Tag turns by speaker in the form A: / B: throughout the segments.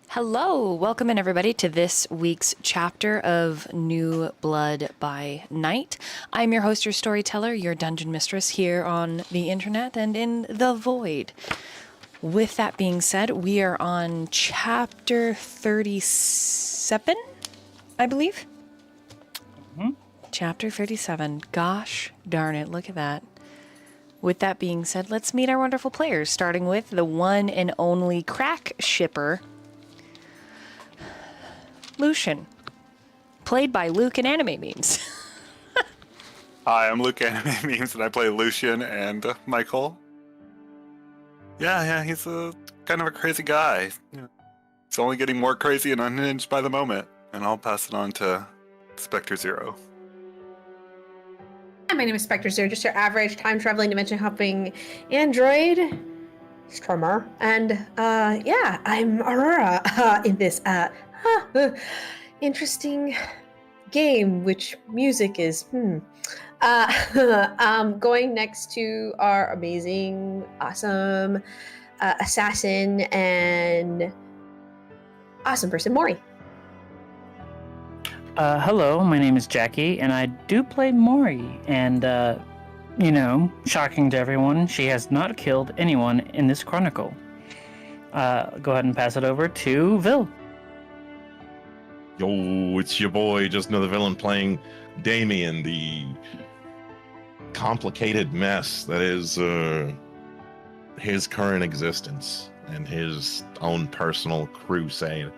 A: Hello, welcome in everybody to this week's chapter of New Blood by Night. I'm your host, your storyteller, your dungeon mistress here on the internet and in the void. With that being said, we are on chapter 37, I believe. Chapter 37. Gosh darn it, look at that. With that being said, let's meet our wonderful players, starting with the one and only crack shipper, Lucian, played by Luke in anime memes.
B: Hi, I'm Luke Anime Memes, and I play Lucian and Michael. Yeah, he's a kind of a crazy guy. It's only getting more crazy and unhinged by the moment. And I'll pass it on to Spectre Zero.
C: Hi, my name is Spectre Zero, just your average time-traveling, dimension-hopping android streamer. And, I'm Aurora in this, interesting game, which music is, going next to our amazing, awesome assassin and awesome person, Mori.
D: Hello, my name is Jaqi, and I do play Mori, and, shocking to everyone, she has not killed anyone in this chronicle. Go ahead and pass it over to Vil.
E: Yo, it's your boy, just another villain playing Damien, the complicated mess that is his current existence and his own personal crusade.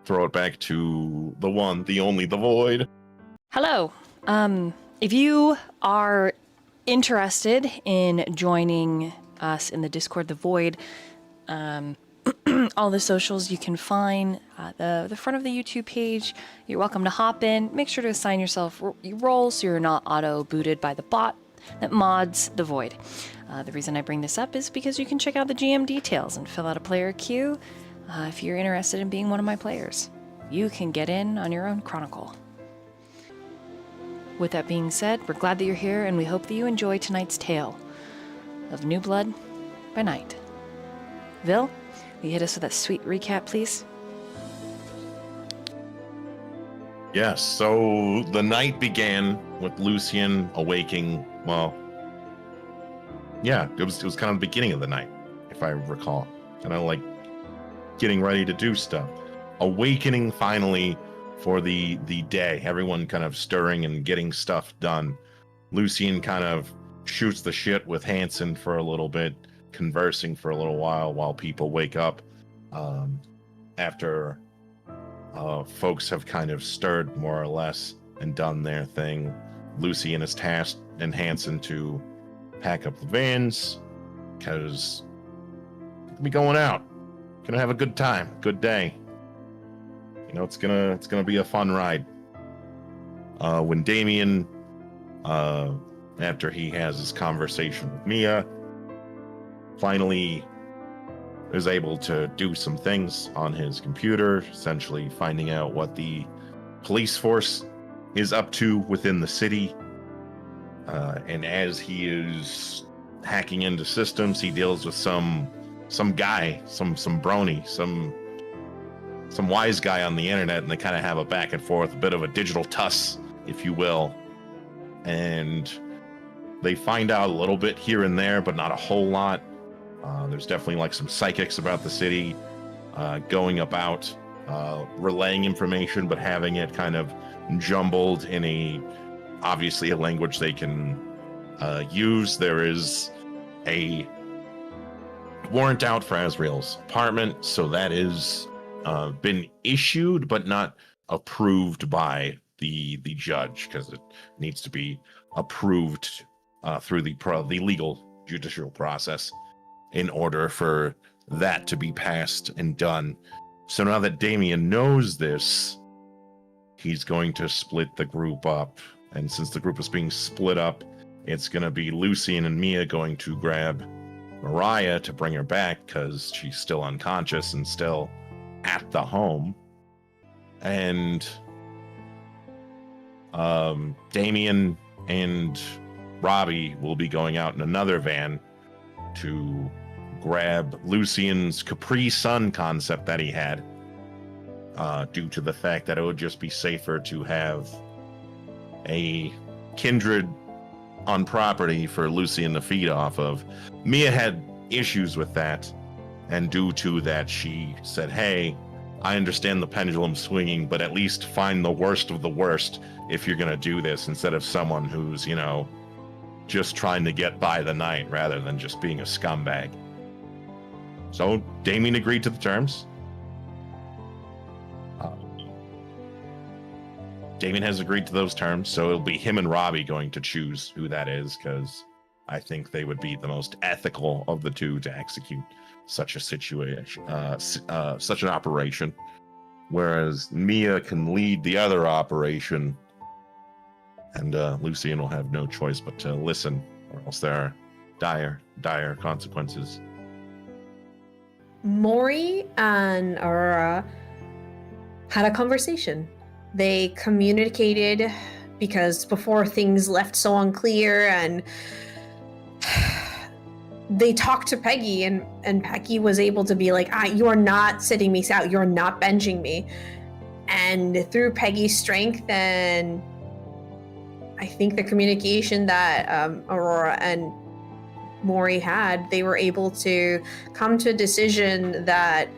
E: Throw it back to the one, the only, the Void.
A: Hello. If you are interested in joining us in the Discord, the Void, all the socials you can find the front of the YouTube page. You're welcome to hop in. Make sure to assign yourself roles so you're not auto-booted by the bot that mods the Void. The reason I bring this up is because you can check out the GM details and fill out a player queue if you're interested in being one of my players. You can get in on your own chronicle. With that being said, we're glad that you're here, and we hope that you enjoy tonight's tale of New Blood by Night. Vil, will you hit us with that sweet recap, please?
E: Yes, so the night began with Lucian awaking. Well, yeah, it was kind of the beginning of the night, if I recall. Kind of like getting ready to do stuff. Awakening finally for the day. Everyone kind of stirring and getting stuff done. Lucian kind of shoots the shit with Hansen for a little bit, conversing for a little while people wake up after folks have kind of stirred more or less and done their thing. Lucian is tasked and Hansen to pack up the vans because we'll be going out. Gonna have a good time, good day. You know, it's gonna be a fun ride. When Damien, after he has his conversation with Mia, finally is able to do some things on his computer, essentially finding out what the police force is up to within the city. And as he is hacking into systems, he deals with some guy, some brony, some wise guy on the internet, and they kind of have a back and forth, a bit of a digital tuss, if you will. And they find out a little bit here and there, but not a whole lot. There's definitely like some psychics about the city going about relaying information, but having it kind of jumbled in obviously a language they can use. There is a warrant out for Azriel's apartment, so that is been issued but not approved by the judge, because it needs to be approved through the legal judicial process in order for that to be passed and done. So now that Damien knows this, he's going to split the group up. And since the group is being split up, it's going to be Lucian and Mia going to grab Mariah to bring her back because she's still unconscious and still at the home. And Damien and Robbie will be going out in another van to grab Lucian's Capri Sun concept that he had, due to the fact that it would just be safer to have a Kindred on property for Lucian to feed off of. Mia had issues with that, and due to that, she said, hey, I understand the pendulum swinging, but at least find the worst of the worst if you're going to do this, instead of someone who's, you know, just trying to get by the night rather than just being a scumbag. So Damien agreed to the terms. Damien has agreed to those terms, so it'll be him and Robbie going to choose who that is, because I think they would be the most ethical of the two to execute such a situation, such an operation. Whereas Mia can lead the other operation, and Lucian will have no choice but to listen, or else there are dire consequences.
C: Mori and Aurora had a conversation. They communicated, because before things left so unclear, and they talked to Peggy, and Peggy was able to be like, you're not sitting me out, you're not benching me. And through Peggy's strength and I think the communication that Aurora and Mori had, they were able to come to a decision that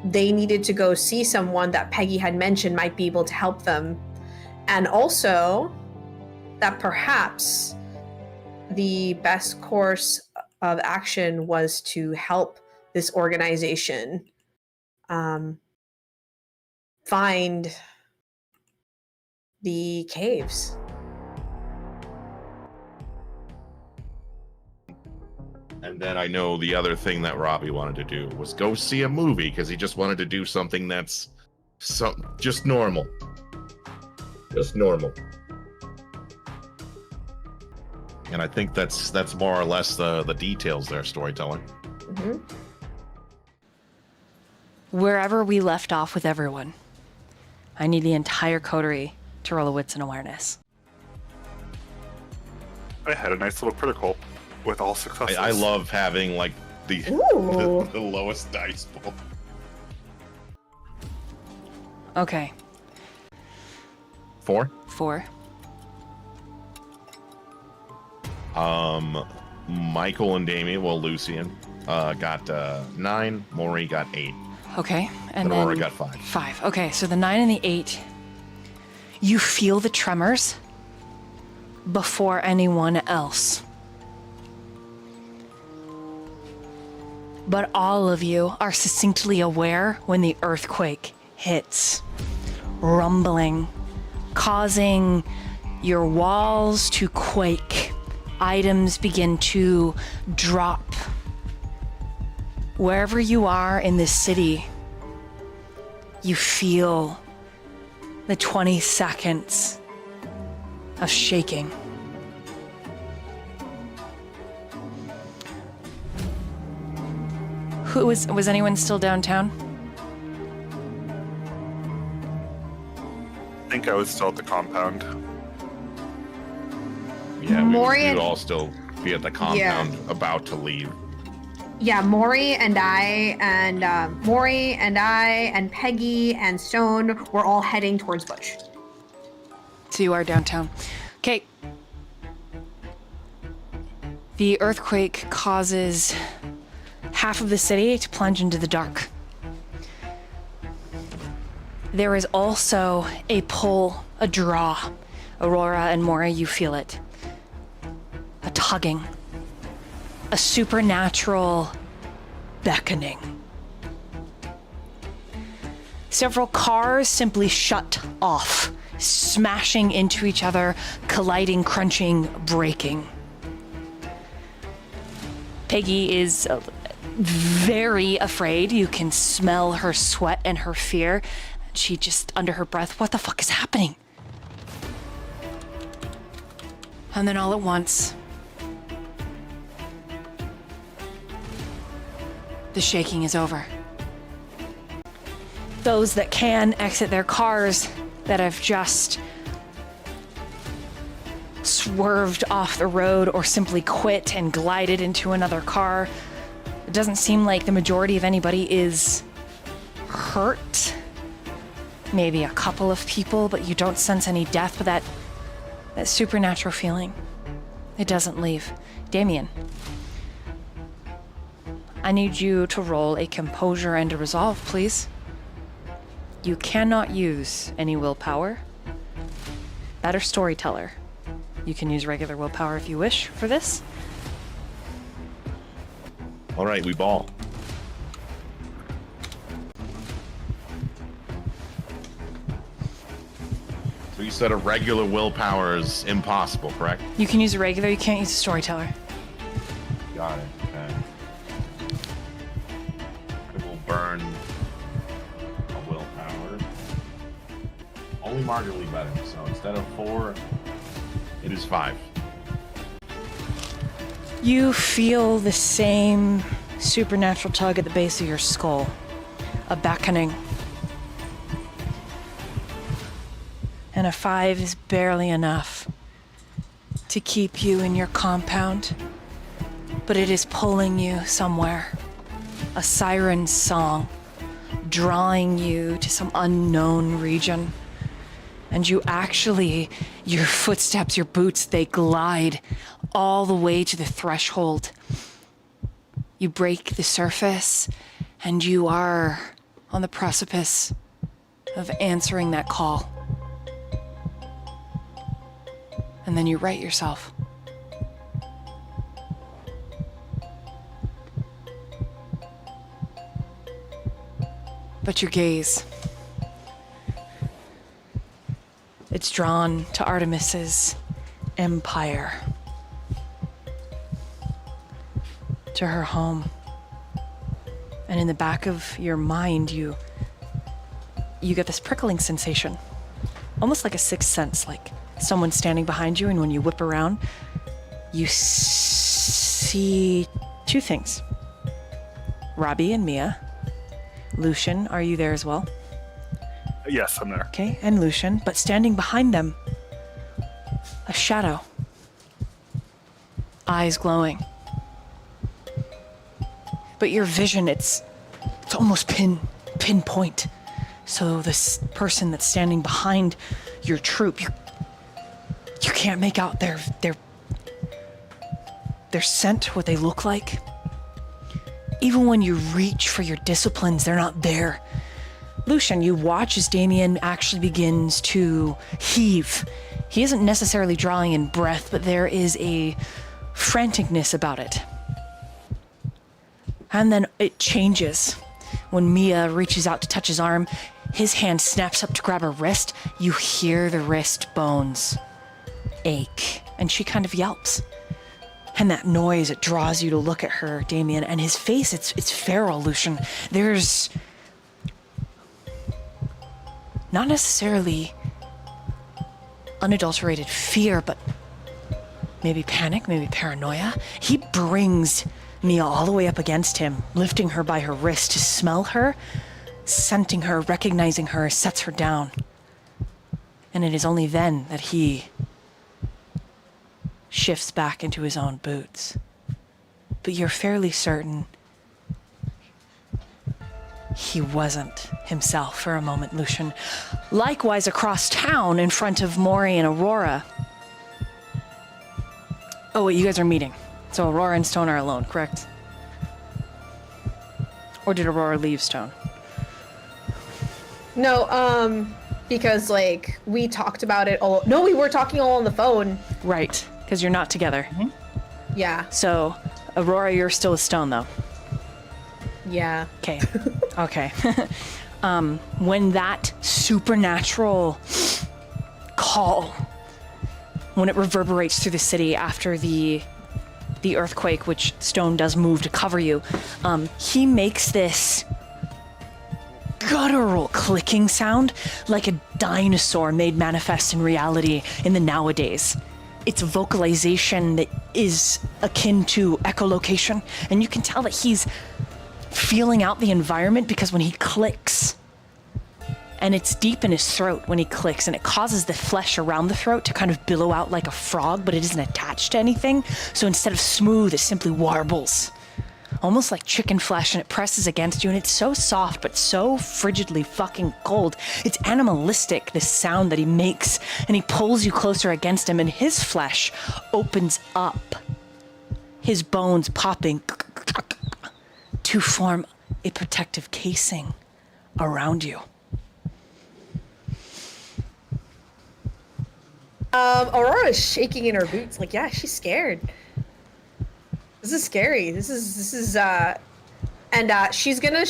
C: they needed to go see someone that Peggy had mentioned might be able to help them. And also that perhaps the best course of action was to help this organization find the caves.
E: And then I know the other thing that Robbie wanted to do was go see a movie, because he just wanted to do something that's just normal. Just normal. And I think that's more or less the details there, storytelling.
C: Mm-hmm.
A: Wherever we left off with everyone, I need the entire coterie to roll a wits and awareness.
B: I had a nice little critical with all successes.
E: I love having like the lowest dice pool.
A: Okay.
E: 4.
A: 4.
E: Michael and Damien, well, Lucian, got 9. Mori got 8.
A: Okay. And
E: Aurora
A: then
E: got 5.
A: 5. Okay, so the 9 and the 8. You feel the tremors before anyone else. But all of you are succinctly aware when the earthquake hits, rumbling, causing your walls to quake. Items begin to drop. Wherever you are in this city, you feel the 20 seconds of shaking. Was anyone still downtown?
B: I think I was still at the compound.
E: Yeah,
C: Mori
E: we'd all still be at the compound about to leave.
C: Yeah, Mori and I and Peggy and Stone were all heading towards Bush.
A: So you are downtown. Okay. The earthquake causes half of the city to plunge into the dark. There is also a pull, a draw. Aurora and Mori, you feel it. A tugging. A supernatural beckoning. Several cars simply shut off, smashing into each other, colliding, crunching, breaking. Peggy is very afraid. You can smell her sweat and her fear. She just, under her breath, what the fuck is happening? And then all at once, the shaking is over. Those that can exit their cars that have just swerved off the road or simply quit and glided into another car. It doesn't seem like the majority of anybody is hurt. Maybe a couple of people, but you don't sense any death, but that supernatural feeling, it doesn't leave. Damien, I need you to roll a composure and a resolve, please. You cannot use any willpower. That or storyteller. You can use regular willpower if you wish for this.
E: All right, we ball. So you said a regular willpower is impossible, correct?
A: You can use a regular, you can't use a storyteller.
E: Got it. Okay. I will burn a willpower. Only marginally better. So instead of 4, it is 5.
A: You feel the same supernatural tug at the base of your skull. A beckoning. And a 5 is barely enough to keep you in your compound. But it is pulling you somewhere. A siren song, drawing you to some unknown region. And you actually, your footsteps, your boots, they glide all the way to the threshold. You break the surface, and you are on the precipice of answering that call. And then you right yourself. But your gaze, it's drawn to Artemis's empire, to her home. And in the back of your mind, you get this prickling sensation, almost like a sixth sense, like someone standing behind you, and when you whip around, you see 2 things. Robbie and Mia. Lucian, are you there as well?
B: Yes, I'm there.
A: Okay, and Lucian, but standing behind them, a shadow. Eyes glowing. But your vision, it's almost pinpoint. So this person that's standing behind your troop, you can't make out their scent, what they look like. Even when you reach for your disciplines, they're not there. Lucian, you watch as Damien actually begins to heave. He isn't necessarily drawing in breath, but there is a franticness about it. And then it changes. When Mia reaches out to touch his arm, his hand snaps up to grab her wrist. You hear the wrist bones ache, and she kind of yelps. And that noise, it draws you to look at her, Damien, and his face, it's feral, Lucian. There's not necessarily unadulterated fear, but maybe panic, maybe paranoia. He brings Mia all the way up against him, lifting her by her wrist to smell her, scenting her, recognizing her, sets her down. And it is only then that he shifts back into his own boots. But you're fairly certain he wasn't himself for a moment, Lucian. Likewise, across town in front of Mori and Aurora. Oh, wait, you guys are meeting. So Aurora and Stone are alone, correct? Or did Aurora leave Stone?
C: No, because, like, we talked about it all. No, we were talking all on the phone.
A: Right, because you're not together.
D: Mm-hmm.
C: Yeah.
A: So, Aurora, you're still with Stone, though.
C: Yeah.
A: Okay. Okay. When that supernatural call, when it reverberates through the city after the earthquake, which Stone does move to cover you, he makes this guttural clicking sound like a dinosaur made manifest in reality in the nowadays. It's a vocalization that is akin to echolocation, and you can tell that he's feeling out the environment, because when he clicks and it's deep in his throat when he clicks, and it causes the flesh around the throat to kind of billow out like a frog, but it isn't attached to anything. So instead of smooth, it simply warbles. Almost like chicken flesh, and it presses against you, and it's so soft but so frigidly fucking cold. It's animalistic, this sound that he makes, and he pulls you closer against him, and his flesh opens up, his bones popping to form a protective casing around you.
C: Aurora is shaking in her boots. Like, yeah, she's scared. This is scary. This is and she's gonna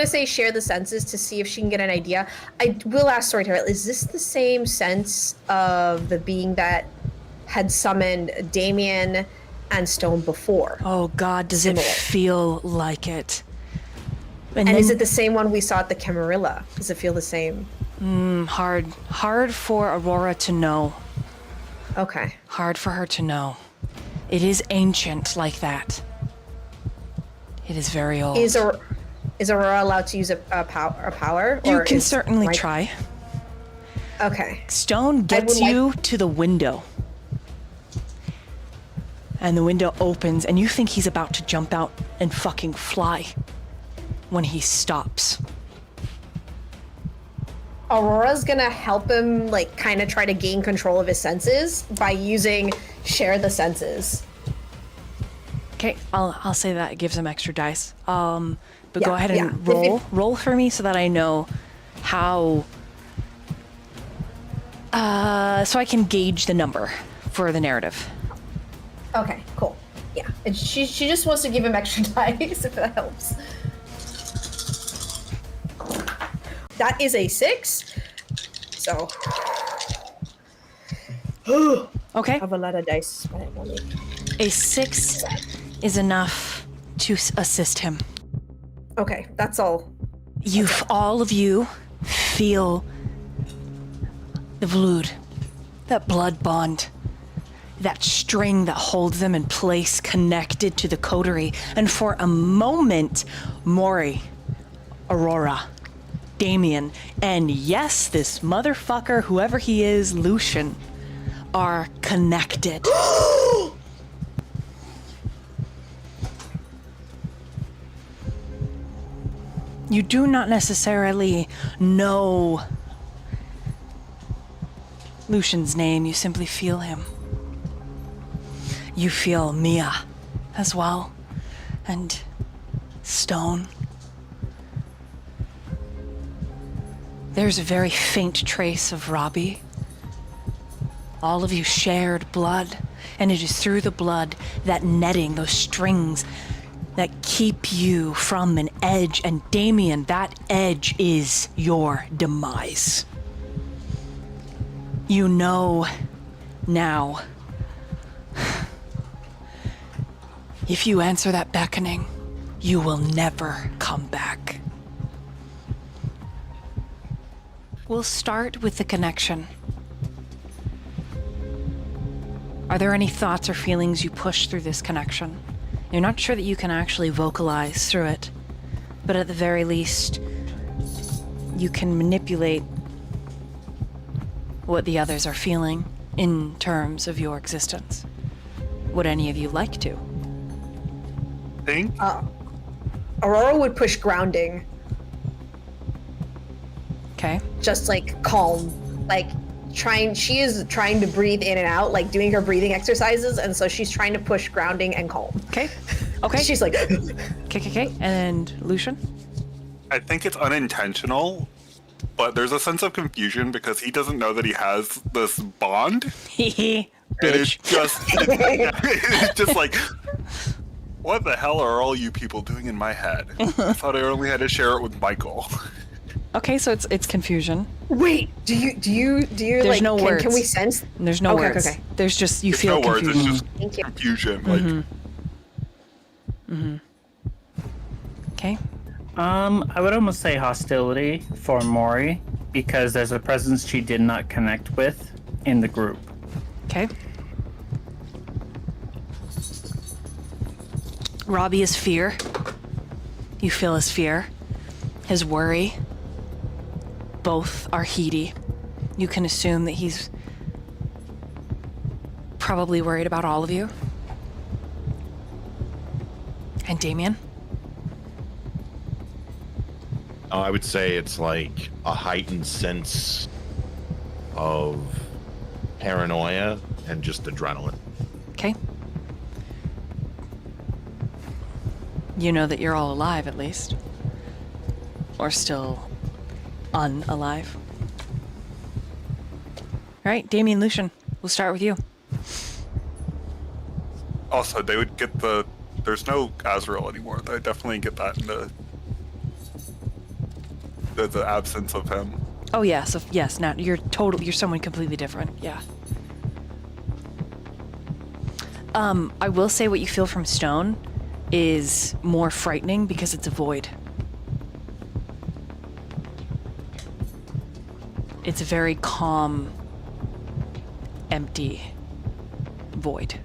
C: say share the senses to see if she can get an idea. I will ask Storyteller, is this the same sense of the being that had summoned Damien and Stone before?
A: Oh God, does
C: Similar.
A: it feel like it?
C: And
A: then,
C: is it the same one we saw at the Camarilla? Does it feel the same?
A: hard for Aurora to know.
C: Okay.
A: Hard for her to know. It is ancient like that. It is very old.
C: Is Aurora allowed to use a power?
A: You
C: or
A: can
C: is
A: certainly
C: my-
A: try.
C: Okay.
A: Stone gets you to the window. And the window opens, and you think he's about to jump out and fucking fly when he stops.
C: Aurora's gonna help him, like, kind of try to gain control of his senses by using share the senses.
A: Okay, I'll say that. It gives him extra dice. But
C: Yeah,
A: go ahead and
C: yeah.
A: roll for me so that I know how. So I can gauge the number for the narrative.
C: Okay, cool. Yeah, and she just wants to give him extra dice if that helps. That is a 6. So. I
A: Okay,
C: have a lot of dice, but I only.
A: a 6 is enough to assist him.
C: Okay, that's all.
A: All of you feel the vlood, that blood bond, that string that holds them in place, connected to the coterie. And for a moment, Mori, Aurora, Damien, and yes, this motherfucker, whoever he is, Lucian, are connected. You do not necessarily know Lucian's name, you simply feel him. You feel Mia as well, and Stone. There's a very faint trace of Robbie. All of you shared blood, and it is through the blood, that netting, those strings, that keep you from an edge. And Damien, that edge is your demise. You know now. If you answer that beckoning, you will never come back. We'll start with the connection. Are there any thoughts or feelings you push through this connection? You're not sure that you can actually vocalize through it, but at the very least, you can manipulate what the others are feeling in terms of your existence. Would any of you like to?
B: Think?
C: Aurora would push grounding,
A: Okay.
C: just like calm, like she is trying to breathe in and out, like doing her breathing exercises, and so she's trying to push grounding and calm.
A: Okay. Okay.
C: She's like,
A: Okay. And Lucian?
B: I think it's unintentional, but there's a sense of confusion because he doesn't know that he has this bond.
A: Hehe.
B: And it's
A: Bitch.
B: just, it's just like, what the hell are all you people doing in my head? I thought I only had to share it with Michael.
A: Okay, so it's confusion.
C: wait, do you
A: There's
C: like?
A: no words.
C: Can we sense?
A: There's no
C: Okay,
A: words.
C: okay.
A: There's just you
B: There's
A: feel
B: no words, it's
A: confusion.
B: just
C: Thank you.
B: confusion. Like,
A: Okay.
D: I would almost say hostility for Mori because there's a presence she did not connect with in the group.
A: Okay. Robbie is fear. You feel his fear, his worry, both are heedy. You can assume that he's probably worried about all of you. And Damien?
E: Oh, I would say it's like a heightened sense of paranoia and just adrenaline.
A: Okay. You know that you're all alive, at least. Or still unalive. All right, Damien, Lucian, we'll start with you.
B: Also, they would get there's no Azriel anymore. They definitely get that in the absence of him.
A: Oh, yeah, so yes, now you're someone completely different, yeah. I will say what you feel from Stone is more frightening because it's a void. It's a very calm, empty void.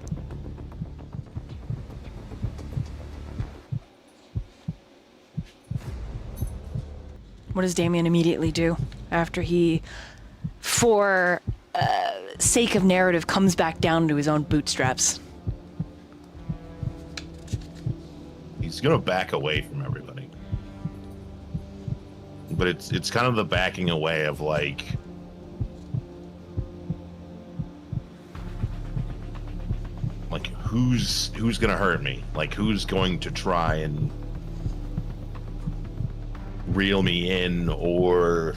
A: What does Damien immediately do after he, for sake of narrative, comes back down to his own bootstraps?
E: He's gonna back away from everybody. But it's kind of the backing away of like who's gonna hurt me? Like who's going to try and reel me in, or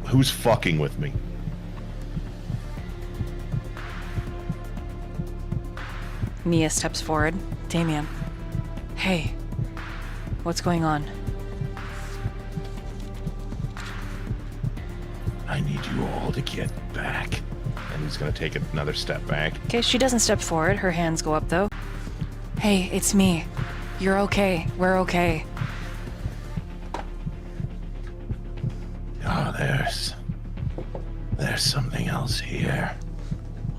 E: who's fucking with me?
A: Mia steps forward. Damien. Hey. What's going on?
E: I need you all to get back. And he's gonna take another step back.
A: Okay, she doesn't step forward. Her hands go up, though. Hey, it's me. You're okay. We're okay.
E: Oh, there's something else here.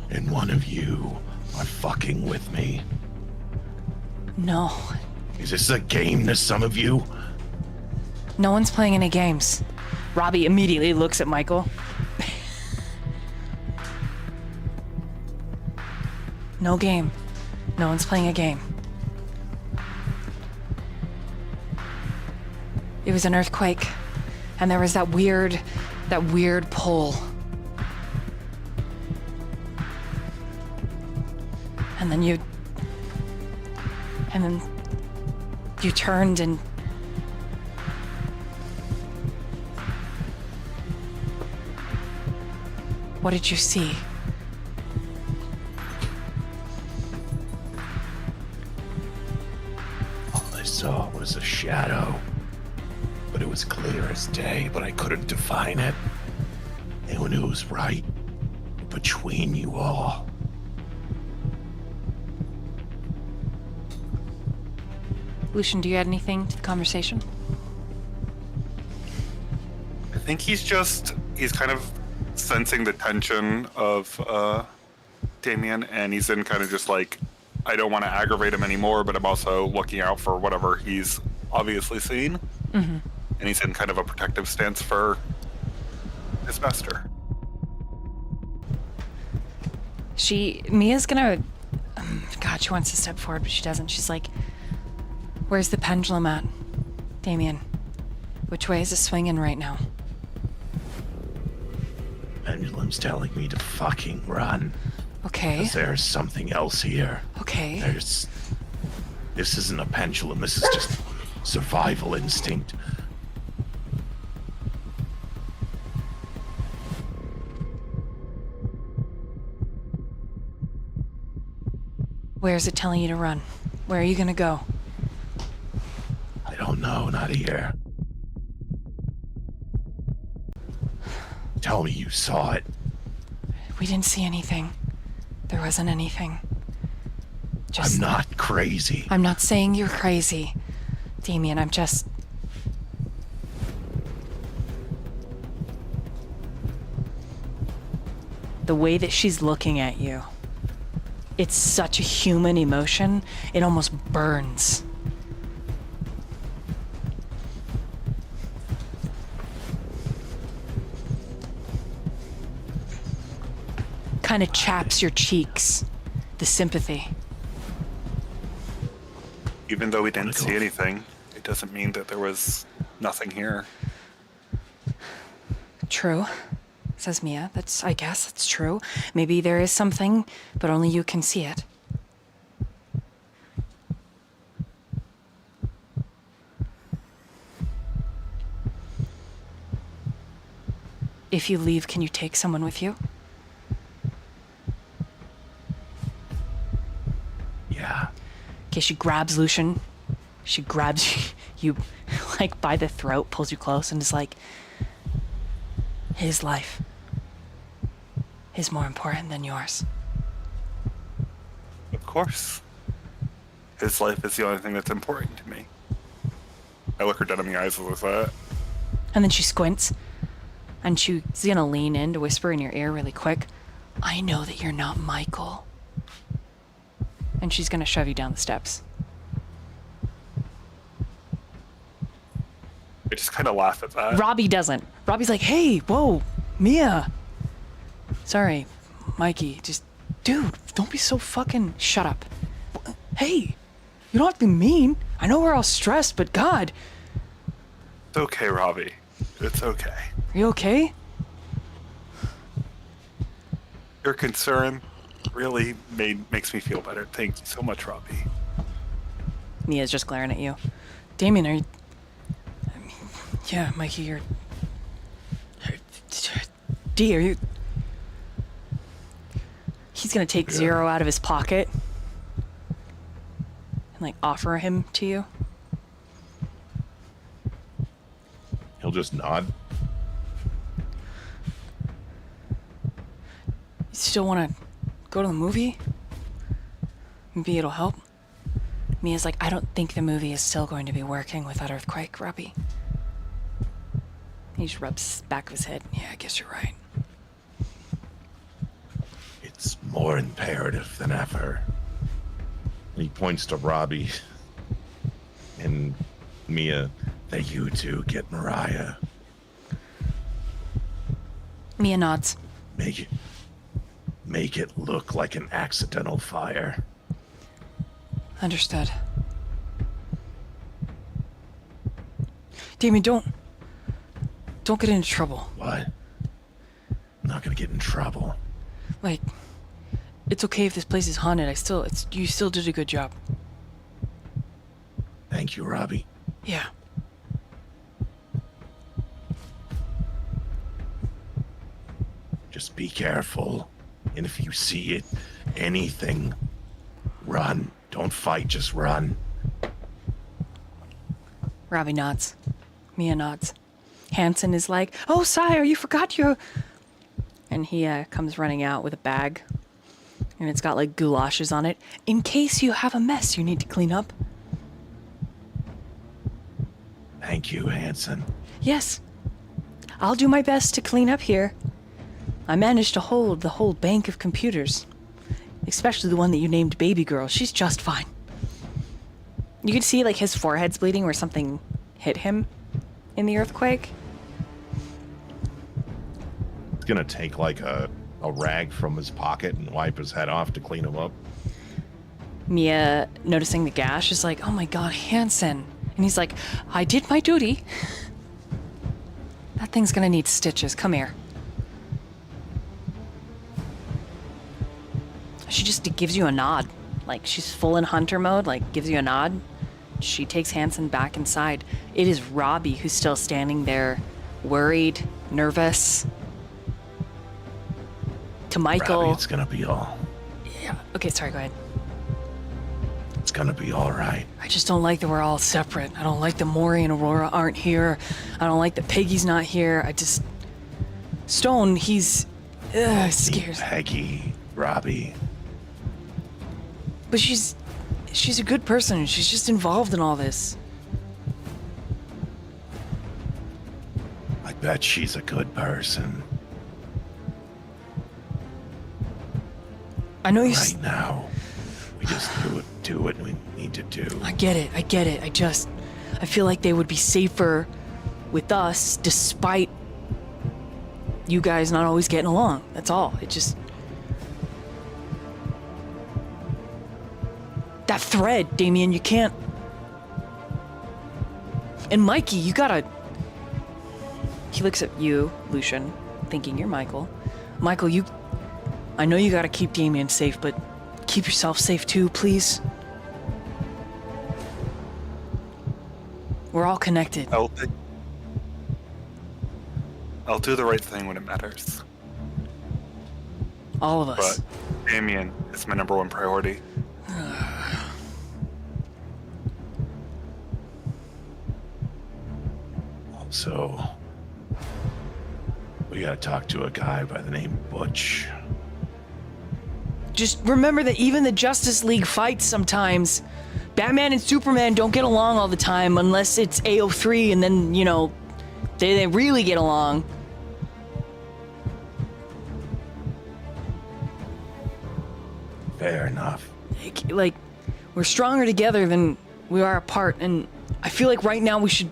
E: And one of you are fucking with me.
A: No.
E: Is this a game to some of you?
A: No one's playing any games. Robbie immediately looks at Michael. No game. No one's playing a game. It was an earthquake, and there was that weird pull. And then you turned and what did you see?
E: All I saw was a shadow. But it was clear as day, but I couldn't define it. And when it was right, between you all.
A: Lucian, do you add anything to the conversation?
B: I think he's kind of sensing the tension of Damien, and he's in kind of just like, I don't want to aggravate him anymore, but I'm also looking out for whatever he's obviously seen.
A: Mm-hmm.
B: And he's in kind of a protective stance for his master.
A: Mia's gonna, God, she wants to step forward, but she doesn't. She's like, where's the pendulum at? Damien, which way is it swinging right now?
E: Pendulum's telling me to fucking run.
A: Okay.
E: 'Cause there's something else here.
A: Okay.
E: This isn't a pendulum. This is just survival instinct.
A: Where's it telling you to run? Where are you gonna go?
E: I don't know, not here. Tell me you saw it.
A: We didn't see anything. There wasn't anything.
E: I'm not crazy.
A: I'm not saying you're crazy, Damien. I'm just... The way that she's looking at you, it's such a human emotion, it almost burns. kind of chaps your cheeks. The sympathy.
B: Even though we didn't see anything, it doesn't mean that there was nothing here.
A: True, says Mia. I guess that's true. Maybe there is something, but only you can see it. If you leave, can you take someone with you?
E: Yeah.
A: Okay, she grabs Lucian. She grabs you, like, by the throat, pulls you close, and is like, his life is more important than yours.
B: Of course. His life is the only thing that's important to me. I look her dead in the eyes with that.
A: And then she squints, and she's gonna lean in to whisper in your ear really quick, I know that you're not Michael. And she's gonna shove you down the steps.
B: I just kind of laugh at that.
A: Robbie doesn't. Robbie's like, hey, whoa, Mia. Sorry, Mikey, just, dude, don't be so fucking, shut up. Hey, you don't have to be mean. I know we're all stressed, but God.
B: It's okay, Robbie. It's okay.
A: Are you okay?
B: Your concern really makes me feel better. Thank you so much, Robbie.
A: Mia's just glaring at you. Damien, are you... Yeah, Mikey, you're... D, are you... He's gonna take Zero out of his pocket and, like, offer him to you.
E: He'll just nod.
A: You still wanna go to the movie? Maybe it'll help. Mia's like, I don't think the movie is still going to be working with that earthquake, Robbie. He just rubs the back of his head. Yeah, I guess you're right.
E: It's more imperative than ever. And he points to Robbie and Mia that you two get Mariah.
A: Mia nods.
E: Make it look like an accidental fire.
A: Understood. Damien, don't get into trouble.
E: What? I'm not gonna get in trouble.
A: Like, it's okay if this place is haunted. You still did a good job.
E: Thank you, Robbie.
A: Yeah.
E: Just be careful. And if you see anything, run. Don't fight, just run.
A: Robbie nods. Mia nods. Hanson is like, oh, sire, you forgot your... And he comes running out with a bag. And it's got, like, goulashes on it. In case you have a mess you need to clean up.
E: Thank you, Hanson.
A: Yes. I'll do my best to clean up here. I managed to hold the whole bank of computers. Especially the one that you named Baby Girl. She's just fine. You could see, like, his forehead's bleeding where something hit him in the earthquake.
E: He's gonna take, like, a rag from his pocket and wipe his head off to clean him up.
A: Mia, noticing the gash, is like, oh my god, Hanson. And he's like, I did my duty. That thing's gonna need stitches. Come here. She just gives you a nod. Like, she's full in hunter mode, like, gives you a nod. She takes Hanson back inside. It is Robbie who's still standing there, worried, nervous. To Michael...
E: Robbie, it's gonna be all...
A: Yeah, okay, sorry, go ahead.
E: It's gonna be all right.
A: I just don't like that we're all separate. I don't like that Mori and Aurora aren't here. I don't like that Peggy's not here. I just... Stone, he's... scares.
E: Peggy, Robbie.
A: But she's a good person. She's just involved in all this.
E: I bet she's a good person.
A: I know you...
E: Right now, we just do what we need to do.
A: I get it. I feel like they would be safer with us despite you guys not always getting along. That's all. It just... That thread, Damien, you can't... And Mikey, you gotta... He looks at you, Lucian, thinking you're Michael. Michael, I know you gotta keep Damien safe, but keep yourself safe too, please. We're all connected.
B: I'll do the right thing when it matters.
A: All of us.
B: But Damien is my #1 priority.
E: So, we gotta talk to a guy by the name Butch.
A: Just remember that even the Justice League fights sometimes. Batman and Superman don't get along all the time unless it's AO3 and then, you know, they really get along.
E: Fair enough.
A: Like, we're stronger together than we are apart, and I feel like right now we should,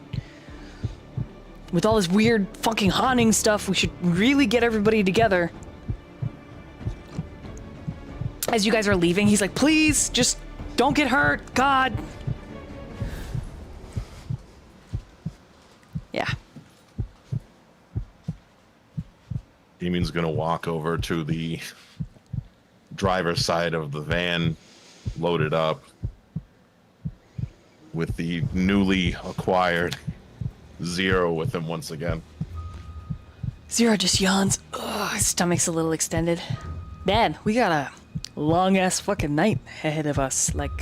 A: with all this weird fucking haunting stuff, we should really get everybody together. As you guys are leaving, he's like, please, just don't get hurt, God. Yeah.
E: Damien's gonna walk over to the driver's side of the van, loaded up with the newly acquired Zero with him once again.
A: Zero just yawns. Ugh, his stomach's a little extended. Dad, we got a long ass fucking night ahead of us. Like,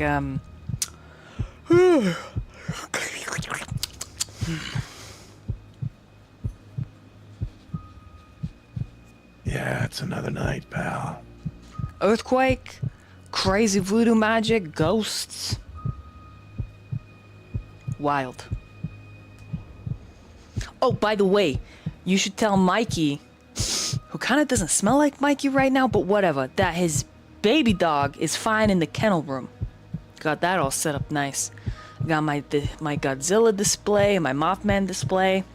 E: Yeah, it's another night, pal.
A: earthquake, crazy voodoo magic, ghosts. Wild. Oh, by the way, you should tell Mikey, who kind of doesn't smell like Mikey right now, but whatever, that his baby dog is fine in the kennel room. Got that all set up nice. Got my Godzilla display, my Mothman display.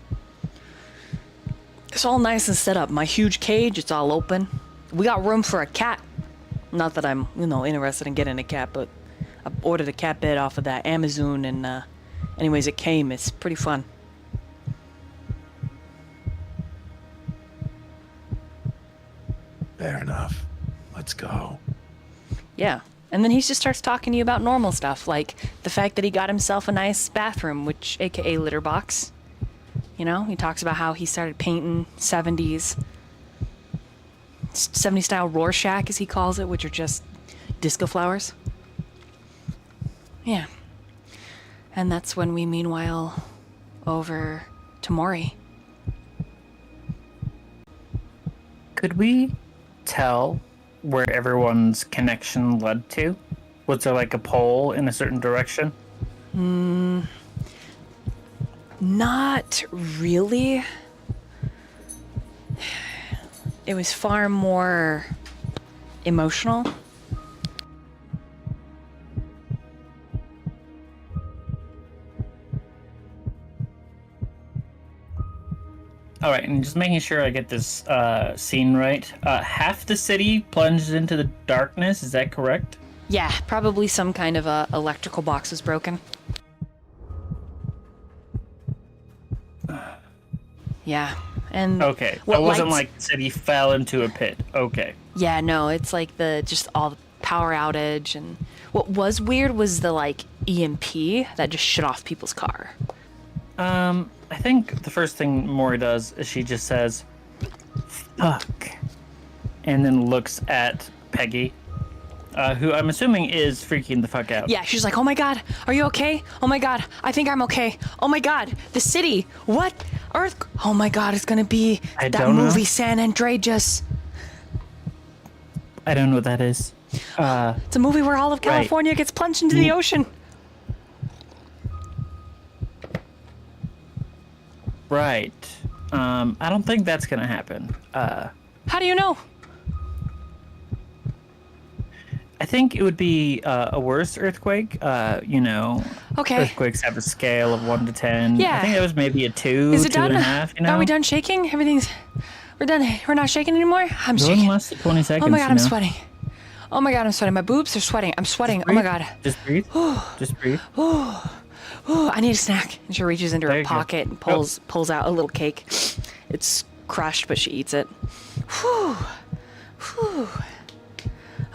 A: It's all nice and set up. My huge cage, it's all open. We got room for a cat. Not that I'm, interested in getting a cat, but I ordered a cat bed off of that Amazon, and anyways, it came. It's pretty fun.
E: Fair enough. Let's go.
A: Yeah. And then he just starts talking to you about normal stuff, like the fact that he got himself a nice bathroom, which, aka litter box. He talks about how he started painting 70s style Rorschach, as he calls it, which are just disco flowers. Yeah. And that's when we, meanwhile, over to Mori.
D: Could we tell where everyone's connection led to? Was there like a pole in a certain direction?
A: Not really. It was far more emotional.
D: All right, and just making sure I get this scene right. Half the city plunged into the darkness, is that correct?
A: Yeah, probably some kind of electrical box was broken. Yeah, and
D: Okay, it
A: what
D: wasn't
A: lights-
D: like the city fell into a pit. Okay.
A: Yeah, no, it's like just all the power outage, and what was weird was the EMP that just shut off people's car.
D: I think the first thing Mori does is she just says, fuck, and then looks at Peggy, who I'm assuming is freaking the fuck out.
A: Yeah, she's like, oh my god, are you okay? Oh my god, I think I'm okay. Oh my god, the city, what? Earth, oh my god, it's gonna be
D: I
A: that
D: don't know.
A: movie San Andreas.
D: I don't know what that is.
A: It's a movie where all of California gets plunged into the ocean.
D: Right. I don't think that's gonna happen.
A: How do you know?
D: I think it would be a worse earthquake.
A: Okay.
D: Earthquakes have a scale of 1 to 10.
A: Yeah.
D: I think that was maybe a 2,
A: Is it done?
D: 2.5,
A: Are we done shaking? We're done. We're not shaking anymore? I'm
D: It
A: shaking.
D: only lasted 20 seconds.
A: Oh my god, I'm sweating. Oh my god, I'm sweating. My boobs are sweating. I'm sweating. Oh my god.
D: Just breathe. Just breathe.
A: Ooh, I need a snack. And she reaches into
D: There
A: her
D: you go.
A: pocket and pulls out a little cake. It's crushed, but she eats it. Whew. Whew.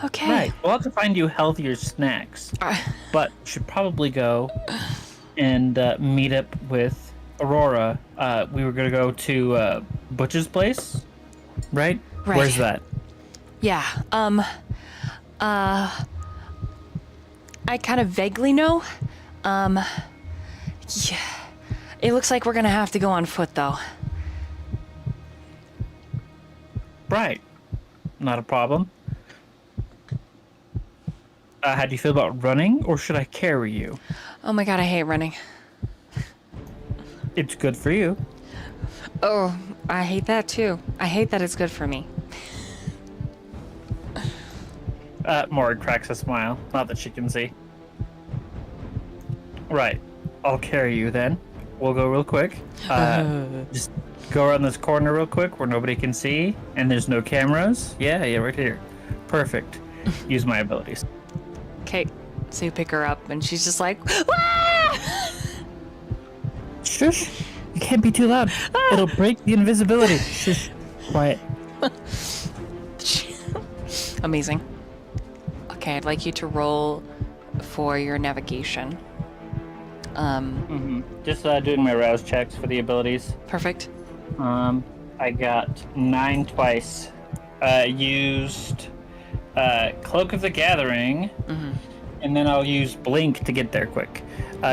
A: Okay.
D: Right. We'll have to find you healthier snacks. But we should probably go and meet up with Aurora. We were going to go to Butch's place, right?
A: Right.
D: Where's that?
A: Yeah. I kind of vaguely know. Yeah. It looks like we're gonna have to go on foot, though.
D: Right. Not a problem. How do you feel about running, or should I carry you?
A: Oh my god, I hate running.
D: It's good for you.
A: Oh, I hate that too. I hate that it's good for me.
D: Mori cracks a smile. Not that she can see. Right. I'll carry you then. We'll go real quick. Just go around this corner real quick where nobody can see, and there's no cameras. Yeah, right here. Perfect. Use my abilities.
A: Okay, so you pick her up, and she's just like, "Ah!"
D: Shush! You can't be too loud. It'll break the invisibility. Shush. Quiet.
A: Amazing. Okay, I'd like you to roll for your navigation.
D: Just doing my rouse checks for the abilities.
A: Perfect.
D: I got 9 twice. Used Cloak of the Gathering, and then I'll use Blink to get there quick.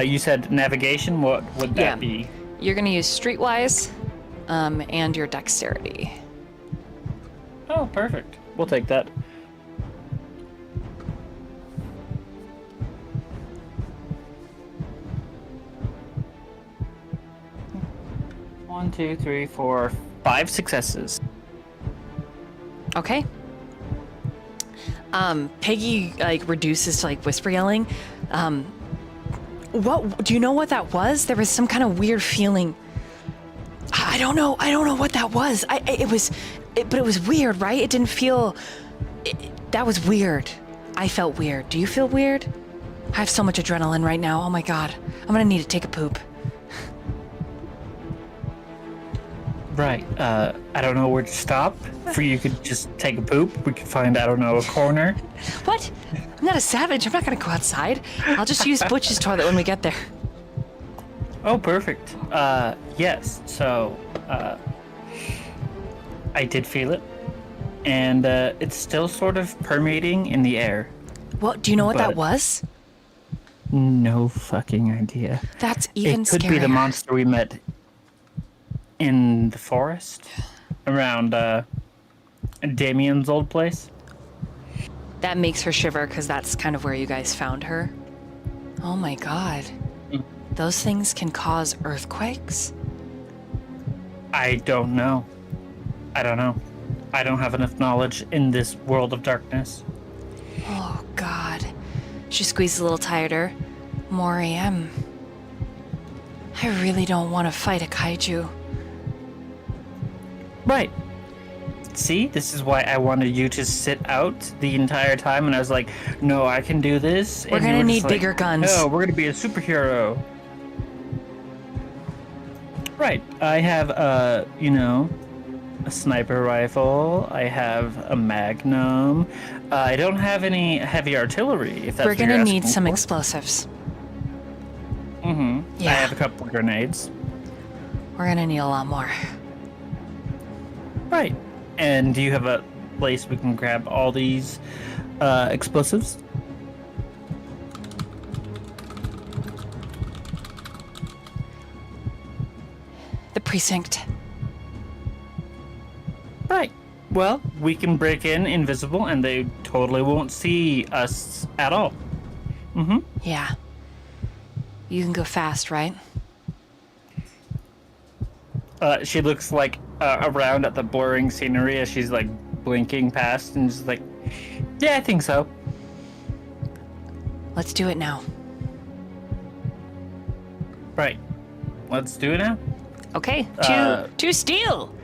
D: You said navigation. What would that be?
A: You're gonna use Streetwise, and your dexterity.
D: Oh, perfect. We'll take that. One, 2, 3, 4, 5 successes.
A: Okay. Peggy reduces to whisper yelling. What do you know what that was? There was some kind of weird feeling. I don't know what that was. But it was weird, right? It didn't feel. That was weird. I felt weird. Do you feel weird? I have so much adrenaline right now. Oh my god. I'm gonna need to take a poop.
D: Right. I don't know where to stop. For you could just take a poop. We could find, I don't know, a corner.
A: What? I'm not a savage. I'm not gonna go outside. I'll just use Butch's toilet when we get there.
D: Oh, perfect. Yes. So, I did feel it. And it's still sort of permeating in the air.
A: What? Do you know what that
D: But-
A: was?
D: No fucking idea.
A: That's even
D: It could
A: scarier.
D: be the monster we met in the forest around Damien's old place.
A: That makes her shiver because that's kind of where you guys found her. Oh my god. Those things can cause earthquakes?
D: I don't know. I don't know. I don't have enough knowledge in this world of darkness.
A: Oh god. She squeezes a little tighter. Mori, I really don't want to fight a kaiju.
D: Right. See, this is why I wanted you to sit out the entire time, and I was like, no, I can do this.
A: We're
D: and you
A: gonna
D: were
A: need
D: just like,
A: bigger guns.
D: No, we're gonna be a superhero. Right. I have, a sniper rifle. I have a magnum. I don't have any heavy artillery, if that's
A: We're
D: what you're
A: gonna need
D: asking
A: some
D: for.
A: explosives.
D: I
A: Yeah.
D: have a couple of grenades.
A: We're gonna need a lot more.
D: Right. And do you have a place we can grab all these explosives?
A: The precinct.
D: Right. Well, we can break in invisible and they totally won't see us at all.
A: Yeah. You can go fast, right?
D: She looks around at the blurring scenery as she's blinking past and just yeah, I think so.
A: Let's do it now.
D: Right. Let's do it now.
A: Okay,
D: Uh,
A: to steal.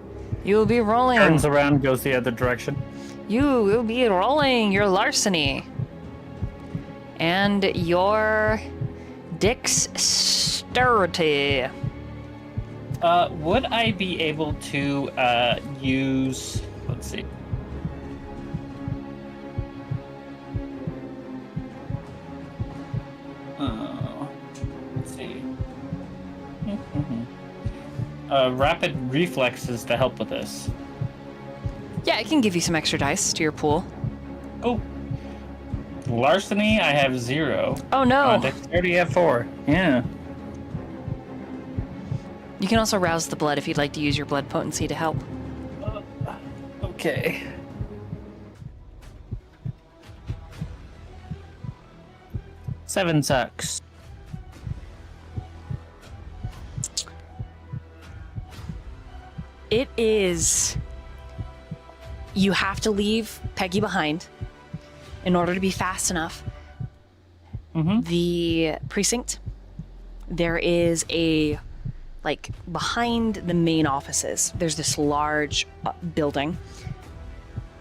A: You will be rolling.
D: Turns around, goes the other direction.
A: You will be rolling your larceny. And your dexterity.
D: Would I be able to use... Let's see. Let's see. Rapid reflexes to help with this.
A: Yeah, it can give you some extra dice to your pool.
D: Oh. Larceny, I have 0.
A: Oh no.
D: Dexterity, I have 4. Yeah.
A: You can also rouse the blood if you'd like to use your blood potency to help.
D: Okay. Seven sucks.
A: It is... You have to leave Peggy behind in order to be fast enough.
D: Mm-hmm.
A: The precinct, there is a... Like, behind the main offices, there's this large building.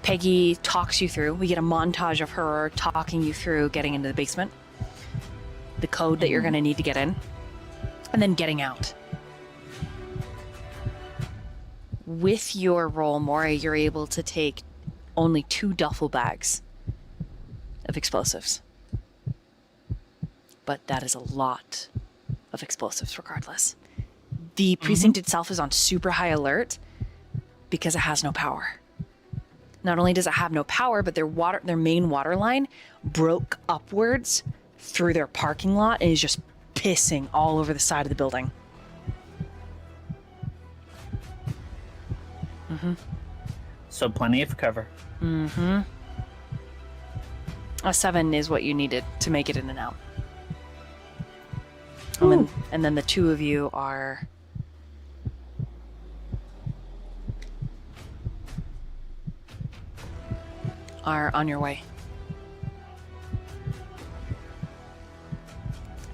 A: Peggy talks you through. We get a montage of her talking you through getting into the basement, the code that you're going to need to get in, and then getting out. With your roll, Mori, you're able to take only 2 duffel bags of explosives. But that is a lot of explosives regardless. The precinct itself is on super high alert because it has no power. Not only does it have no power, but their main water line broke upwards through their parking lot and is just pissing all over the side of the building.
D: So plenty of cover.
A: A 7 is what you needed to make it in and out. And then the 2 of you are... on your way.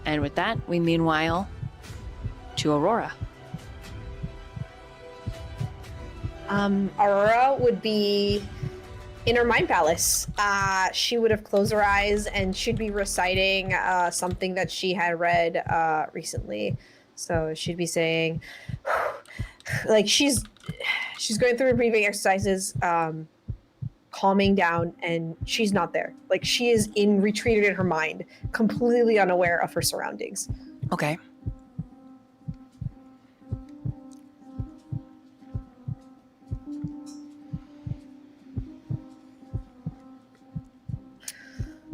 A: And with that, we meanwhile to Aurora.
C: Aurora would be in her mind palace. She would have closed her eyes and she'd be reciting something that she had read recently. So she'd be saying, like she's going through her breathing exercises, calming down, and she's not there. Like she is retreated in her mind, completely unaware of her surroundings.
A: Okay.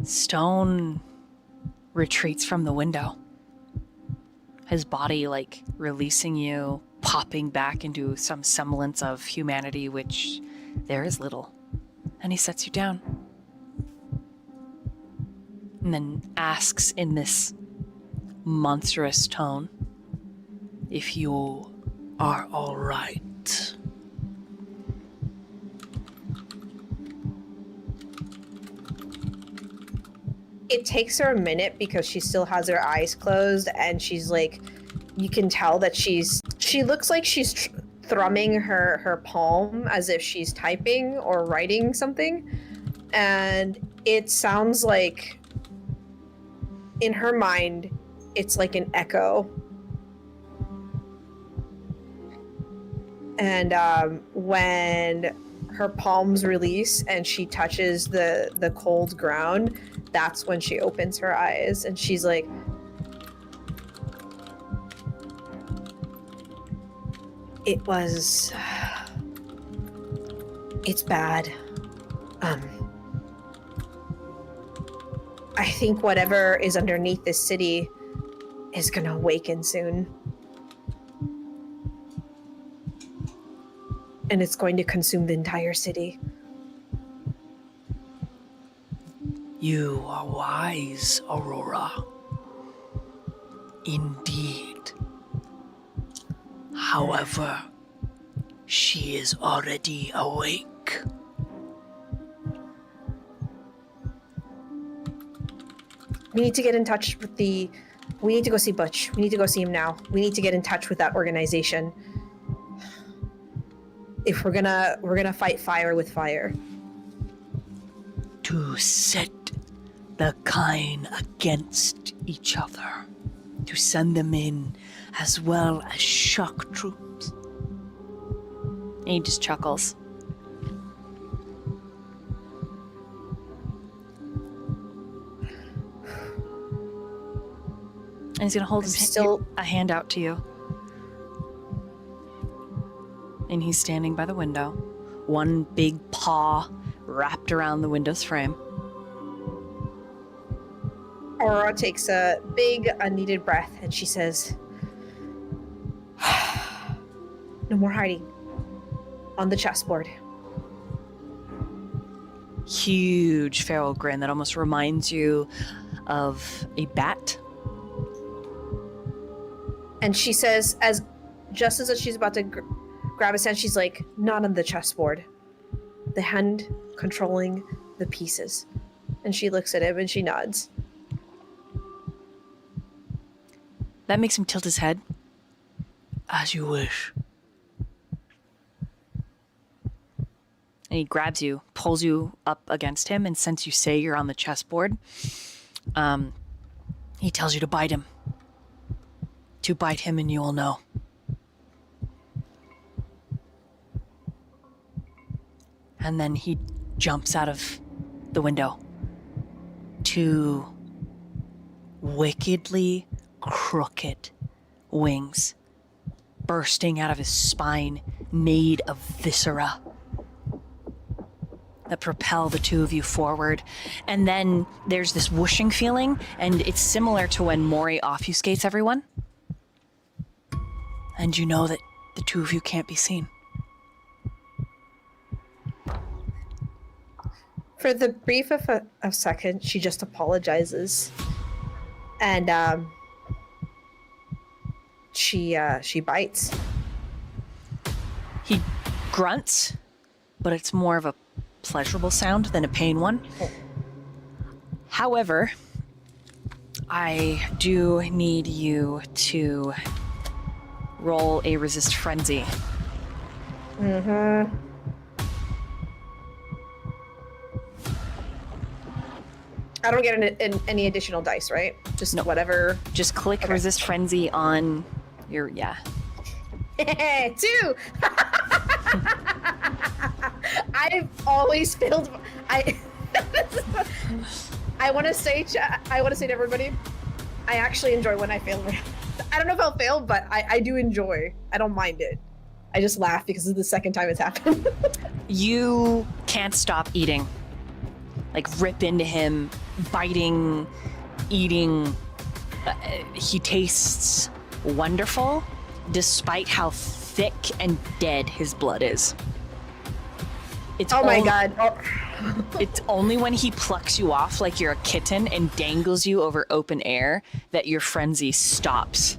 A: Stone retreats from the window. His body, like, releasing you, popping back into some semblance of humanity, which there is little. And he sets you down. And then asks in this monstrous tone if you are all right.
C: It takes her a minute because she still has her eyes closed, and she's like, you can tell that she looks like she's thrumming her palm as if she's typing or writing something. And it sounds like, in her mind, it's like an echo. And when her palms release and she touches the cold ground, that's when she opens her eyes and she's like, it's bad. I think whatever is underneath this city is gonna awaken soon. And it's going to consume the entire city.
F: You are wise, Aurora. Indeed. However, she is already awake.
C: We need to get in touch with we need to go see Butch. We need to go see him now. We need to get in touch with that organization. If we're gonna fight fire with fire.
F: to set the kind against each other, to send them in as well as shock troops.
A: And he just chuckles. And he's gonna hold a hand out to you. And he's standing by the window, one big paw wrapped around the window's frame.
C: Aurora takes a big, unneeded breath and she says, "No more hiding. On the chessboard."
A: Huge feral grin that almost reminds you of a bat.
C: And she says, just as she's about to grab his hand, she's like, "Not on the chessboard. The hand controlling the pieces." And she looks at him and she nods.
A: That makes him tilt his head.
F: As you wish.
A: And he grabs you, pulls you up against him, and since you say you're on the chessboard, he tells you to bite him. To bite him and you will know. And then he jumps out of the window. Two wickedly crooked wings bursting out of his spine, made of viscera, that propel the two of you forward. And then there's this whooshing feeling, and it's similar to when Mori obfuscates everyone. And you know that the two of you can't be seen.
C: For the brief of a second, she just apologizes. And she bites.
A: He grunts, but it's more of a pleasurable sound than a pain one. However, I do need you to roll a resist frenzy.
C: Mm-hmm. I don't get any additional dice, right? Just
A: No.
C: whatever.
A: Just click
C: Okay.
A: resist frenzy on your, yeah.
C: 2! I've always failed. I want to say to everybody, I actually enjoy when I fail. I don't know if I'll fail, but I do enjoy. I don't mind it. I just laugh because it's the second time it's happened.
A: You can't stop eating. Like, rip into him, biting, eating. He tastes wonderful, despite how thick and dead his blood is. It's
C: Oh my
A: only-
C: god. Oh.
A: It's only when he plucks you off like you're a kitten and dangles you over open air that your frenzy stops.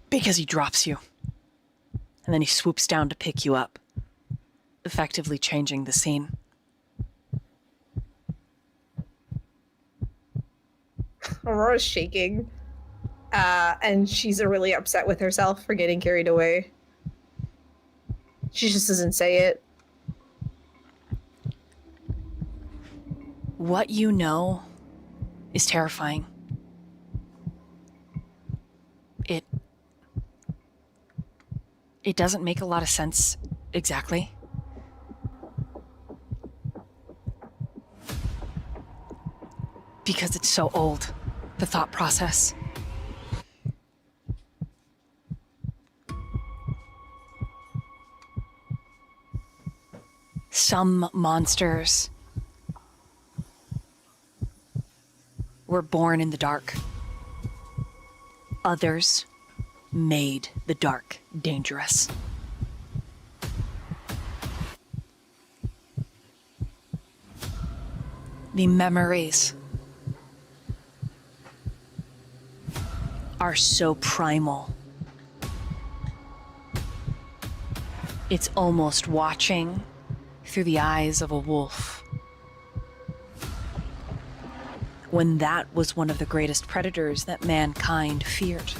A: Because he drops you. And then he swoops down to pick you up, effectively changing the scene.
C: Aurora's shaking. And she's really upset with herself for getting carried away. She just doesn't say it.
A: What you know is terrifying. It doesn't make a lot of sense exactly. Because it's so old, the thought process. Some monsters were born in the dark. Others made the dark dangerous. The memories are so primal. It's almost watching through the eyes of a wolf. When that was one of the greatest predators that mankind feared.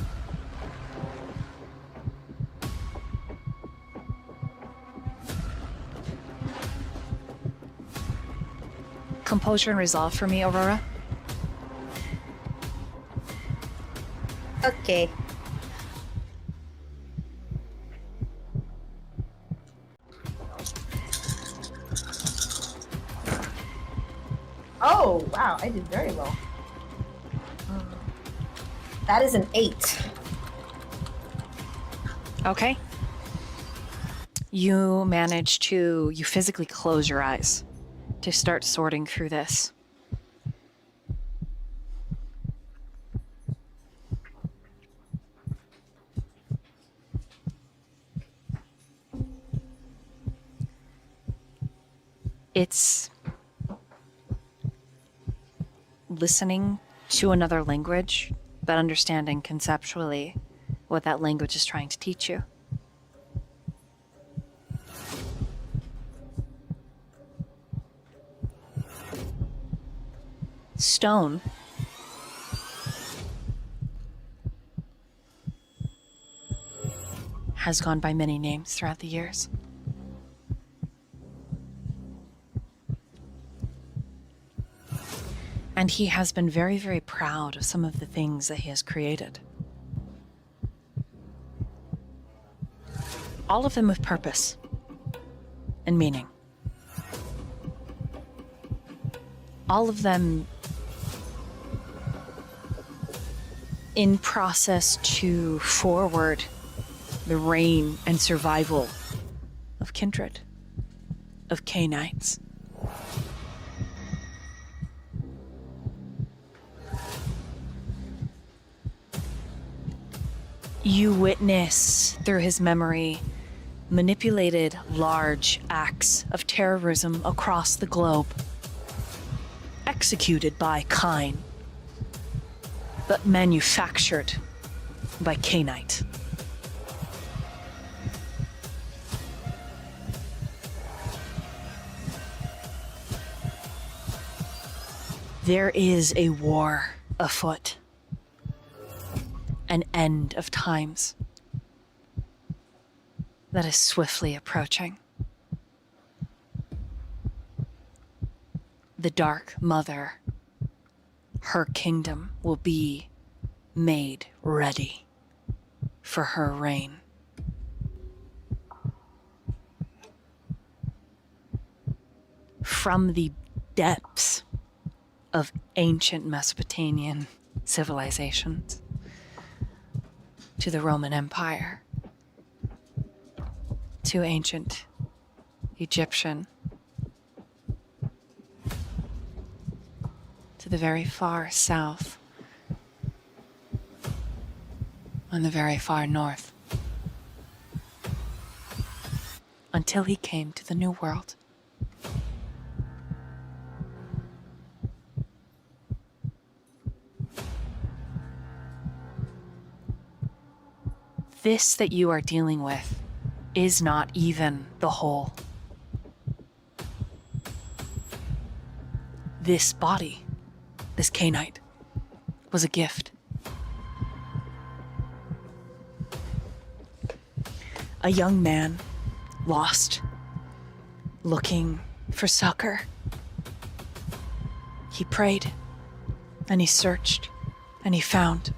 A: composure and resolve for me, Aurora.
C: Okay. Oh, wow, I did very well. That is an 8.
A: Okay. You manage to, you physically close your eyes to start sorting through this. It's listening to another language, but understanding conceptually what that language is trying to teach you. Stone has gone by many names throughout the years. And he has been very, very proud of some of the things that he has created. All of them with purpose and meaning. All of them in process to forward the reign and survival of Kindred, of K-Knights. You witness, through his memory, manipulated large acts of terrorism across the globe, executed by Kine, but manufactured by K-Knight. There is a war afoot. An end of times that is swiftly approaching. The Dark Mother, her kingdom will be made ready for her reign. From the depths of ancient Mesopotamian civilizations to the Roman Empire, to ancient Egyptian, to the very far south, and the very far north, until he came to the New World. This that you are dealing with is not even the whole. This body, this K-Knight, was a gift. A young man, lost, looking for succor. He prayed, and he searched, and he found.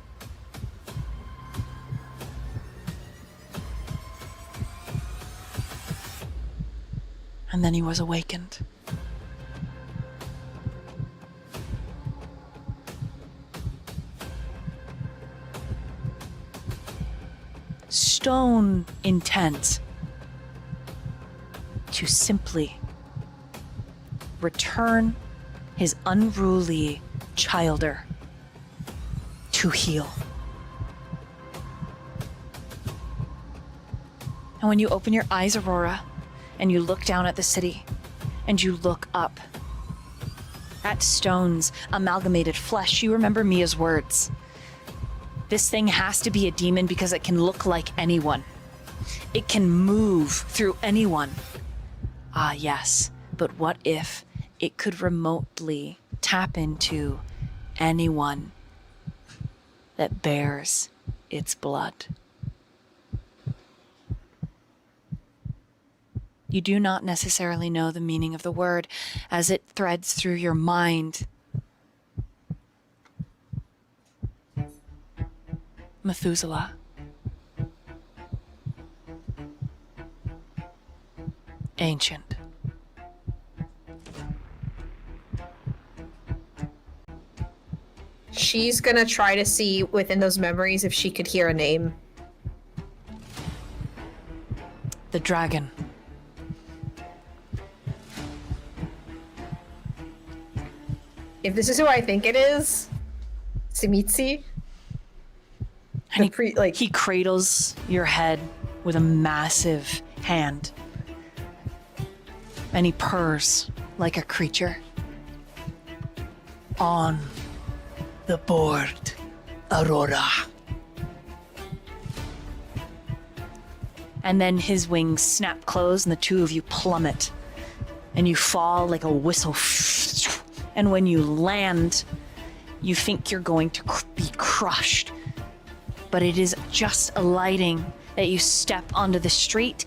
A: And then he was awakened. Stone intent to simply return his unruly childer to heal. And when you open your eyes, Aurora, and you look down at the city, and you look up at Stone's amalgamated flesh, you remember Mia's words. This thing has to be a demon because it can look like anyone. It can move through anyone. Ah, yes, but what if it could remotely tap into anyone that bears its blood? You do not necessarily know the meaning of the word as it threads through your mind. Methuselah. Ancient.
C: She's gonna try to see within those memories if she could hear a name.
A: The dragon.
C: If this is who I think it is, Simitsi.
A: And
C: He
A: he cradles your head with a massive hand. And he purrs like a creature.
F: On the board, Aurora.
A: And then his wings snap closed and the two of you plummet. And you fall like a whistle. And when you land, you think you're going to be crushed. But it is just alighting that you step onto the street.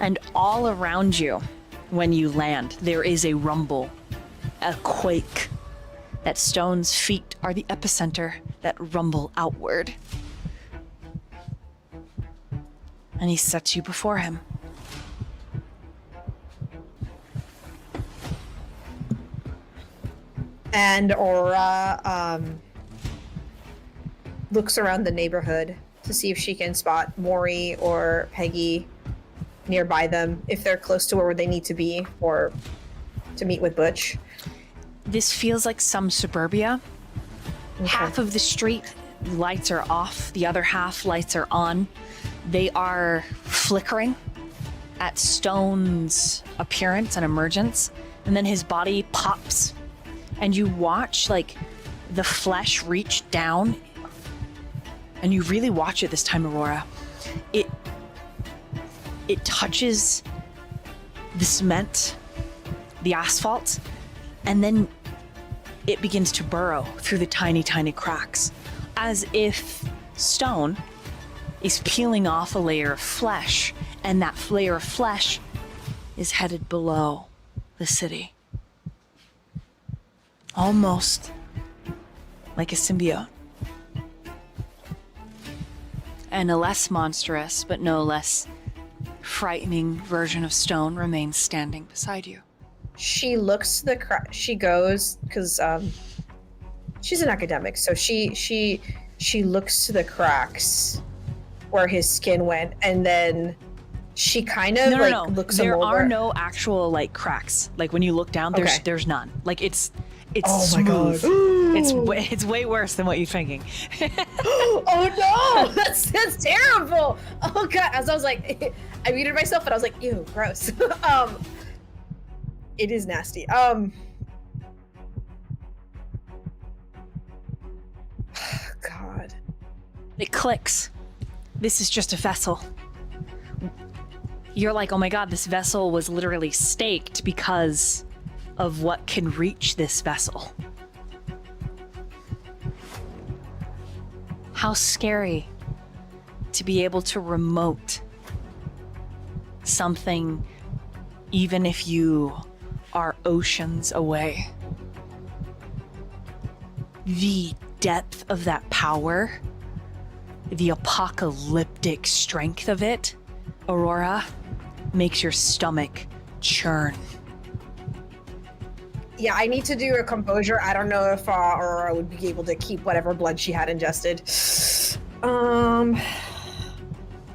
A: And all around you, when you land, there is a rumble, a quake. That Stone's feet are the epicenter that rumble outward. And he sets you before him.
C: And Aurora looks around the neighborhood to see if she can spot Mori or Peggy nearby them, if they're close to where they need to be, or to meet with Butch.
A: This feels like some suburbia.
C: Okay.
A: Half of the street lights are off, the other half lights are on. They are flickering at Stone's appearance and emergence, and then his body pops, and you watch like the flesh reach down, and you really watch it this time, Aurora. It touches the cement, the asphalt, and then it begins to burrow through the tiny, tiny cracks, as if Stone is peeling off a layer of flesh, and that layer of flesh is headed below the city. Almost like a symbiote. And a less monstrous, but no less frightening version of Stone remains standing beside you.
C: She looks to the she goes, because she's an academic, so she looks to the cracks where his skin went, and then she kind of looks him
A: there
C: over.
A: are no actual like cracks. Like when you look down, there's none. Like it's
C: Oh my
A: smooth.
C: God.
A: It's way worse than what you're thinking.
C: Oh no, that's terrible. Oh God, as I was like, I muted myself, and I was like, ew, gross. It is nasty. God.
A: It clicks. This is just a vessel. You're like, oh my God, this vessel was literally staked because of what can reach this vessel. How scary to be able to remote something, even if you are oceans away. The depth of that power, the apocalyptic strength of it, Aurora, makes your stomach churn.
C: Yeah, I need to do a composure. I don't know if Aurora would be able to keep whatever blood she had ingested.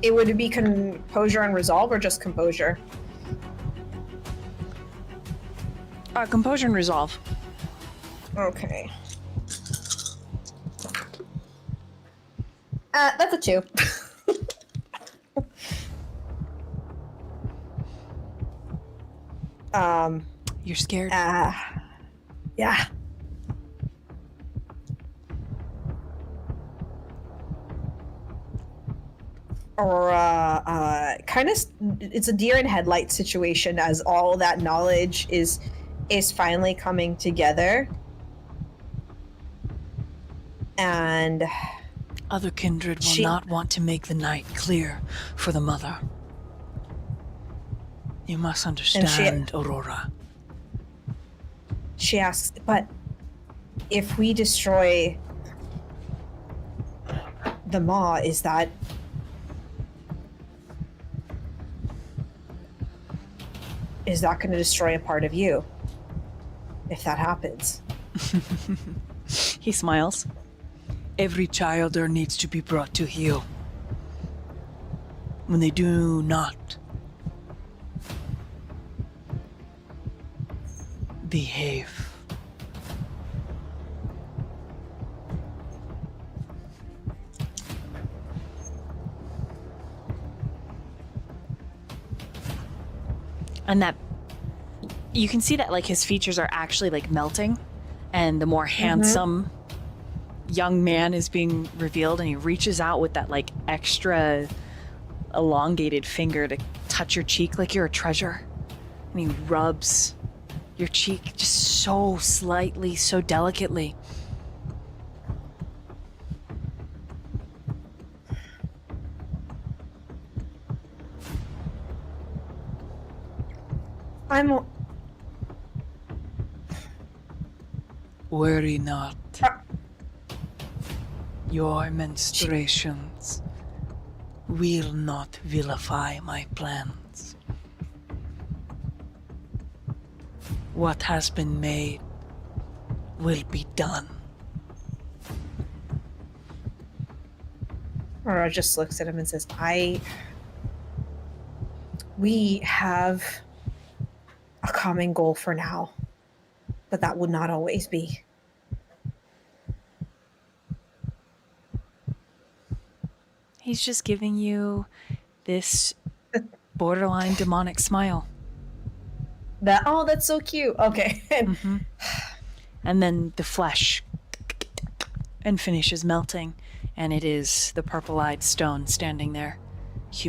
C: It would be composure and resolve, or just composure?
A: Composure and resolve.
C: Okay. That's a 2.
A: You're scared.
C: Yeah. Or kind of, it's a deer in headlights situation, as all that knowledge is finally coming together. And
F: Other kindred will not want to make the night clear for the mother. You must understand, Aurora.
C: She asks, but if we destroy the Maw, is that going to destroy a part of you? If that happens.
A: He smiles.
F: Every childer needs to be brought to heel. When they do not behave,
A: And that you can see that like his features are actually like melting, and the more handsome young man is being revealed, and he reaches out with that like extra elongated finger to touch your cheek like you're a treasure, and he rubs your cheek just so slightly, so delicately.
C: I'm
F: worry not. Your menstruations will not vilify my plans. What has been made will be done.
C: Aurora just looks at him and says, we have a common goal for now, but that would not always be.
A: He's just giving you this borderline demonic smile.
C: That's so cute. Okay.
A: And then the flesh and finishes melting, and it is the purple-eyed stone standing there,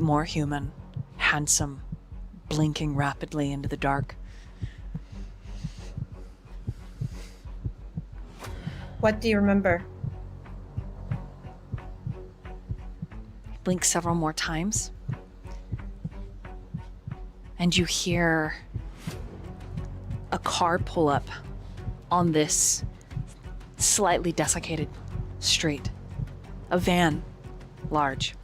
A: more human, handsome, blinking rapidly into the dark.
C: What do you remember?
A: Blink several more times, and you hear a car pull up on this slightly desiccated street. A van, large.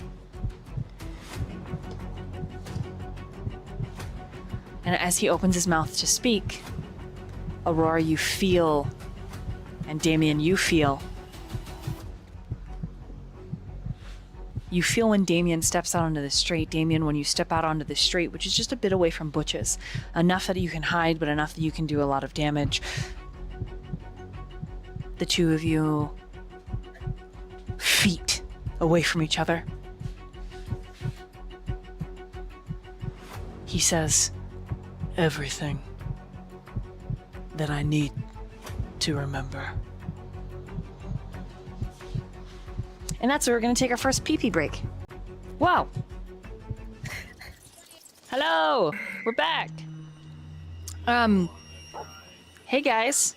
A: And as he opens his mouth to speak, Aurora, you feel, and Damien, you feel when Damien steps out onto the street. Damien, when you step out onto the street, which is just a bit away from Butch's, enough that you can hide, but enough that you can do a lot of damage. The two of you, feet away from each other. He says,
F: Everything that I need to remember.
A: and that's where we're going to take our first pee-pee break. Wow. Hello, we're back. Hey guys,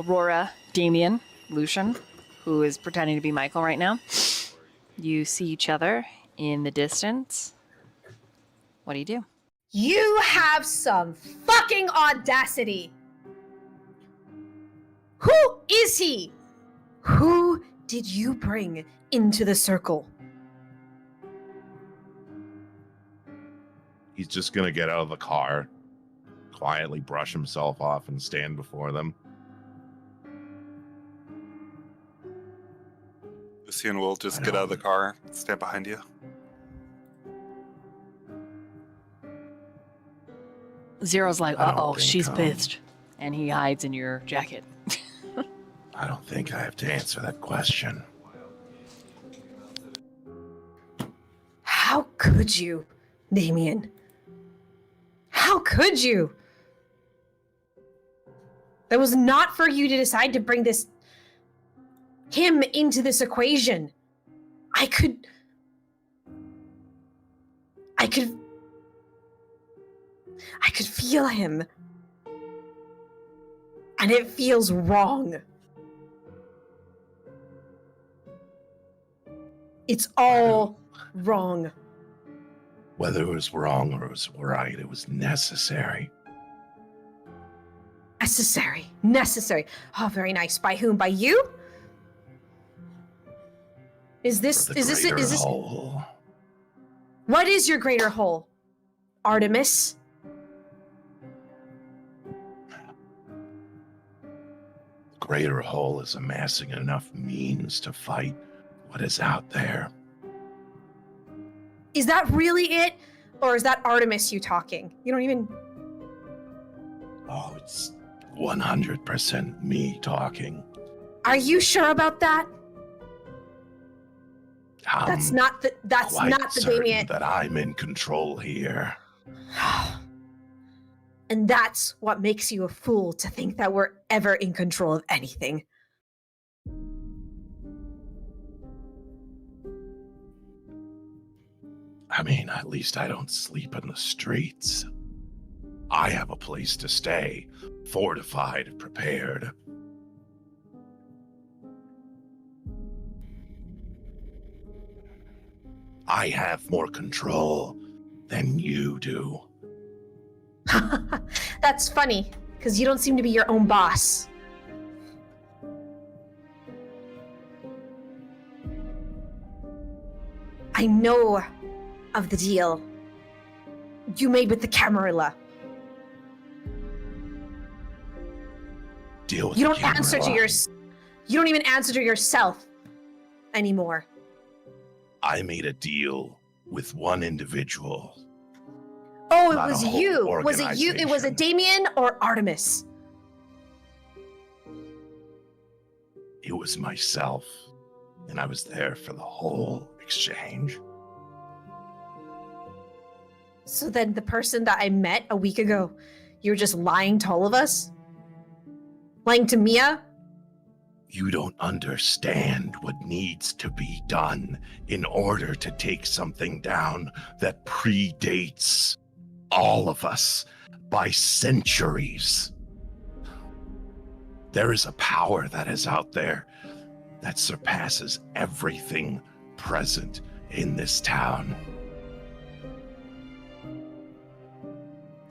A: Aurora, Damien, Lucian, who is pretending to be Michael right now. You see each other in the distance. What do?
C: You have some fucking audacity. Who is he? Who did you bring into the circle?
E: He's just gonna get out of the car, quietly brush himself off, and stand before them.
B: Lucian will just get out of the car, stand behind you.
A: Zero's like,
E: I don't
A: uh-oh,
E: think,
A: she's pissed. And he hides in your jacket.
E: I don't think I have to answer that question.
C: How could you, Damien? How could you? That was not for you to decide to bring him into this equation. I could feel him. And it feels wrong. It's all wrong.
E: Whether it was wrong or it was right, it was necessary.
C: Necessary. Oh, very nice. By whom? By you? Is this
E: For the greater whole.
C: What is your greater whole? Artemis?
E: The greater whole is amassing enough means to fight what is out there.
C: Is that really it? Or is that Artemis you talking? You don't even...
E: Oh, it's 100% me talking.
C: Are you sure about that? That's not the Damien.
E: That I'm in control here.
C: And that's what makes you a fool to think that we're ever in control of anything.
E: I mean, at least I don't sleep in the streets. I have a place to stay, fortified, prepared. I have more control than you do.
C: That's funny, because you don't seem to be your own boss. I know of the deal you made with the Camarilla.
E: Deal with
C: You
E: the
C: don't answer to
E: Camarilla.
C: You don't even answer to yourself anymore.
E: I made a deal with one individual.
C: Oh, it
E: Not a
C: was
E: whole
C: you. Was it you? It was a
E: organization.
C: Damien or Artemis?
E: It was myself, and I was there for the whole exchange.
C: So then the person that I met a week ago, you were just lying to all of us? Lying to Mia?
E: You don't understand what needs to be done in order to take something down that predates all of us by centuries. There is a power that is out there that surpasses everything present in this town.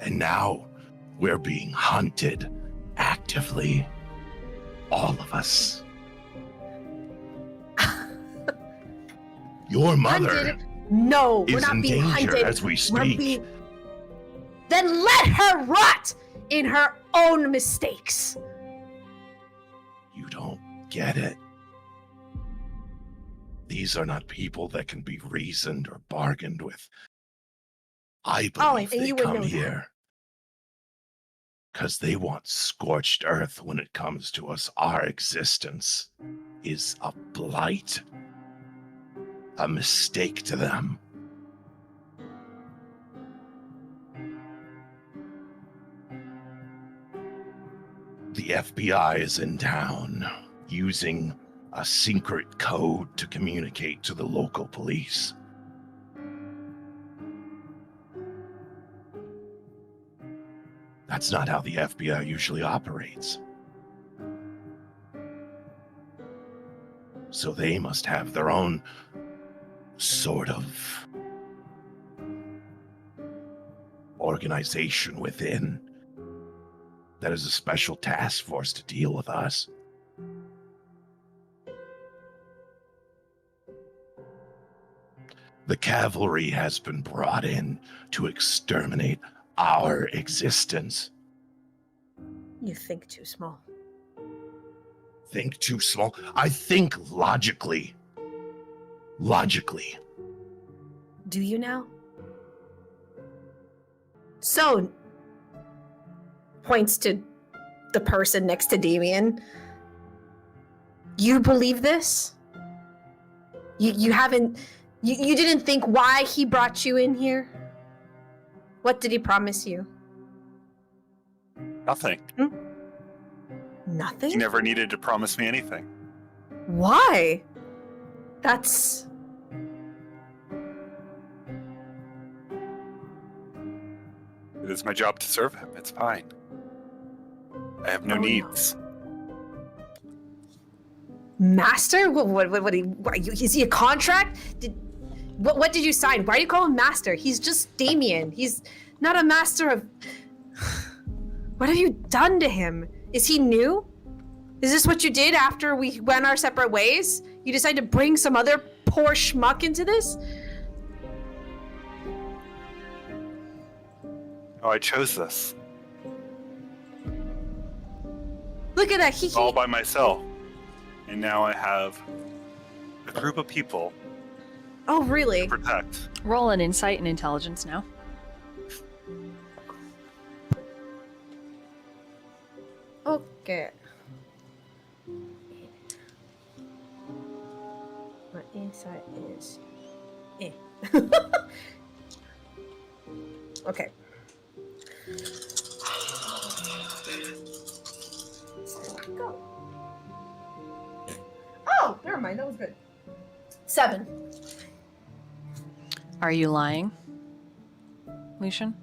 E: And now we're being hunted actively. All of us. Your mother
C: Hunted? No, we're
E: is
C: not
E: in
C: being
E: danger
C: hunted.
E: as we
C: We're
E: speak.
C: Then let her rot in her own mistakes.
E: You don't get it. These are not people that can be reasoned or bargained with. I
C: Oh,
E: believe
C: and
E: they
C: you would
E: come
C: know that.
E: here because they want scorched earth when it comes to us. Our existence is a blight, a mistake to them. The FBI is in town using a secret code to communicate to the local police. That's not how the FBI usually operates. So they must have their own sort of organization within that is a special task force to deal with us. The cavalry has been brought in to exterminate our existence.
C: You think too small.
E: Think too small. I think logically. Logically.
C: Do you now? So, points to the person next to Damien. You believe this? You haven't... You didn't think why he brought you in here? What did he promise you?
B: Nothing.
C: Nothing?
B: He never needed to promise me anything.
C: Why? That's...
B: It is my job to serve him. It's fine. I have no needs.
C: Master? What is he a contract? What did you sign? Why do you call him master? He's just Damien. He's not a master of... What have you done to him? Is he new? Is this what you did after we went our separate ways? You decided to bring some other poor schmuck into this?
B: Oh, I chose this.
C: Look at that.
B: All by myself. And now I have a group of people
C: Oh, really?
B: to protect.
A: Roll an insight and intelligence now.
C: Okay. My insight is... Okay. Go. Oh, never mind. That was good. 7.
A: Are you lying, Lucian?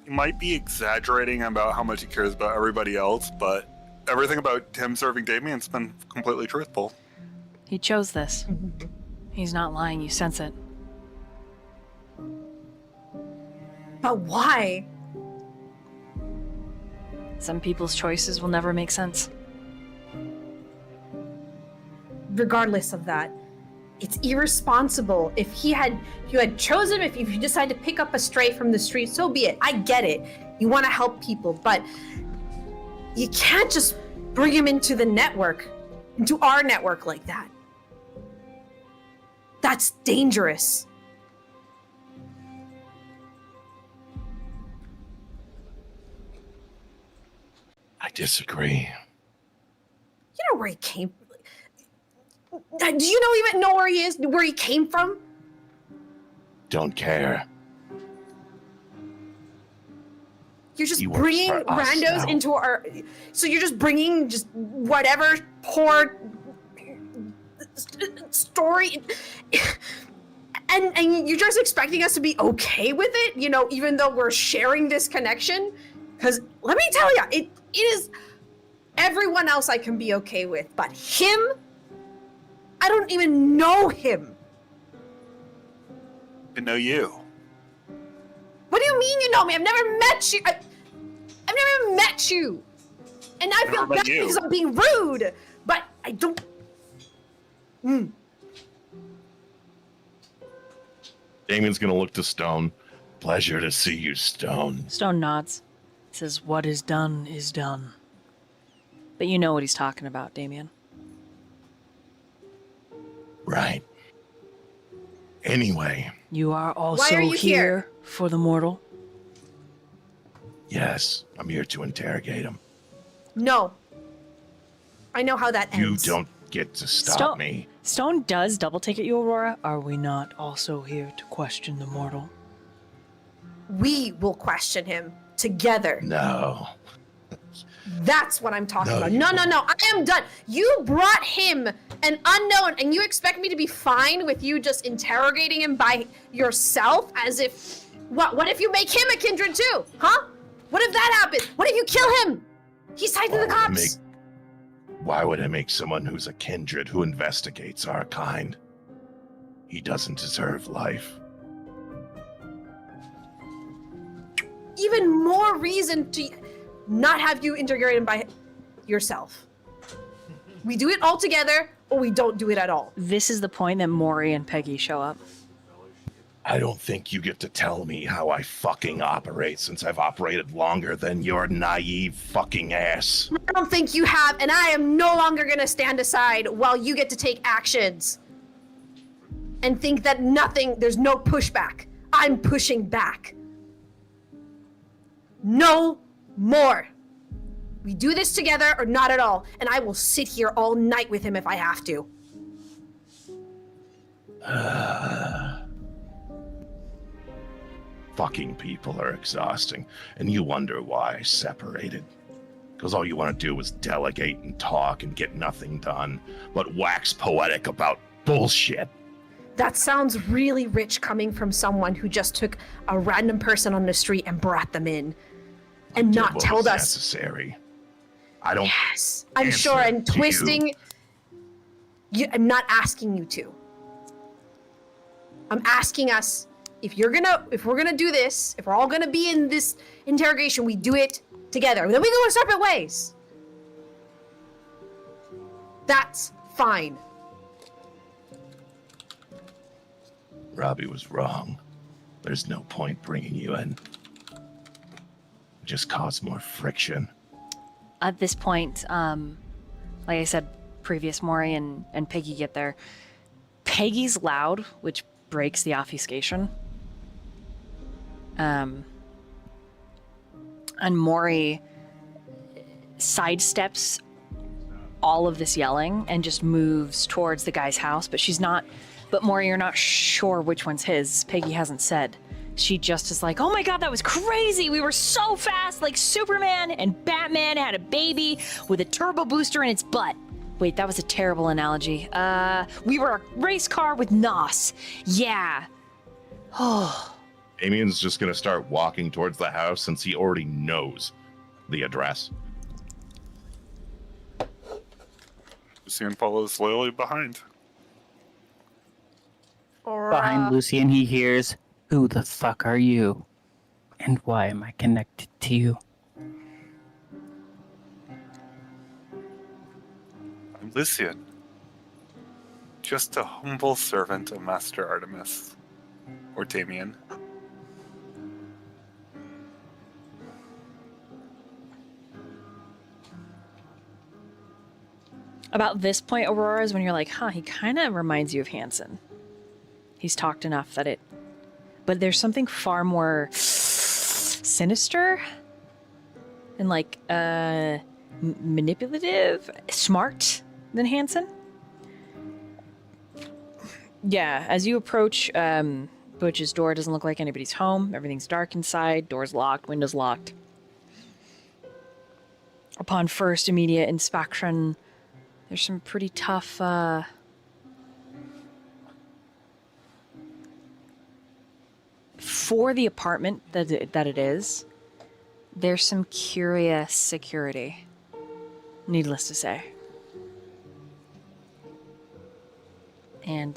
B: He might be exaggerating about how much he cares about everybody else, but everything about him serving Damien's been completely truthful.
A: He chose this. He's not lying, you sense it.
C: But why?
A: Some people's choices will never make sense.
C: Regardless of that, it's irresponsible. If you had chosen him, if you decide to pick up a stray from the street, so be it. I get it. You want to help people, but you can't just bring him into the network, into our network like that. That's dangerous.
E: I disagree.
C: You know where he came from? Do you even know where he is? Where he came from?
E: Don't care.
C: You're just
E: He works
C: bringing
E: for us
C: randos
E: now.
C: into our... So you're just bringing just whatever poor story... And you're just expecting us to be okay with it? You know, even though we're sharing this connection? Because let me tell you, it is... Everyone else I can be okay with, but him? I don't even know him.
B: I know you.
C: What do you mean you know me? I've never met you. I've never met you. And I feel
B: Never met
C: bad
B: you.
C: because I'm being rude, but I don't...
E: Damien's gonna look to Stone. Pleasure to see you, Stone.
A: Stone nods. He says, what is done is done. But you know what he's talking about, Damien.
E: Right. Anyway,
F: You are also
C: are you here?
F: for the mortal.
E: yes, I'm here to interrogate him.
C: No. I know how that
E: You
C: ends.
E: don't get to stop me.
A: Stone does double take at you, Aurora.
F: Are we not also here to question the mortal?
C: We will question him together.
E: No.
C: That's what I'm talking
E: No,
C: about.
E: you
C: No, no,
E: won't.
C: no. I am done. You brought him an unknown, and you expect me to be fine with you just interrogating him by yourself as if... What if you make him a kindred too? Huh? What if that happens? What if you kill him? He's tied to the cops.
E: Why would I make someone who's a kindred who investigates our kind? He doesn't deserve life.
C: Even more reason to not have you integrate him by yourself. We do it all together, or we don't do it at all.
A: This is the point that Mori and Peggy show up.
E: I don't think you get to tell me how I fucking operate since I've operated longer than your naive fucking ass.
C: I don't think you have, and I am no longer gonna stand aside while you get to take actions. And think that there's no pushback. I'm pushing back. No more. We do this together or not at all, and I will sit here all night with him if I have to.
E: Fucking people are exhausting, and you wonder why I separated. Because all you want to do is delegate and talk and get nothing done, but wax poetic about bullshit.
C: That sounds really rich coming from someone who just took a random person on the street and brought them in. And
E: Did
C: not
E: what
C: told
E: was
C: us.
E: necessary. I don't.
C: Yes, I'm
E: answer
C: sure. And
E: to you.
C: twisting. I'm not asking you to. I'm asking us if we're gonna do this, if we're all gonna be in this interrogation, we do it together. Then we go our separate ways. That's fine.
E: Robbie was wrong. There's no point bringing you in. Just cause more friction.
A: At this point, like I said, previous Mori and Peggy get there. Peggy's loud, which breaks the obfuscation. And Mori sidesteps all of this yelling and just moves towards the guy's house, but Mori, you're not sure which one's his. Peggy hasn't said. She just is like, oh my god, that was crazy. We were so fast, like Superman and Batman had a baby with a turbo booster in its butt. Wait, that was a terrible analogy. We were a race car with NOS. Yeah. Oh.
E: Damien's just gonna start walking towards the house since he already knows the address.
B: Lucian follows loyally behind.
D: Behind Lucian, he hears, "Who the fuck are you? And why am I connected to you?"
B: I'm Lucian. Just a humble servant of Master Artemis. Or Damien.
A: About this point, Aurora, is when you're like, he kind of reminds you of Hansen. He's talked enough that it... But there's something far more sinister and like manipulative, smart than Hansen. Yeah, as you approach Butch's door, it doesn't look like anybody's home. Everything's dark inside, doors locked, windows locked. Upon first immediate inspection, there's some pretty tough for the apartment that it is, there's some curious security, needless to say. And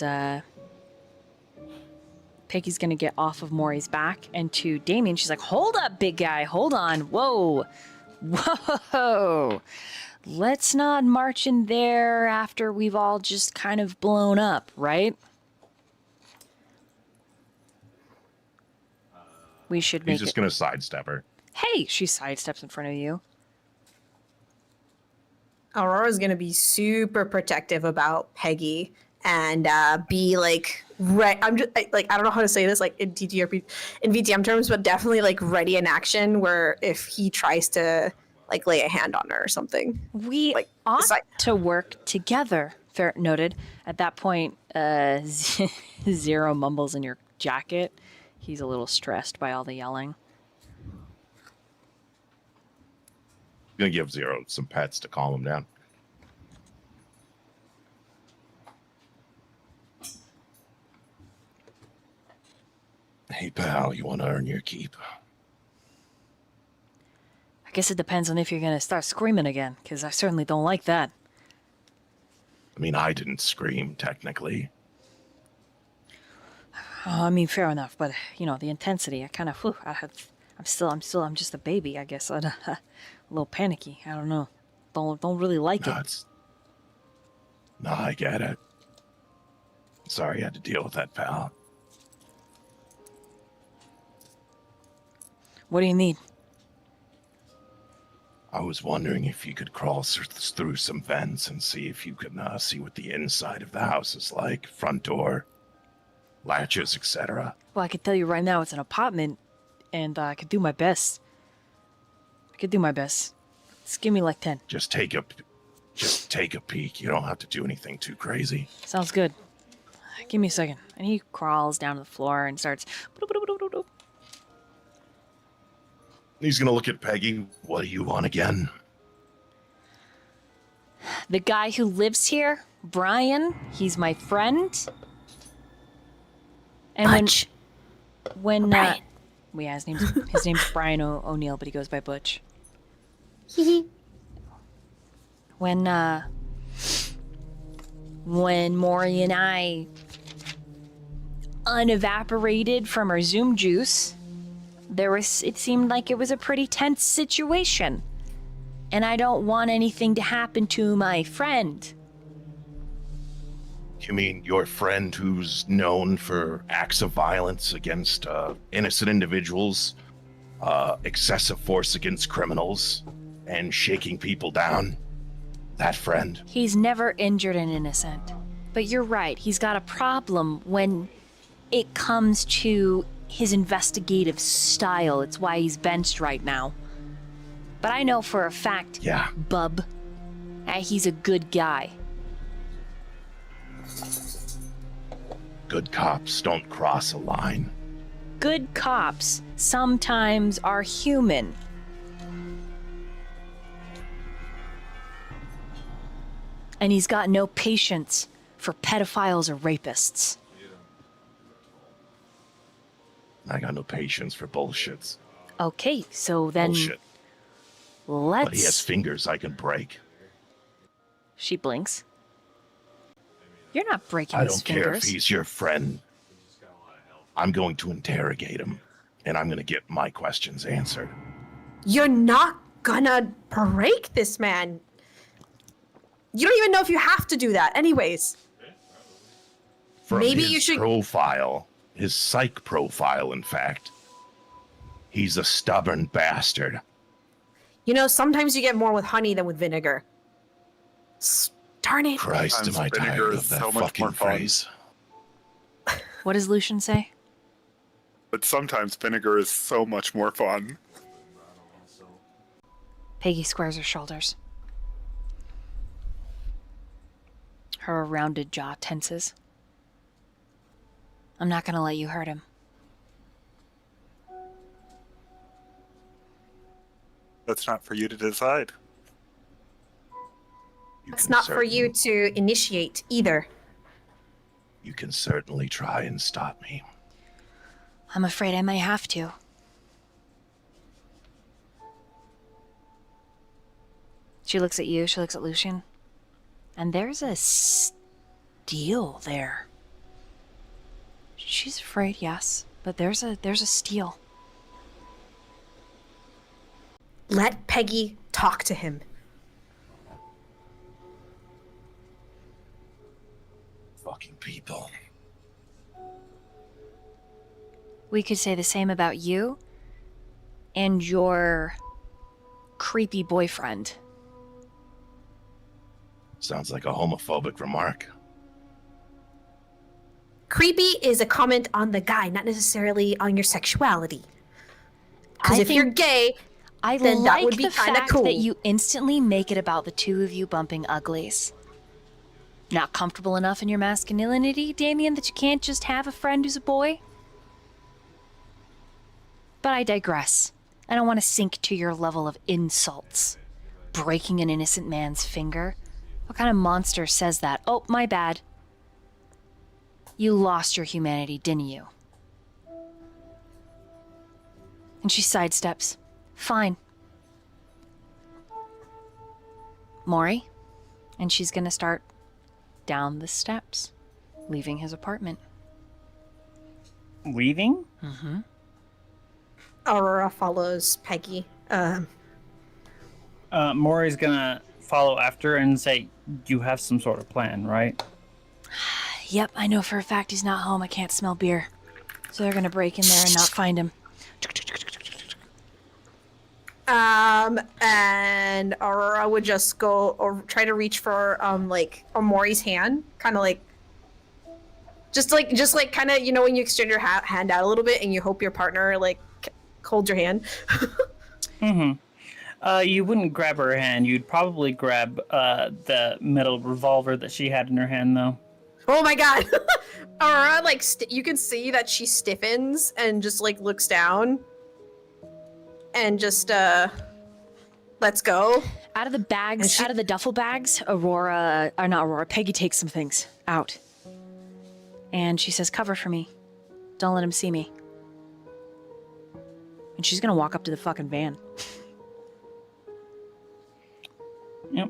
A: Peggy's gonna get off of Mori's back, and to Damien, she's like, hold up, big guy, hold on, whoa, let's not march in there after we've all just kind of blown up, right? We should make
E: He's just gonna sidestep her.
A: Hey, she sidesteps in front of you.
C: Aurora's gonna be super protective about Peggy and be like, I'm just like, I don't know how to say this like in TTRP, in VtM terms, but definitely like ready in action. Where if he tries to like lay a hand on her or something,
A: We
C: like,
A: ought
C: decide-
A: to work together. Fair noted. At that point, Zero mumbles in your jacket. He's a little stressed by all the yelling.
E: Gonna give Zero some pets to calm him down. Hey pal, you want to earn your keep?
A: I guess it depends on if you're going to start screaming again, because I certainly don't like that.
E: I mean, I didn't scream technically.
A: I mean, fair enough, but you know, the intensity. I kind of, I'm just a baby. I guess a little panicky. I don't know. Don't really like it.
E: No, I get it. Sorry you had to deal with that, pal.
A: What do you need?
E: I was wondering if you could crawl through some vents and see if you could see what the inside of the house is like. Front door, latches, etc.
A: Well, I can tell you right now, it's an apartment, and I could do my best. Just give me like 10.
E: Just take a peek. You don't have to do anything too crazy.
A: Sounds good. Give me a second. And he crawls down to the floor and starts...
E: He's gonna look at Peggy. What do you want again?
A: The guy who lives here, Brian, he's my friend. And
F: Butch.
A: when
F: Brian.
A: yeah, his name's Brian O'Neill, but he goes by Butch. when Mori and I unevaporated from our Zoom juice, it seemed like it was a pretty tense situation. And I don't want anything to happen to my friend.
E: You mean your friend who's known for acts of violence against innocent individuals, excessive force against criminals, and shaking people down? That friend?
A: He's never injured an innocent. But you're right, he's got a problem when it comes to his investigative style. It's why he's benched right now. But I know for a fact,
E: Yeah.
A: bub, he's a good guy.
E: Good cops don't cross a line.
A: Good cops sometimes are human. And he's got no patience for pedophiles or rapists.
E: I got no patience for bullshits.
A: Okay, so then
E: Bullshit.
A: let's...
E: But he has fingers I can break.
A: She blinks. You're not breaking
E: I
A: his
E: don't care if
A: fingers.
E: he's your friend. I'm going to interrogate him, and I'm going to get my questions answered.
C: You're not gonna break this man. You don't even know if you have to do that. Anyways,
E: From
C: Maybe
E: his
C: you should-
E: profile, his psych profile, in fact, he's a stubborn bastard.
C: you know, sometimes you get more with honey than with vinegar. Darn it.
E: Christ, am
B: Sometimes
E: I
B: vinegar
E: tired
B: is
E: of that
B: so much
E: fucking
B: more fun.
E: phrase.
A: What does Lucian say?
B: But sometimes vinegar is so much more fun.
A: Peggy squares her shoulders. Her rounded jaw tenses. I'm not gonna let you hurt him.
B: That's not for you to decide.
E: You
C: It's
E: can
C: not for you
E: certainly-
C: to initiate either.
E: You can certainly try and stop me.
A: I'm afraid I may have to. She looks at you, she looks at Lucian. And there's a steal there. She's afraid, yes, but there's a steal.
C: Let Peggy talk to him.
E: Fucking people.
A: We could say the same about you and your creepy boyfriend.
E: Sounds like a homophobic remark.
C: Creepy is a comment on the guy, not necessarily on your sexuality. Because
A: I
C: if you're
A: think-
C: gay,
A: I
C: then that
A: like
C: would be
A: the
C: kinda
A: fact
C: cool.
A: that you instantly make it about the two of you bumping uglies. Not comfortable enough in your masculinity, Damien, that you can't just have a friend who's a boy? But I digress. I don't want to sink to your level of insults. Breaking an innocent man's finger? What kind of monster says that? Oh, my bad. You lost your humanity, didn't you? And she sidesteps. Fine. Mori? And she's gonna start down the steps, leaving his apartment.
D: Leaving?
C: Aurora follows Peggy.
D: Mori's gonna follow after and say, "You have some sort of plan, right?"
A: Yep, I know for a fact he's not home. I can't smell beer. So they're gonna break in there and not find him.
C: And Aurora would just go or try to reach for like Mori's hand, kind of like just like kind of, you know, when you extend your hand out a little bit and you hope your partner like holds your hand.
D: You wouldn't grab her hand. You'd probably grab the metal revolver that she had in her hand, though.
C: Oh my god. Aurora, like you can see that she stiffens and just like looks down and just let's go.
A: Out of the bags,
C: And she-
A: out of the duffel bags, Peggy takes some things out. And she says, "Cover for me. Don't let him see me." And she's gonna walk up to the fucking van.
D: Yep.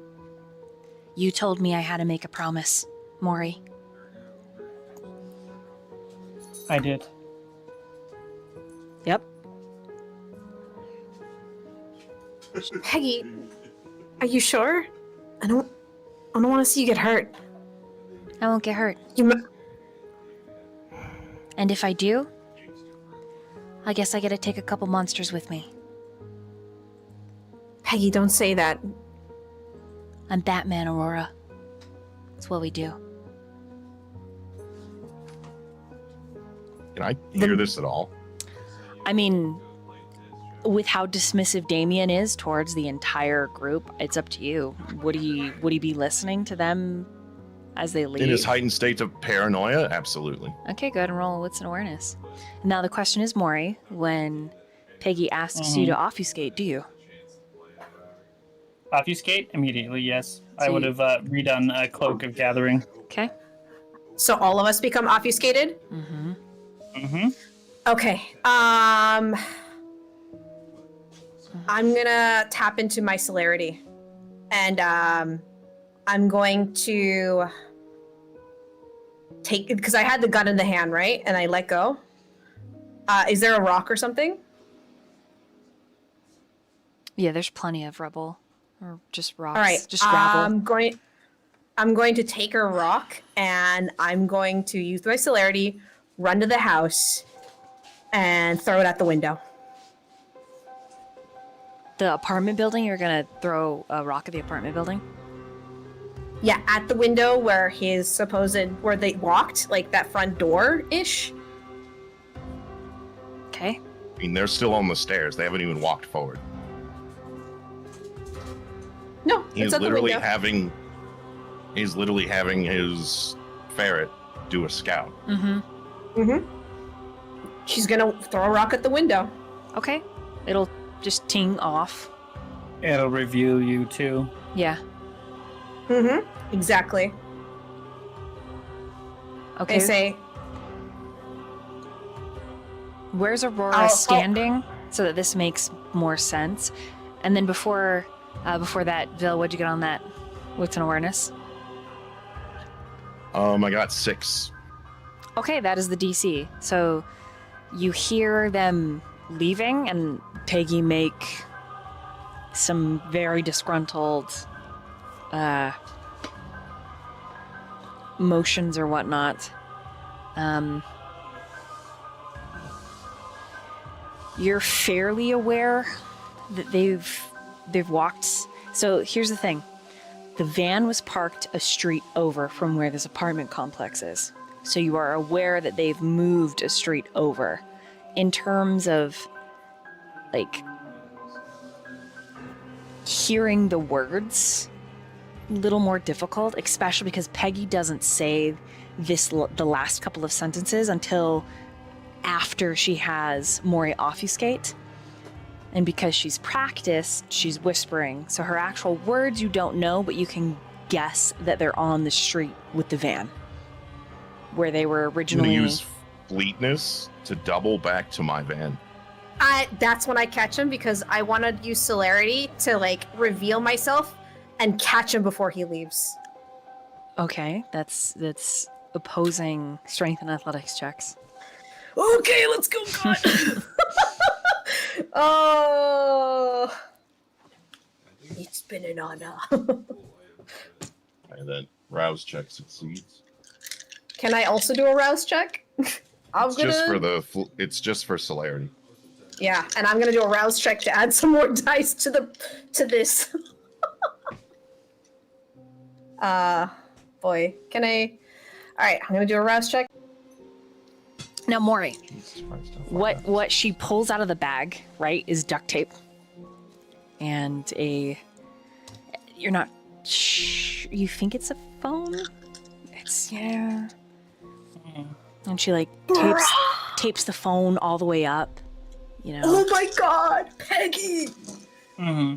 A: You told me I had to make a promise. Mori?
D: I did.
A: Yep.
C: Peggy, are you sure? I don't want to see you get hurt.
A: I won't get hurt.
C: You.
A: And if I do, I guess I get to take a couple monsters with me.
C: Peggy, don't say that.
A: I'm Batman, Aurora. That's what we do.
E: Can I hear this at all?
A: I mean, with how dismissive Damien is towards the entire group, it's up to you. Would he be listening to them as they leave?
E: In his heightened state of paranoia? Absolutely.
A: Okay, good. And roll a wits and awareness. Now the question is, Mori, when Peggy asks you to obfuscate, do you?
D: Obfuscate? Immediately, yes.
A: So
D: I would have redone a Cloak of Gathering.
A: Okay.
C: So all of us become obfuscated?
A: Mm-hmm.
D: Mm-hmm.
C: Okay. I'm gonna tap into my celerity. And I'm going to take it because I had the gun in the hand, right? And I let go. Is there a rock or something?
A: Yeah, there's plenty of rubble. Or just rocks.
C: All right.
A: Just gravel.
C: I'm going to take a rock and I'm going to use my celerity, run to the house, and throw it at the window.
A: The apartment building, you're gonna throw a rock at the apartment building?
C: Yeah, at the window where where they walked, like that front door-ish.
A: Okay.
E: I mean, they're still on the stairs. They haven't even walked forward.
C: No,
E: He's
C: it's at the
E: literally
C: window.
E: He's literally having his ferret do a scout.
C: She's gonna throw a rock at the window.
A: Okay. It'll just ting off.
D: It'll review you, too.
A: Yeah.
C: Exactly.
A: Okay.
C: They say,
A: Where's Aurora standing so that this makes more sense? And then before that, Vil, what'd you get on that? What's an awareness?
E: I got 6.
A: Okay, that is the DC. So you hear them leaving and Peggy make some very disgruntled motions or whatnot. You're fairly aware that they've walked. So here's the thing. The van was parked a street over from where this apartment complex is. So you are aware that they've moved a street over. In terms of, like, hearing the words, a little more difficult, especially because Peggy doesn't say the last couple of sentences until after she has Mori obfuscate. And because she's practiced, she's whispering. So her actual words you don't know, but you can guess that they're on the street with the van. Where they were originally...
E: I'm going to use fleetness to double back to my van.
C: that's when I catch him because I want to use celerity to, like, reveal myself and catch him before he leaves.
A: Okay, that's opposing strength and athletics checks.
C: Okay, let's go, God. Oh, it's been an honor.
E: And then rouse check succeeds.
C: Can I also do a rouse check?
E: It's just for celerity.
C: Yeah, and I'm gonna do a rouse check to add some more dice to this. Boy, can I? All right, I'm gonna do a rouse check.
A: Now, Mori,
E: Jesus Christ,
A: what she pulls out of the bag, right, is duct tape. And you're not you think it's a phone? Yeah. And she, like, tapes the phone all the way up, you know?
C: Oh my God, Peggy!
D: Mm-hmm.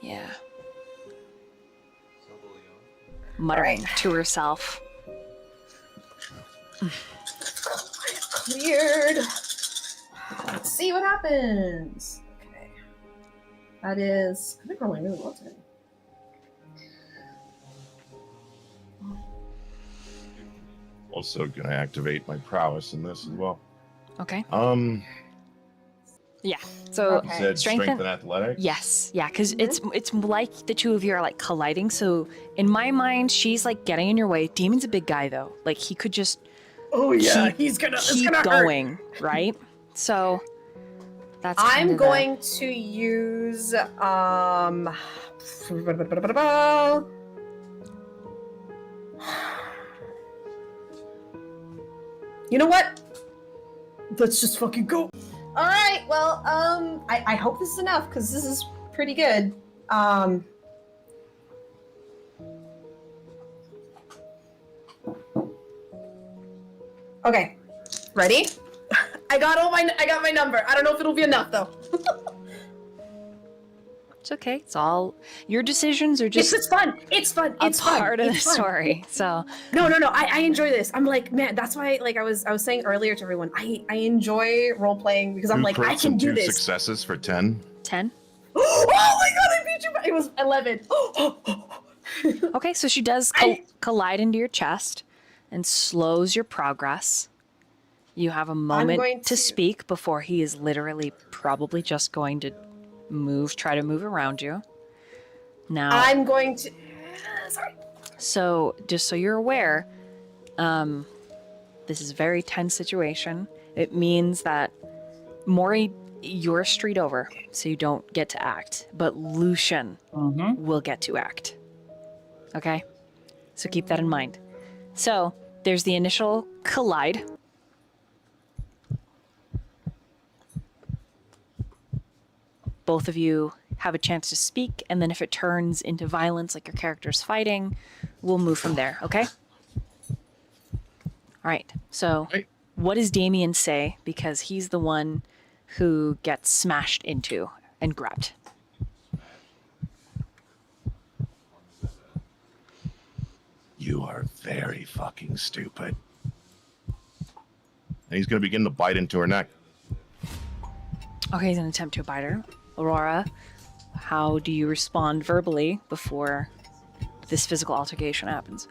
A: Yeah. Muttering to herself.
C: Cleared. Let's see what happens. Okay. That is... I've been rolling really well today.
E: Also gonna activate my prowess in this as well.
A: Okay.
E: Um,
A: Yeah. So
C: Okay.
E: you said
A: Strength
E: strength
A: and-
E: and athletics?
A: yes, yeah, because it's like the two of you are like colliding. So in my mind, she's like getting in your way. Demon's a big guy though. Like he could just
C: Oh
A: keep,
C: it's
A: keep
C: gonna hurt.
A: going, right? So that's
C: I'm
A: kinda
C: going to use you know what? Let's just fucking go. All right. Well, I hope this is enough because this is pretty good. Okay. Ready? I got my number. I don't know if it'll be enough though.
A: It's okay. It's all your decisions are just
C: It's fun. It's fun.
A: a
C: It's fun.
A: part of the
C: It's fun.
A: story. So
C: No. I enjoy this. I'm like, man, that's why like I was saying earlier to everyone, I enjoy role playing because I'm
E: Two
C: like, I
E: crits
C: can
E: and
C: do
E: two
C: this.
E: successes for 10.
A: 10.
C: Oh my god, I beat you by it was 11.
A: Okay, so she does collide into your chest and slows your progress. You have a moment
C: going
A: to
C: to-
A: speak before he is literally probably just going to try to move around you. Now,
C: I'm going to sorry.
A: so just so you're aware, this is a very tense situation. It means that Mori, you're a street over, so you don't get to act, but Lucian will get to act. Okay? So keep that in mind. So there's the initial collide. Both of you have a chance to speak, and then if it turns into violence, like your character's fighting, we'll move from there, okay? All right, so
E: Right.
A: what does Damien say? Because he's the one who gets smashed into and grabbed.
E: You are very fucking stupid. And he's gonna begin to bite into her neck.
A: Okay, he's gonna attempt to bite her. Aurora, how do you respond verbally before this physical altercation happens?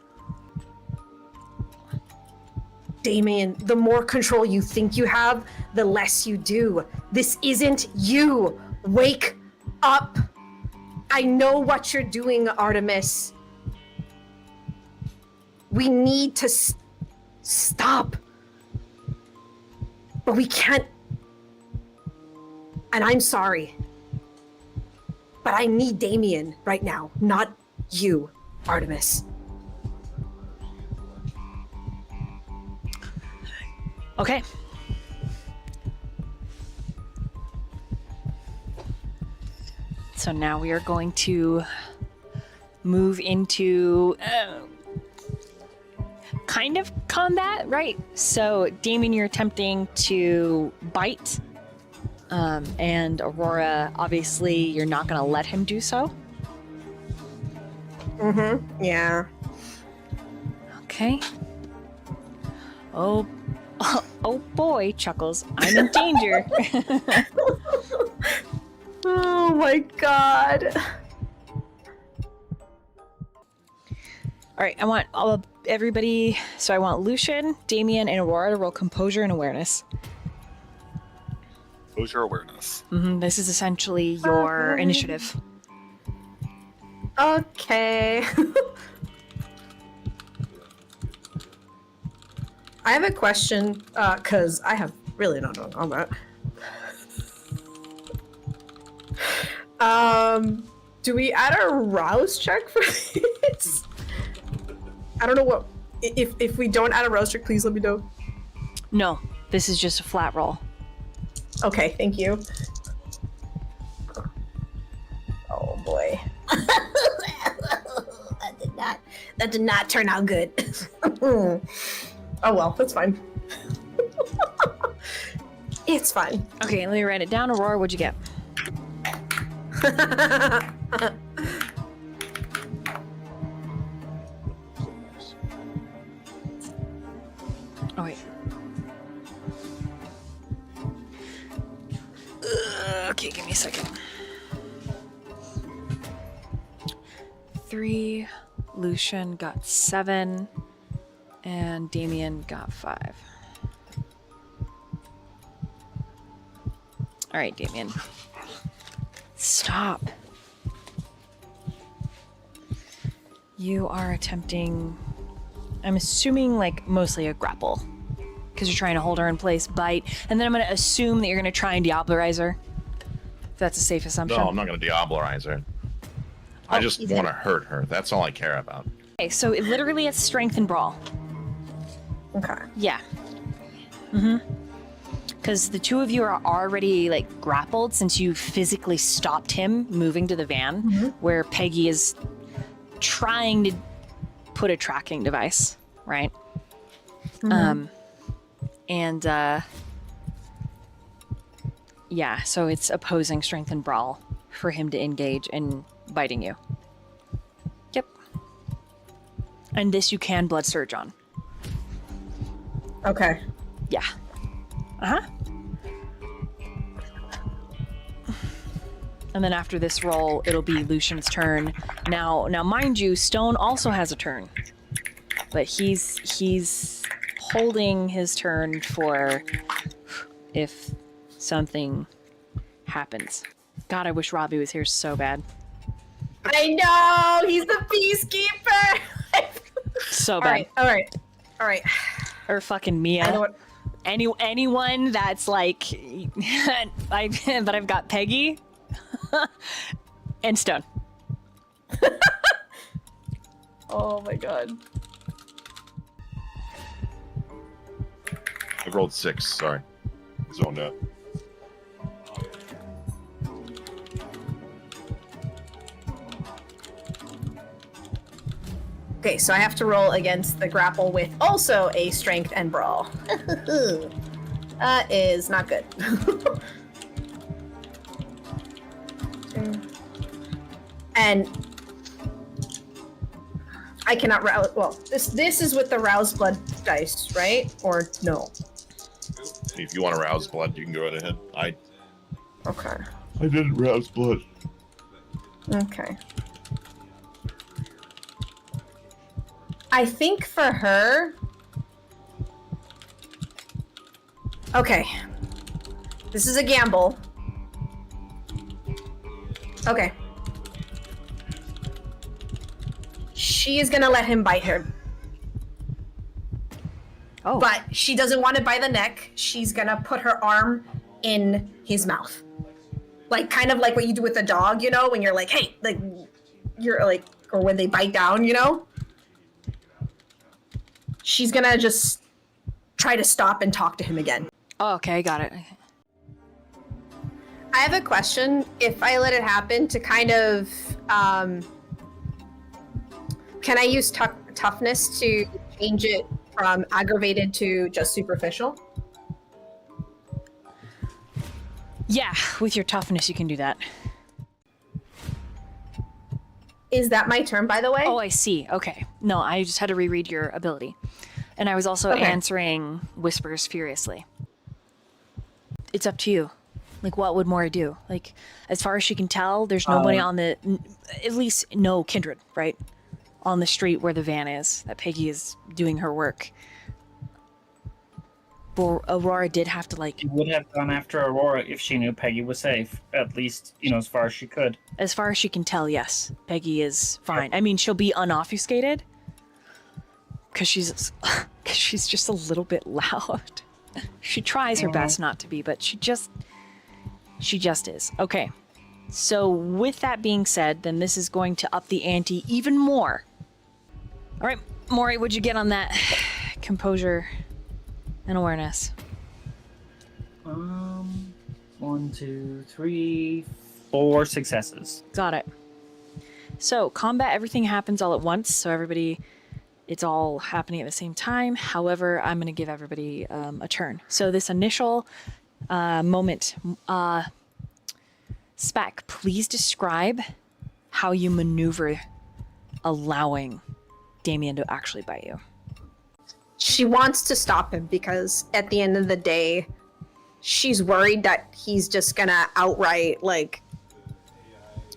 C: Damien, the more control you think you have, the less you do. This isn't you. Wake up. I know what you're doing, Artemis. We need to stop. But we can't. And I'm sorry. But I need Damien right now, not you, Artemis.
A: Okay. So now we are going to move into kind of combat, right? So, Damien, you're attempting to bite. And Aurora, obviously, you're not going to let him do so.
C: Mm-hmm. Yeah.
A: Okay. Oh boy, Chuckles. I'm in danger.
C: Oh my god.
A: All right, I want everybody. So I want Lucian, Damien, and Aurora to roll composure and awareness.
B: Close your awareness.
A: This is essentially your initiative.
C: Okay. I have a question, because I have really not done combat. Do we add a rouse check for this? I don't know what. If we don't add a rouse check, please let me know.
A: No, this is just a flat roll.
C: Okay, thank you. Oh boy. That did not turn out good. Oh well, that's fine. It's fine.
A: Okay, let me write it down. Aurora, what'd you get? Oh wait. Okay, give me a second. 3. Lucian got 7. And Damien got 5. All right, Damien. Stop. You are attempting, I'm assuming, like, mostly a grapple. Because you're trying to hold her in place, bite. And then I'm going to assume that you're going to try and Diablerize her. If that's a safe assumption.
E: No, I'm not going to Diablerize her. I just want to hurt her. That's all I care about.
A: Okay, so it literally it's strength and brawl.
C: Okay.
A: Yeah. Because the two of you are already, like, grappled since you physically stopped him moving to the van, where Peggy is trying to put a tracking device, right? Yeah, so it's opposing strength and brawl for him to engage in biting you. Yep. And this you can blood surge on.
C: Okay.
A: Yeah. Uh-huh. And then after this roll, it'll be Lucian's turn. Now, mind you, Stone also has a turn, but he's holding his turn for if something happens. God, I wish Robbie was here so bad.
C: I know! He's the peacekeeper!
A: So bad.
C: All right.
A: Or fucking
C: I know
A: Mia.
C: what...
A: Anyone that's like, but I've got Peggy and Stone.
C: Oh my god.
E: I rolled 6, sorry. Zoned out.
C: Okay, so I have to roll against the grapple with also a strength and brawl. That is not good. And I cannot rouse. Well, this is with the rouse blood dice, right? Or no?
E: If you want to rouse blood, you can go right ahead.
C: Okay.
E: I didn't rouse blood.
C: Okay. I think for her... Okay. This is a gamble. Okay. She is gonna let him bite her.
A: Oh.
C: But she doesn't want it by the neck. She's gonna put her arm in his mouth. Like, kind of like what you do with a dog, you know? When you're like, hey, like, you're like, or when they bite down, you know? She's gonna just try to stop and talk to him again.
A: Oh, okay, got it.
C: I have a question. If I let it happen to kind of, can I use toughness to change it from aggravated to just superficial?
A: Yeah, with your toughness, you can do that.
C: Is that my turn, by the way?
A: Oh, I see. Okay. No, I just had to reread your ability. And I was also answering whispers furiously. It's up to you. Like, what would Mori do? Like, as far as she can tell, there's nobody on the... At least no Kindred, right? On the street where the van is, that Peggy is doing her work. But Aurora did have to, like...
D: She would have gone after Aurora if she knew Peggy was safe. At least, as far as she could.
A: As far as she can tell, yes. Peggy is fine. I mean, she'll be unobfuscated. Because she's just a little bit loud. She tries her best not to be, but she just is. Okay. So with that being said, then this is going to up the ante even more. All right, Mori, what'd you get on that composure and awareness?
D: 1, 2, 3, 4 successes.
A: Got it. So combat, everything happens all at once. So everybody, it's all happening at the same time. However, I'm going to give everybody a turn. So this initial moment, Spec, please describe how you maneuver allowing Damien to actually bite you.
C: She wants to stop him because at the end of the day, she's worried that he's just gonna outright, like,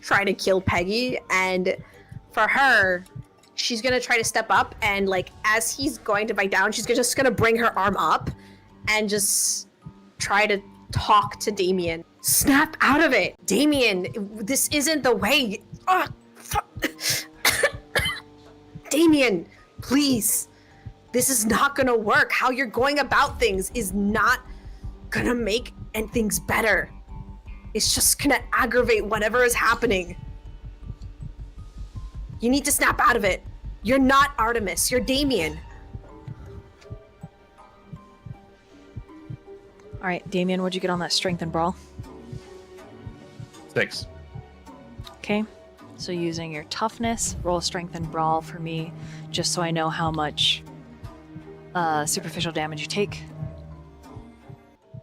C: try to kill Peggy. And for her, she's gonna try to step up, and like as he's going to bite down, she's just gonna bring her arm up and just try to talk to Damien. Snap out of it, Damien. This isn't the way. Oh, Damien, please. This is not gonna work. How you're going about things is not gonna make things better. It's just gonna aggravate whatever is happening. You need to snap out of it. You're not Artemis, you're Damien.
A: All right, Damien, what'd you get on that strength and brawl?
E: 6.
A: Okay, so using your toughness, roll strength and brawl for me, just so I know how much superficial damage you take.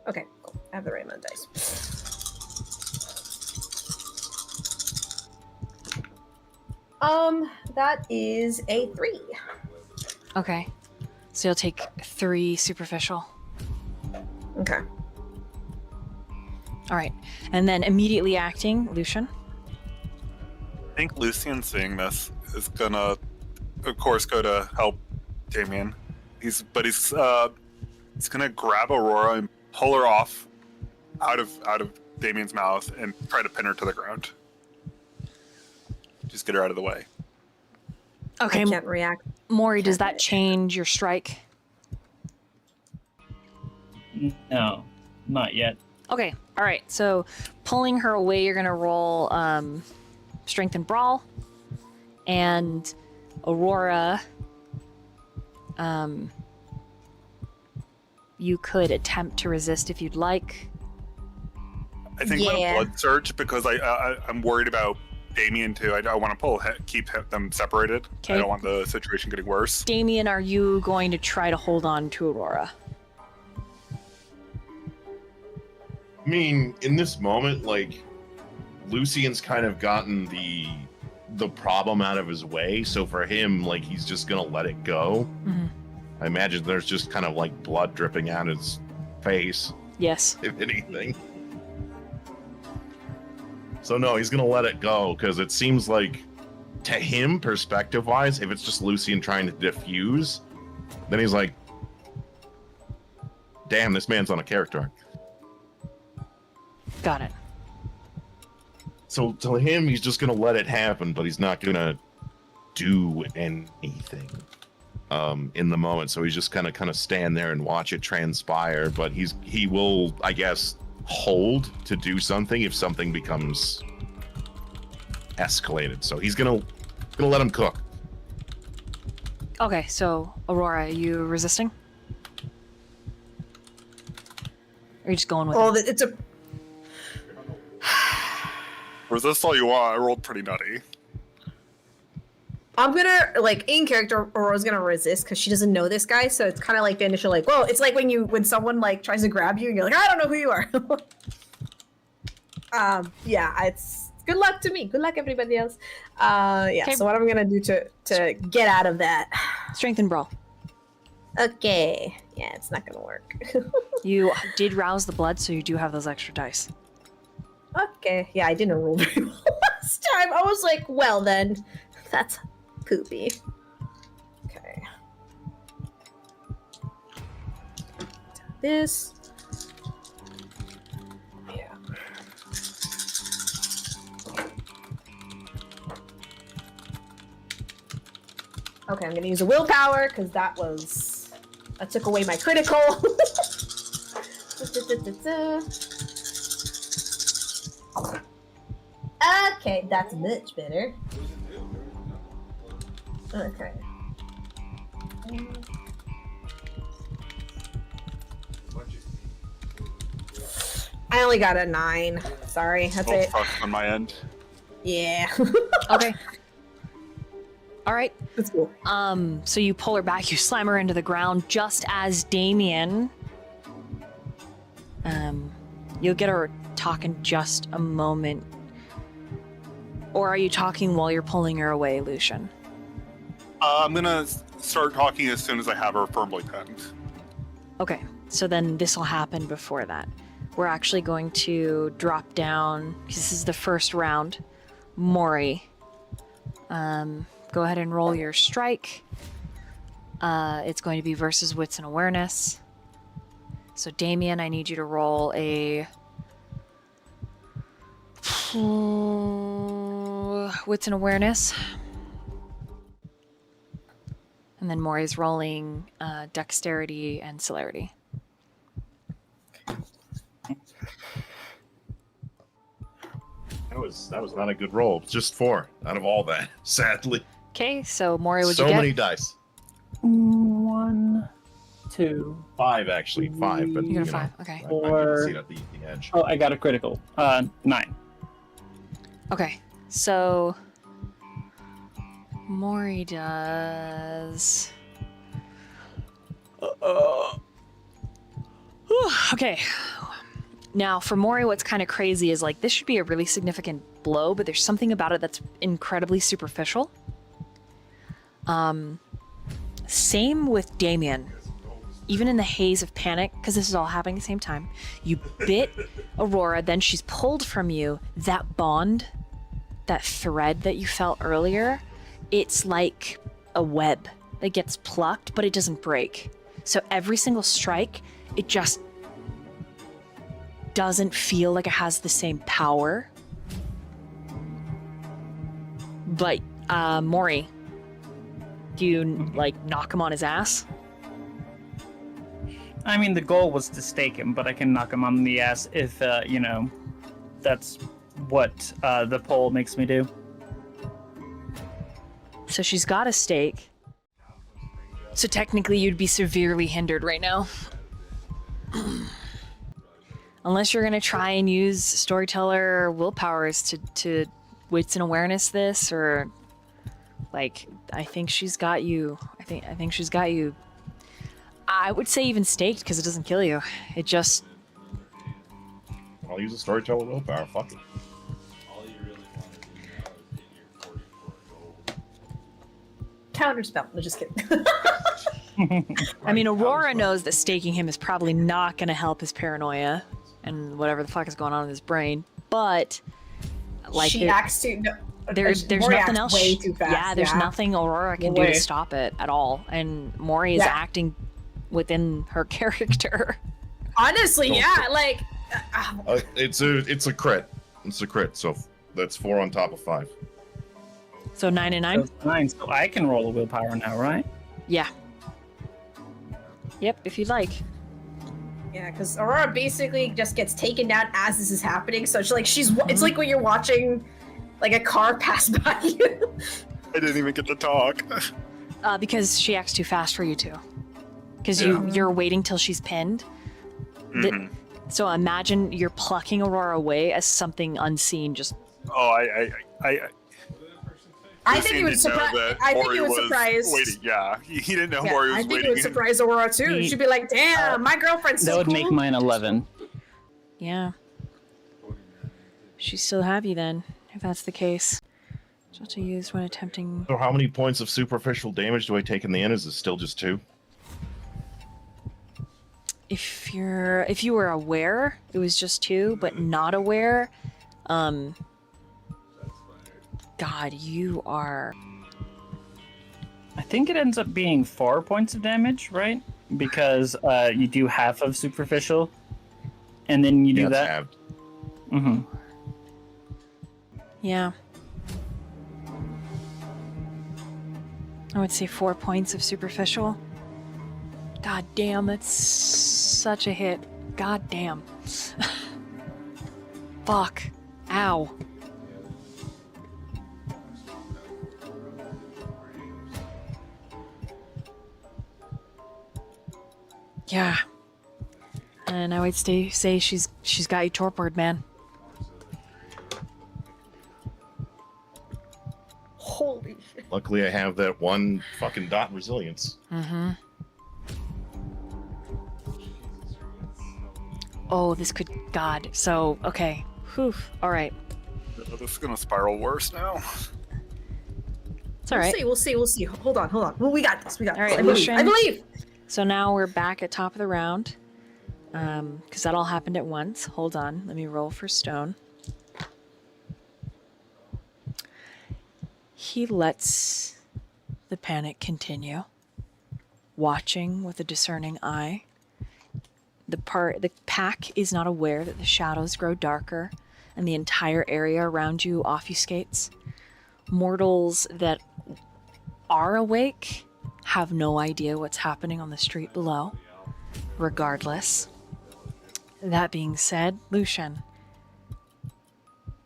C: Okay, cool. I have the right amount of dice. That is a 3.
A: Okay, so you'll take 3 superficial.
C: Okay.
A: All right, and then immediately acting, Lucian.
B: I think Lucian seeing this is gonna, of course, go to help Damien. He's gonna grab Aurora and pull her off out of Damien's mouth and try to pin her to the ground. Just get her out of the way.
A: Okay,
C: I can't react.
A: Mori, does that change your strike?
D: No, not yet.
A: Okay, all right. So pulling her away, you're gonna roll strength and brawl, and Aurora. You could attempt to resist if you'd like.
B: I think I'm gonna blood surge because I'm worried about Damien too. I want to keep them separated.
A: Okay.
B: I don't want the situation getting worse.
A: Damien, are you going to try to hold on to Aurora?
E: I mean, in this moment, like, Lucian's kind of gotten the problem out of his way, so for him, like, he's just gonna let it go.
A: Mm-hmm.
E: I imagine there's just kind of like blood dripping out his face,
A: Yes.
E: if anything. So no, he's gonna let it go, because it seems like, to him, perspective-wise, if it's just Lucian trying to diffuse, then he's like, damn, this man's on a character arc.
A: Got it.
E: So to him, he's just gonna let it happen, but he's not gonna do anything in the moment. So he's just kind of stand there and watch it transpire. But he will, I guess, hold to do something if something becomes escalated. So he's gonna let him cook.
A: Okay, so Aurora, are you resisting? Or are you just going with it?
C: It's a.
B: Resist all you want. I rolled pretty nutty.
C: I'm gonna, like, in character, Aurora's gonna resist because she doesn't know this guy, so it's kind of like the initial, like, whoa, it's like when someone, like, tries to grab you and you're like, I don't know who you are. Yeah, it's good luck to me. Good luck, everybody else. Yeah,
A: Okay.
C: so what I'm gonna do to get out of that.
A: Strength and brawl.
C: Okay. Yeah, it's not gonna work.
A: You did rouse the blood, so you do have those extra dice.
C: Okay. Yeah, I didn't roll very well last time. I was like, well then, that's poopy. Okay. This. Yeah. Okay, I'm gonna use a willpower because that took away my critical. Okay, that's much better. Okay. I only got a 9. Sorry, that's
B: Little
C: it.
B: fuck on my end.
C: Yeah.
A: Okay. All right.
C: That's cool.
A: So you pull her back, you slam her into the ground just as Damien. You'll get her talk in just a moment. Or are you talking while you're pulling her away, Lucian?
B: I'm gonna start talking as soon as I have her firmly pinned.
A: Okay, so then this will happen before that. We're actually going to drop down, because this is the first round, Mori. go ahead and roll your strike. It's going to be versus wits and awareness. So Damien, I need you to roll a wits and awareness. And then Mori's rolling dexterity and celerity.
E: That was not a good roll. Just 4 out of all that, sadly.
A: Okay, so Mori, what'd
E: So
A: you get?
E: many dice.
D: 1, 2.
E: 5 actually, 5. But
A: You got a
E: know,
A: 5, okay.
E: I didn't
D: Or-
E: see it at the edge.
D: Oh, I got a critical. 9.
A: Okay, so Mori does. Okay. Now, for Mori, what's kind of crazy is like this should be a really significant blow, but there's something about it that's incredibly superficial. Same with Damien. Even in the haze of panic, because this is all happening at the same time, you bit Aurora, then she's pulled from you. That bond, that thread that you felt earlier, it's like a web that gets plucked, but it doesn't break. So every single strike, it just doesn't feel like it has the same power. But, Mori, do you, like, knock him on his ass?
D: I mean, the goal was to stake him, but I can knock him on the ass if, that's what the poll makes me do.
A: So she's got a stake. So technically you'd be severely hindered right now. Unless you're gonna try and use storyteller willpowers to wits and awareness this, or like I think she's got you. I think she's got you. I would say even staked because it doesn't kill you. It just
E: I'll use a storyteller willpower. Fuck it.
C: Counterspell. No, just kidding.
A: I mean, Aurora knows that staking him is probably not going to help his paranoia and whatever the fuck is going on in his brain. But like,
C: she acts too. No,
A: there's
C: Mori
A: nothing
C: acts
A: else.
C: Way too fast.
A: Yeah, there's nothing Aurora can do
C: Way.
A: to stop it at all. And Mori is acting within her character.
C: Honestly, yeah. Like,
E: It's a crit. It's a crit. So that's 4 on top of 5.
A: So 9 and 9.
D: That's 9, so I can roll a willpower now, right?
A: Yeah. Yep, if you'd like.
C: yeah, because Aurora basically just gets taken down as this is happening. So it's like when you're watching like a car pass by you.
B: I didn't even get to talk.
A: Because she acts too fast for you two. Because you're waiting till she's pinned. So imagine you're plucking Aurora away as something unseen just...
B: Oh,
C: I think it would surprise. I think it would surprise.
B: Waiting, yeah. He didn't know Mori was
C: I think
B: waiting.
C: it would surprise Aurora too. She'd be like, "Damn, my girlfriend's
D: That
C: so
D: would
C: cool."
D: make mine 11.
A: Yeah. She still have you then, if that's the case. What to use when attempting...
E: So how many points of superficial damage do I take in the end? Is it still just 2?
A: If you were aware, it was just 2, but not aware, God, you are...
D: I think it ends up being 4 points of damage, right? Because you do half of superficial, and then you do
E: it's
D: that.
E: halved.
D: Mm-hmm.
A: Yeah. I would say 4 points of superficial. God damn, that's such a hit. God damn. Fuck. Ow. Yeah. And I would say she's got you torpored, man.
C: Holy shit!
E: Luckily, I have that 1 fucking dot resilience.
A: Mm-hmm. Oh, this could... God. So, okay. Whew. All right.
B: This is gonna spiral worse now.
A: It's all right.
C: We'll see. Hold on. Well, we got this.
A: All right,
C: I believe.
A: Lucian.
C: I believe.
A: So now we're back at top of the round. Because that all happened at once. Hold on. Let me roll for Stone. He lets
F: the panic continue, watching with a discerning eye. The pack is not aware that the shadows grow darker and the entire area around you obfuscates. Mortals that are awake have no idea what's happening on the street below. Regardless. That being said, Lucian,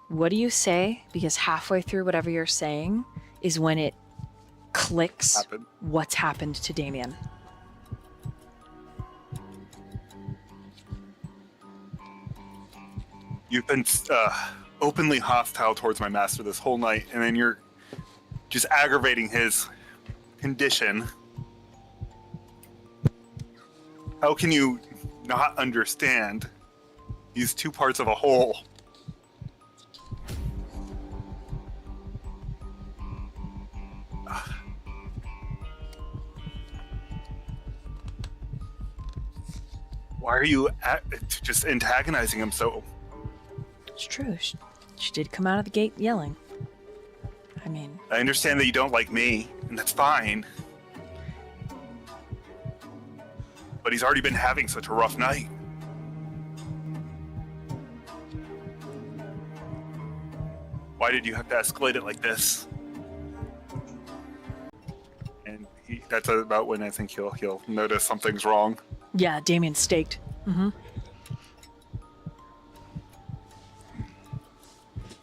F: what do you say? Because halfway through whatever you're saying is when it clicks what's happened to Damien.
B: You've been openly hostile towards my master this whole night, and then you're just aggravating his condition. How can you not understand these two parts of a whole? Why are you just antagonizing him so?
F: It's true. She did come out of the gate yelling. I mean...
B: I understand that you don't like me, and that's fine. But he's already been having such a rough night. Why did you have to escalate it like this? And that's about when I think he'll notice something's wrong.
F: Yeah, Damien's staked. Mm-hmm.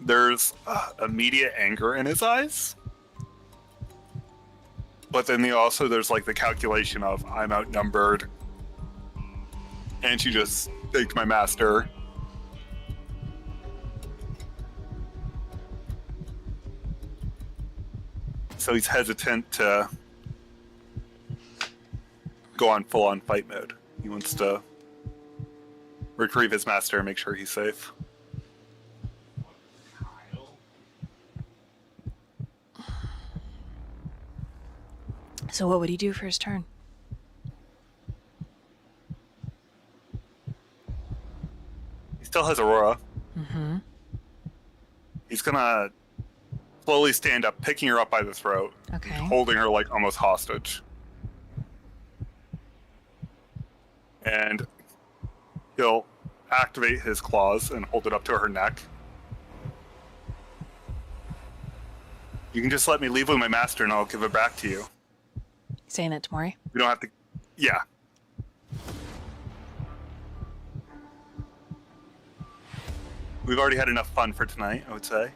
B: There's immediate anger in his eyes. But then there's like the calculation of, I'm outnumbered. And she just staked my master. So he's hesitant to go on full-on fight mode. He wants to retrieve his master and make sure he's safe.
F: So what would he do for his turn?
B: He still has Aurora.
F: Mm-hmm.
B: He's gonna slowly stand up, picking her up by the throat,
F: Okay.
B: holding her like almost hostage. And he'll activate his claws and hold it up to her neck. You can just let me leave with my master and I'll give it back to you.
F: Saying that to Mori?
B: We don't have to... Yeah. We've already had enough fun for tonight, I would say.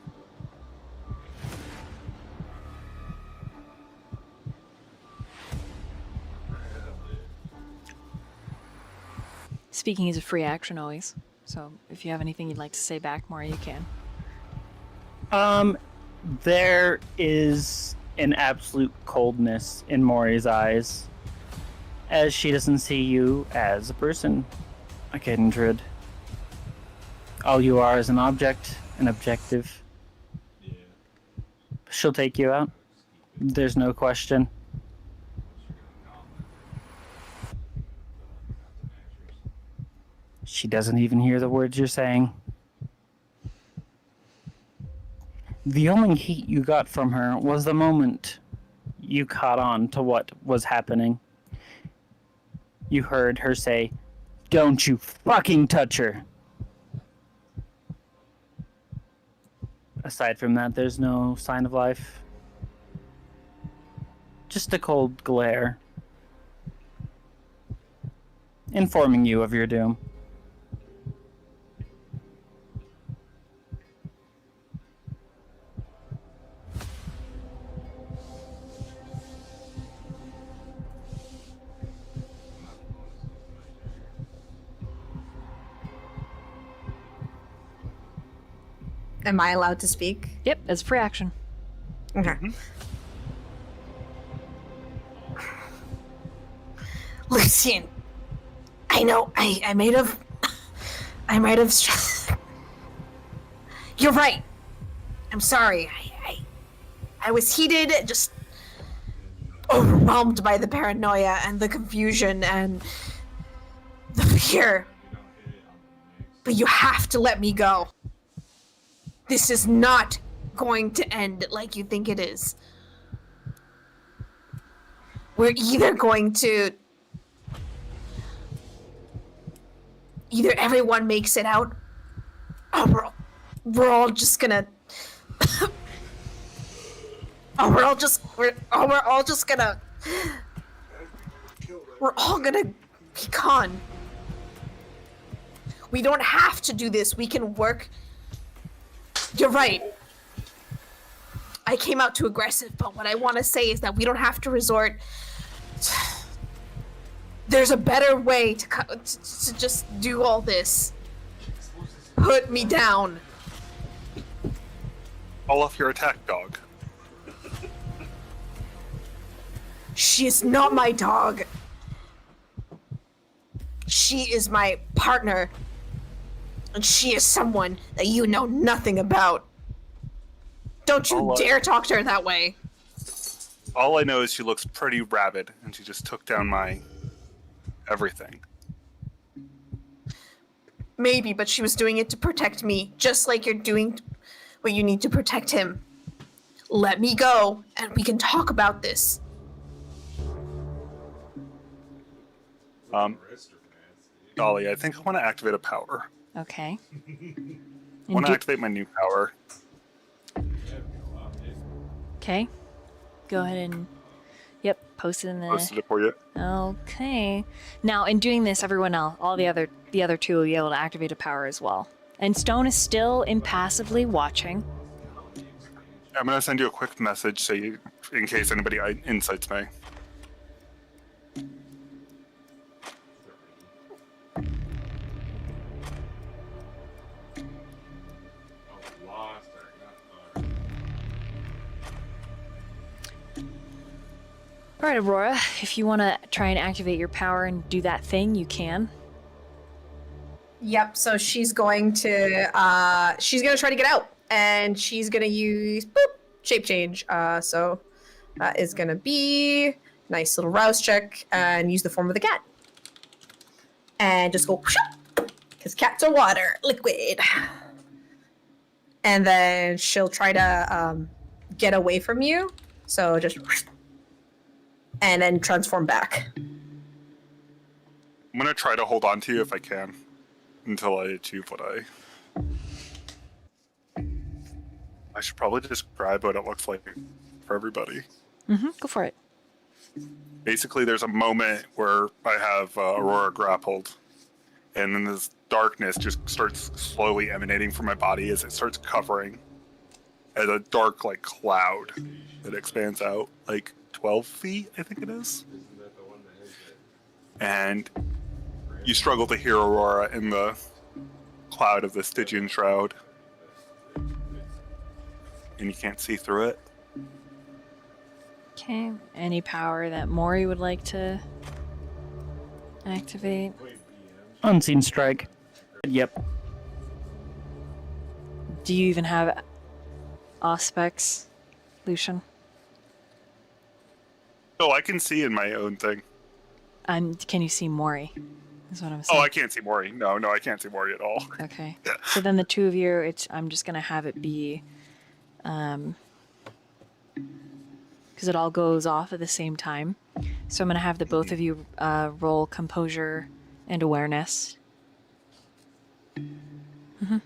F: Speaking is a free action always. So if you have anything you'd like to say back, Mori, you can.
D: There is an absolute coldness in Mori's eyes as she doesn't see you as a person, a kindred. All you are is an object, an objective. She'll take you out. There's no question. She doesn't even hear the words you're saying. The only heat you got from her was the moment you caught on to what was happening. You heard her say, "Don't you fucking touch her." Aside from that, there's no sign of life. Just a cold glare. Informing you of your doom.
C: Am I allowed to speak?
F: Yep, that's free action.
C: Okay. Lucian, I know I might have You're right. I'm sorry. I was heated, just overwhelmed by the paranoia and the confusion and the fear. But you have to let me go. This is not going to end like you think it is. we're either going to... Either everyone makes it out, or we're all just gonna... we're all gonna be gone. We don't have to do this. We can work. You're right. I came out too aggressive, but what I want to say is that we don't have to resort. There's a better way to just do all this. Put me down.
B: Call off your attack, dog.
C: She is not my dog. She is my partner. And she is someone that you know nothing about. Don't you dare talk to her that way.
B: All I know is she looks pretty rabid, and she just took down my everything.
C: Maybe, but she was doing it to protect me, just like you're doing what you need to protect him. Let me go, and we can talk about this.
B: Dolly, I think I want to activate a power.
A: Okay.
B: I want to activate my new power.
A: Okay. Go ahead and... Yep, post it in the...
B: Posted it for you.
A: Okay. Now, in doing this, everyone else, all the other two will be able to activate a power as well. And Stone is still impassively watching.
B: I'm going to send you a quick message so you, in case anybody insights me.
A: All right, Aurora, if you want to try and activate your power and do that thing, you can.
C: Yep, so she's going to try to get out, and she's gonna use shape change. So that is gonna be nice little rouse check and use the form of the cat. And just go because cats are water, liquid. And then she'll try to get away from you. So just and then transform back.
B: I'm going to try to hold on to you if I can until I achieve what I should probably describe what it looks like for everybody.
A: Mm-hmm, go for it.
B: Basically, there's a moment where I have Aurora grappled, and then this darkness just starts slowly emanating from my body as it starts covering as a dark, like, cloud that expands out, like, 12 feet, I think it is. And you struggle to hear Aurora in the cloud of the Stygian shroud. And you can't see through it.
A: Okay. Any power that Mori would like to activate?
D: Unseen strike. Yep.
A: Do you even have aspects, Lucian?
B: Oh, I can see in my own thing.
A: Can you see Mori? Is what I'm saying.
B: Oh, I can't see Mori. No, I can't see Mori at all.
A: Okay. So then the two of you, I'm just gonna have it be, because it all goes off at the same time. So I'm gonna have the both of you roll composure and awareness. Mm-hmm.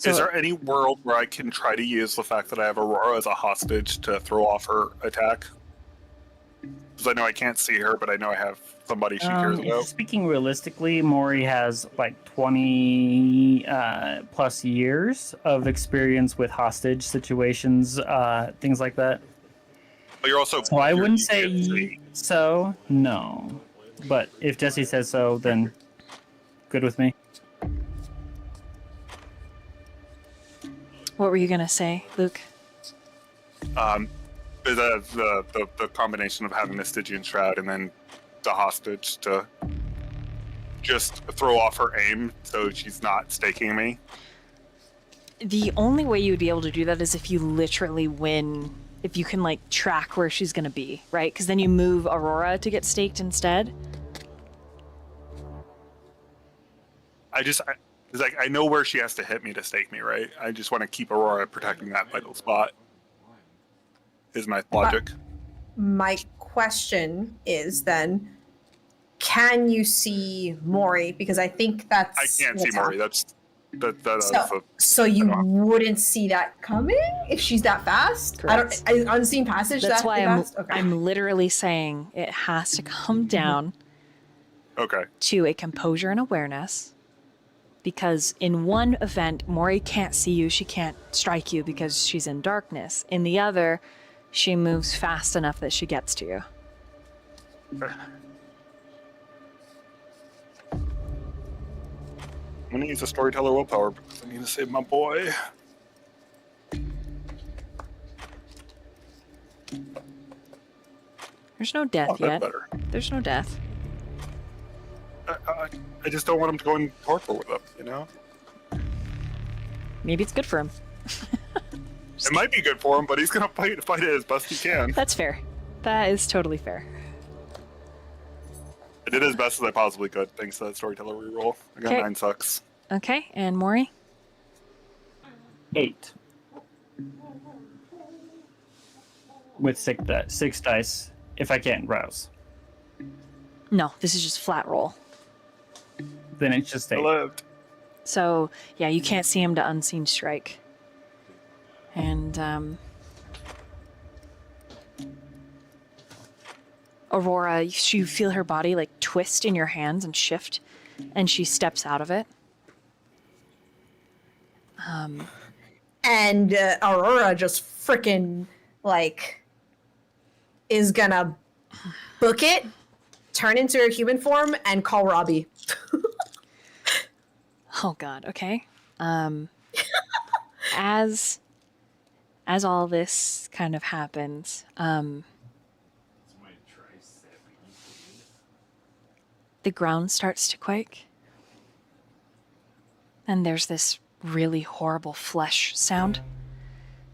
B: Is there any world where I can try to use the fact that I have Aurora as a hostage to throw off her attack? Because I know I can't see her, but I know I have somebody she cares about.
D: Speaking realistically, Mori has like 20 plus years of experience with hostage situations, things like that.
B: But you're also.
D: So I wouldn't say so, no. But if Jesse says so, then good with me.
A: What were you gonna say, Luke?
B: The combination of having the Stygian shroud and then the hostage to just throw off her aim so she's not staking me.
A: The only way you would be able to do that is if you literally win, if you can like track where she's gonna be, right? Because then you move Aurora to get staked instead.
B: I know where she has to hit me to stake me, right? I just want to keep Aurora protecting that vital spot. Is my logic.
C: my question is then, can you see Mori? Because I think that's
B: I can't see
C: what's
B: Mori.
C: happening.
B: That's
C: So you
B: I don't-
C: wouldn't see that coming if she's that fast?
A: Correct.
C: Unseen passage
A: That's
C: that
A: why
C: fast? Okay.
A: I'm literally saying it has to come down
B: okay.
A: to a composure and awareness. Because in one event, Mori can't see you, she can't strike you because she's in darkness. In the other, she moves fast enough that she gets to you.
B: I'm gonna use a storyteller willpower because I need to save my boy.
A: There's no death
B: Oh, that's
A: yet.
B: better.
A: There's no death.
B: I just don't want him to go in torpor with him, you know?
A: Maybe it's good for him.
B: It might be good for him, but he's gonna fight it as best he can.
A: That's fair. That is totally fair.
B: I did as best as I possibly could, thanks to that storyteller reroll. I got
A: Okay.
B: 9 sucks.
A: Okay, and Mori?
D: 8. With 6 dice, if I can't rouse.
A: No, this is just flat roll.
D: Then it's just
B: I
D: 8.
B: lived.
A: So, yeah, you can't see him to unseen strike. And, Aurora, you feel her body, like, twist in your hands and shift, and she steps out of it.
C: And Aurora just freaking, like, is gonna book it, turn into her human form, and call Robbie.
A: Oh God. Okay. As all this kind of happens, the ground starts to quake, and there's this really horrible flesh sound,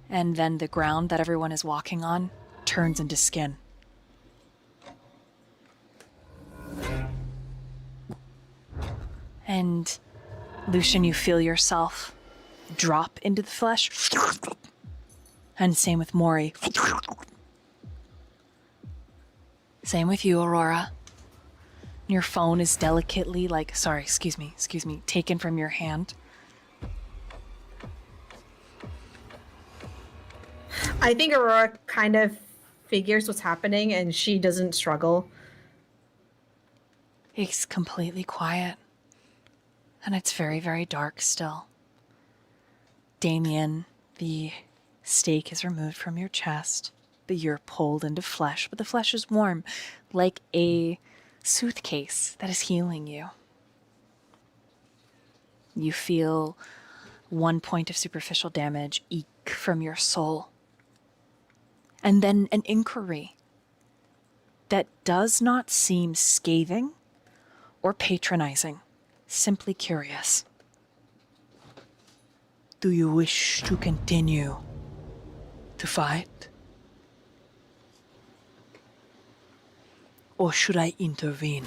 A: and then the ground that everyone is walking on turns into skin. And Lucian, you feel yourself drop into the flesh. And same with Mori. Same with you, Aurora. Your phone is delicately, excuse me, taken from your hand.
C: I think Aurora kind of figures what's happening and she doesn't struggle.
A: It's completely quiet. And it's very, very dark still. Damien, the stake is removed from your chest, but you're pulled into flesh, but the flesh is warm, like a suitcase that is healing you. You feel 1 point of superficial damage eke from your soul. And then an inquiry that does not seem scathing or patronizing. Simply curious. Do you wish to continue to fight? Or should I intervene?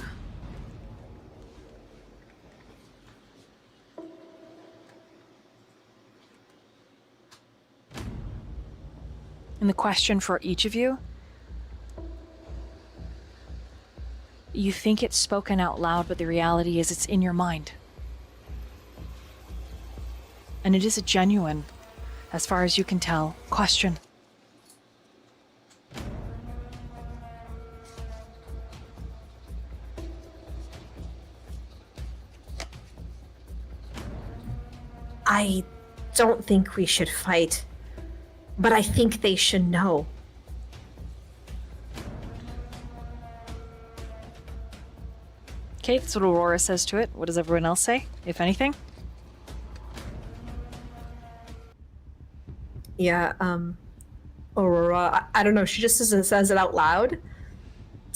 A: And the question for each of you, you think it's spoken out loud, but the reality is it's in your mind. And it is a genuine, as far as you can tell, question.
C: I don't think we should fight, but I think they should know.
A: Okay, that's what Aurora says to it. What does everyone else say, if anything?
C: Yeah, Aurora, I don't know, she just says it out loud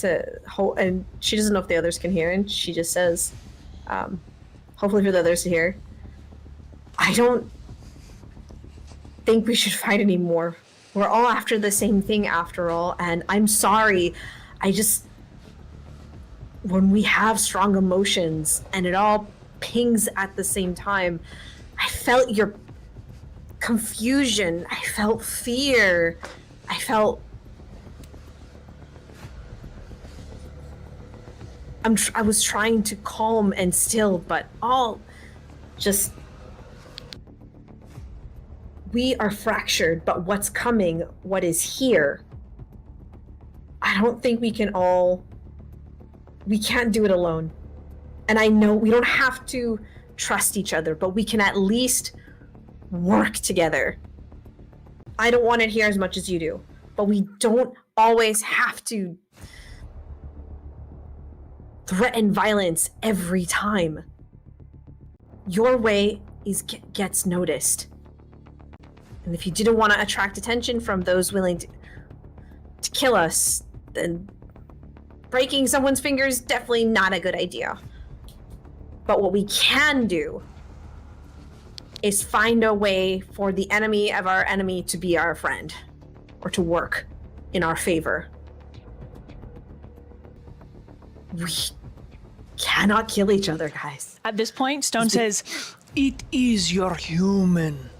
C: and she doesn't know if the others can hear, and she just says, hopefully for the others to hear, I don't think we should fight anymore. We're all after the same thing after all, and I'm sorry. When we have strong emotions and it all pings at the same time, I felt your confusion. I felt fear. I felt I was trying to calm and still, but all just... We are fractured, but what's coming, what is here, I don't think we can't do it alone. And I know we don't have to trust each other, but we can at least work together. I don't want it here as much as you do, but we don't always have to threaten violence every time. Your way gets noticed. And if you didn't want to attract attention from those willing to kill us, then breaking someone's fingers, definitely not a good idea. But what we can do is find a way for the enemy of our enemy to be our friend, or to work in our favor. We cannot kill each other, guys.
F: At this point, Stone says, "It is your human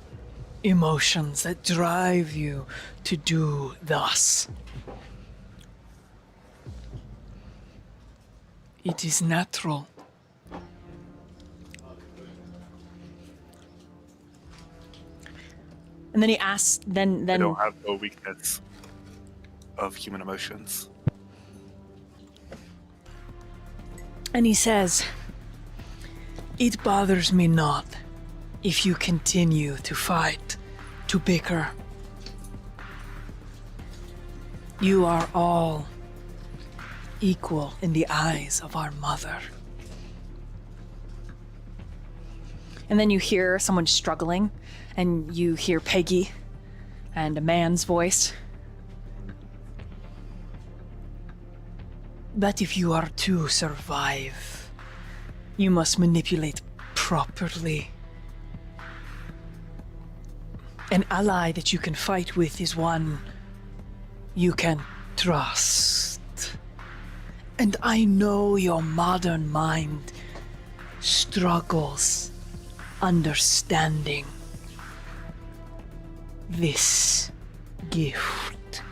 F: emotions that drive you to do thus. It is natural." And then he asks,
B: I don't have no weakness of human emotions.
F: And he says, "It bothers me not if you continue to fight, to bicker. You are all equal in the eyes of our mother." And then you hear someone struggling, and you hear Peggy and a man's voice. "But if you are to survive, you must manipulate properly. An ally that you can fight with is one you can trust. And I know your modern mind struggles understanding this gift."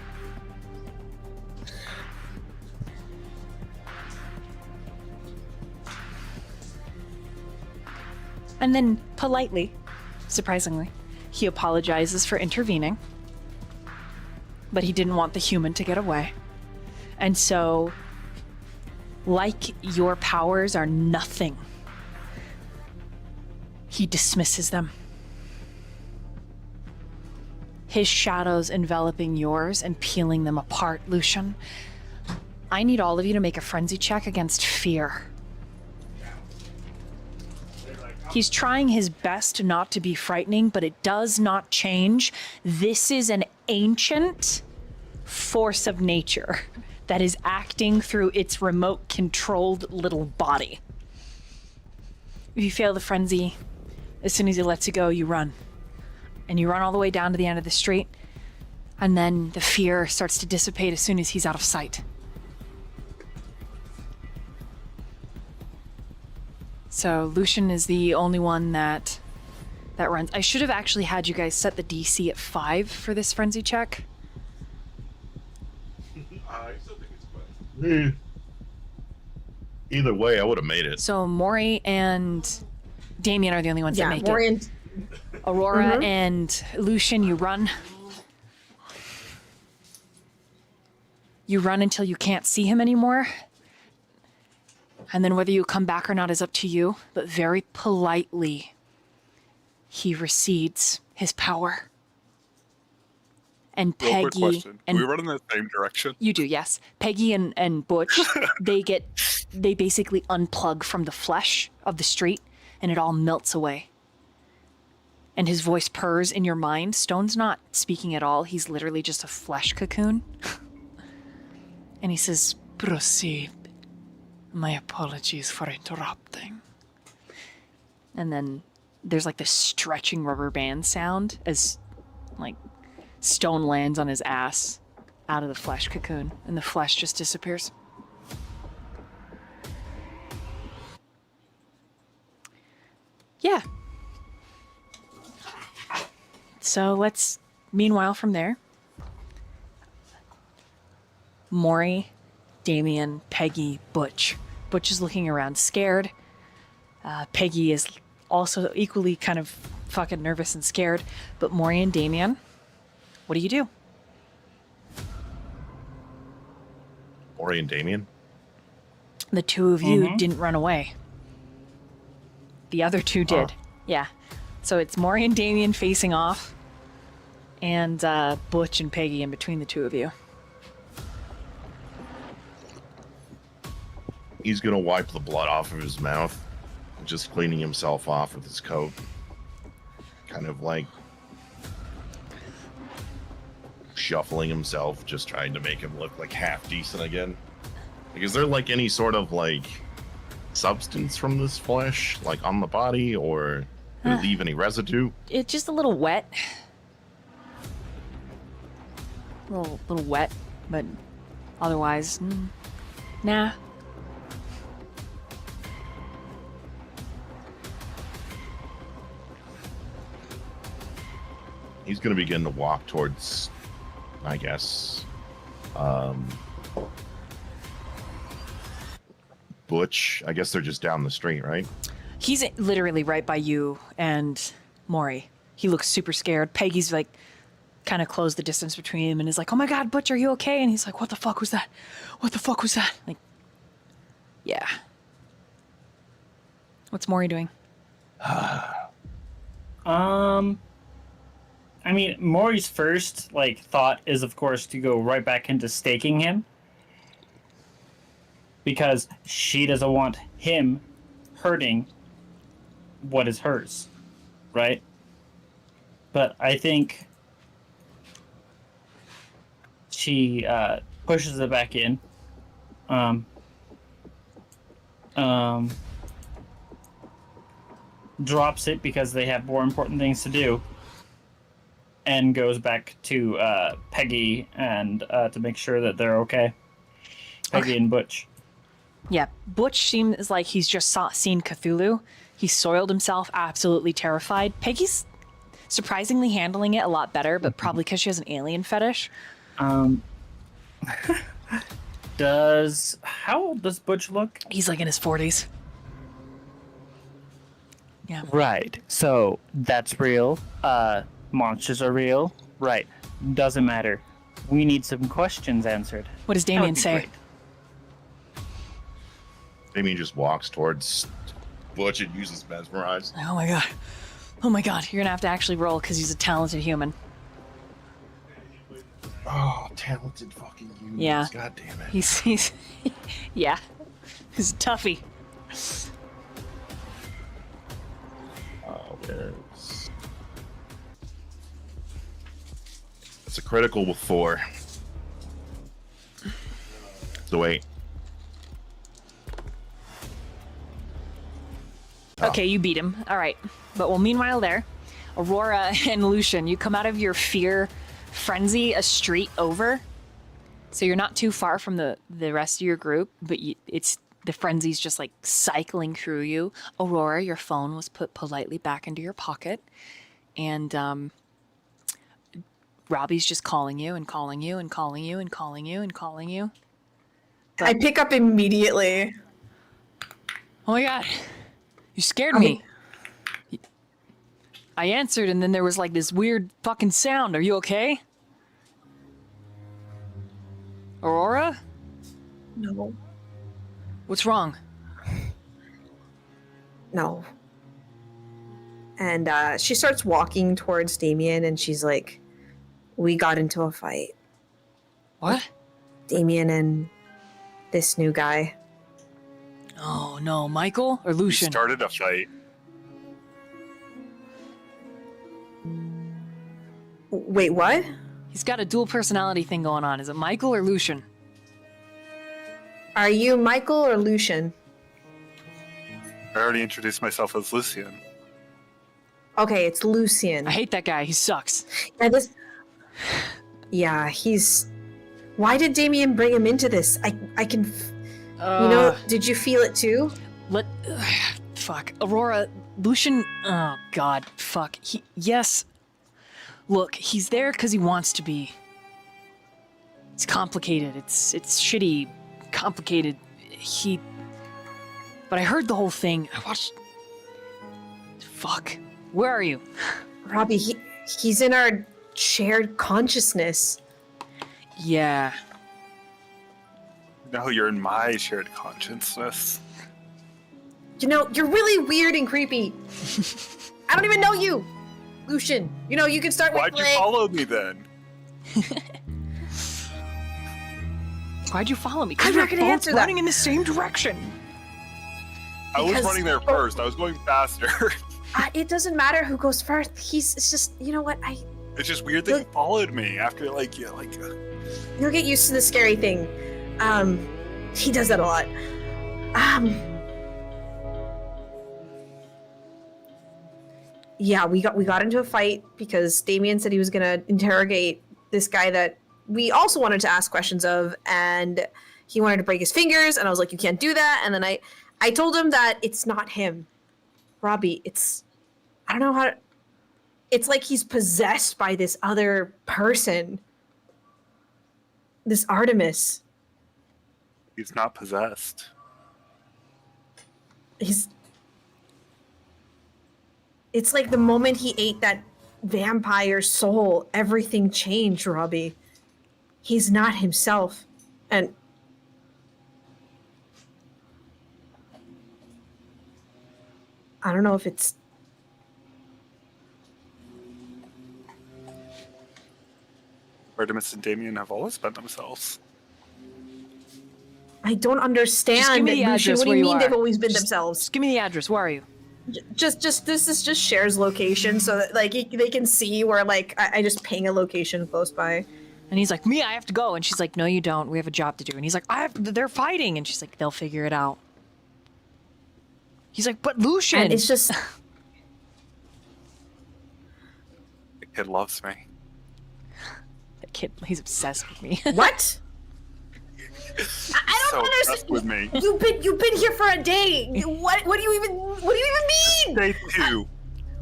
F: And then, politely, surprisingly, he apologizes for intervening, but he didn't want the human to get away. And so, like your powers are nothing, he dismisses them. His shadows enveloping yours and peeling them apart, Lucian. I need all of you to make a frenzy check against fear. He's trying his best not to be frightening, but it does not change. This is an ancient force of nature that is acting through its remote-controlled little body. If you fail the frenzy, as soon as he lets you go, you run. And you run all the way down to the end of the street, and then the fear starts to dissipate as soon as he's out of sight. So Lucian is the only one that runs. I should have actually had you guys set the DC at 5 for this frenzy check.
E: I still think it's fun. Either way, I would have made it.
A: So Mori and Damien are the only ones that make
C: Mori
A: it. Aurora and Lucian, you run. You run until you can't see him anymore. And then whether you come back or not is up to you. But very politely, he recedes his power. And
B: Real quick
A: Peggy
B: question.
A: and
B: Do we run in the same direction?
A: you do, yes. Peggy and Butch, they basically unplug from the flesh of the street, and it all melts away. And his voice purrs in your mind. Stone's not speaking at all. He's literally just a flesh cocoon. And he says, "Proceed. My apologies for interrupting." And then there's like this stretching rubber band sound as like Stone lands on his ass out of the flesh cocoon, and the flesh just disappears. Yeah. So let's, meanwhile, from there, Mori, Damien, Peggy, Butch,
F: Butch is looking around scared. Peggy is also equally kind of fucking nervous and scared. But Mori and Damien, what do you do?
E: Mori and Damien?
F: The two of you didn't run away. The other two did. Yeah. So it's Mori and Damien facing off, and Butch and Peggy in between the two of you.
E: He's gonna wipe the blood off of his mouth, just cleaning himself off with his coat. Kind of like shuffling himself, just trying to make him look like half decent again. Like, is there like any sort of like substance from this flesh, like on the body, or did it leave any residue?
F: It's just a little wet. A little wet, but otherwise, nah.
E: He's gonna begin to walk towards, I guess, Butch. I guess they're just down the street, right?
F: He's literally right by you and Mori. He looks super scared. Peggy's like, kind of closed the distance between him and is like, "Oh my God, Butch, are you okay?" And he's like, "What the fuck was that? What the fuck was that?" Like, yeah. What's Mori doing?
D: I mean, Mori's first thought is, of course, to go right back into staking him, because she doesn't want him hurting what is hers, right? But I think she pushes it back in. Drops it because they have more important things to do, and goes back to Peggy and to make sure that they're okay. Peggy and Butch.
F: Yeah, Butch seems like he's just seen Cthulhu. He soiled himself, absolutely terrified. Peggy's surprisingly handling it a lot better, but probably because she has an alien fetish.
D: How old does Butch look?
F: He's like in his 40s. Yeah.
D: Right. So that's real. Monsters are real. Right. Doesn't matter. We need some questions answered.
F: What does Damien say?
D: Great.
E: Damien just walks towards Butch and uses mesmerize.
F: Oh my God. Oh my God. You're going to have to actually roll because he's a talented human.
E: Oh, talented fucking humans.
F: Yeah.
E: God damn it.
F: He's yeah. He's a toughie.
E: Oh, there's... It's a critical with 4. So wait. Oh.
F: Okay, you beat him. All right. But well, meanwhile there, Aurora and Lucian, you come out of your fear frenzy a street over. So you're not too far from the rest of your group, but it's the frenzy's just like cycling through you. Aurora, your phone was put politely back into your pocket. And Robbie's just calling you and calling you and calling you and calling you and calling you. But,
C: I pick up immediately.
F: oh my God. You scared me. I answered, and then there was like this weird fucking sound. Are you okay? Aurora?
C: No.
F: What's wrong?
C: No. And she starts walking towards Damien, and she's like, "We got into a fight.
F: What?
C: Damien and this new guy."
F: Oh no, Michael or
B: You
F: Lucian?
B: started a fight.
C: Wait, what?
F: He's got a dual personality thing going on. Is it Michael or Lucian?
C: Are you Michael or Lucian?
B: I already introduced myself as Lucian.
C: Okay, it's Lucian.
F: I hate that guy. He sucks.
C: Yeah, he's... Why did Damien bring him into this? I can... You know, did you feel it too?
F: Fuck. Aurora, Lucian... Oh, God. Fuck. Yes. Look, he's there because he wants to be. It's complicated. It's shitty, complicated. but I heard the whole thing. I watched. Fuck. Where are you?
C: Robbie, he's in our shared consciousness.
F: Yeah.
B: No, you're in my shared consciousness.
C: You know, you're really weird and creepy. I don't even know you, Lucian. You know, you can start
B: Why'd
C: with
B: you
C: like,
B: follow me then?
F: Why'd you follow me?
C: I'm not gonna answer that.
F: Running in the same direction.
B: I was
C: Because-
B: running there first. I was going faster.
C: It doesn't matter who goes first. It's just, you know what?
B: It's just weird that you followed me after
C: You'll get used to the scary thing. He does that a lot. Yeah, we got into a fight because Damien said he was gonna interrogate this guy that we also wanted to ask questions of, and he wanted to break his fingers, and I was like, you can't do that. And then I told him that it's not him, Robbie. I don't know how to, it's like he's possessed by this other person, this Artemis.
B: He's not possessed.
C: It's like the moment he ate that vampire soul, everything changed, Robbie. He's not himself. And I don't know if it's...
B: Artemis and Damien have always been themselves.
C: I don't understand.
F: Just give me the
C: Lucian.
F: address
C: What do
F: where
C: you
F: you
C: mean
F: are.
C: they've always been
F: Just-
C: themselves?
F: Just give me the address. Where are you?
C: Just this is just Cher's location, so that like they can see where like I just ping a location close by.
F: And he's like, "Me, I have to go." And she's like, "No, you don't. We have a job to do." And he's like, They're fighting." And she's like, "They'll figure it out." He's like, "But Lucian."
C: And it's just
B: The kid loves me.
F: That kid, he's obsessed with me.
C: what? I
B: So
C: don't
B: obsessed
C: understand.
B: with me.
C: You've been here for a day. What do you even mean?
B: Day 2.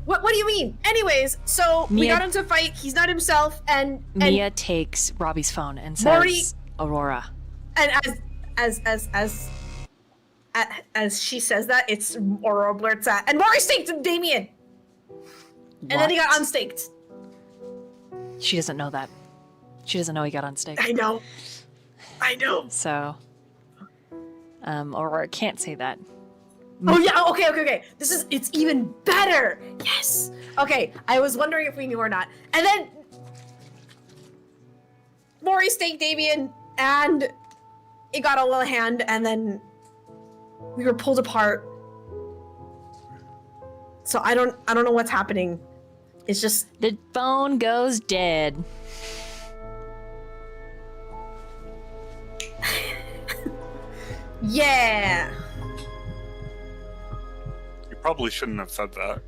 C: What do you mean? Anyways, so we
F: Mia-
C: got into a fight. He's not himself, and
F: Mia takes Robbie's phone and says,
C: Mori-
F: "Aurora."
C: and as she says that, it's Aurora blurts out, and Mori staked Damien, and then he got
F: What?
C: unstaked.
F: She doesn't know that. She doesn't know he got unstake.
C: I know.
F: So, Aurora can't say that.
C: Oh yeah. Okay. It's even better. Yes. Okay. I was wondering if we knew or not, and then Mori staked Damien, and it got a little hand, and then we were pulled apart. So I don't know what's happening. It's just
F: The phone goes dead.
C: yeah.
B: You probably shouldn't have said that.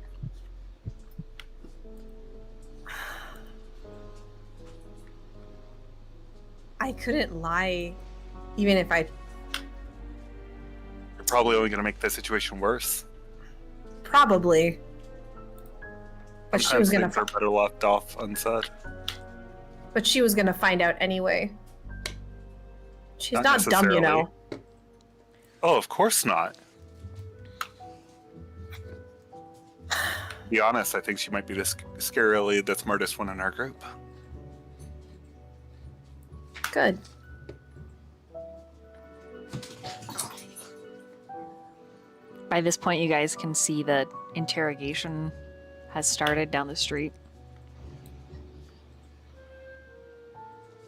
C: I couldn't lie, even if I
B: You're probably only going to make the situation worse.
C: probably. But she was gonna.
B: Sometimes things are better left off unsaid.
C: But she was gonna find out anyway. She's
B: Not
C: not dumb, you know.
B: Oh, of course not. To be honest, I think she might be the scarily the smartest one in our group.
C: Good.
F: By this point, you guys can see the interrogation has started down the street.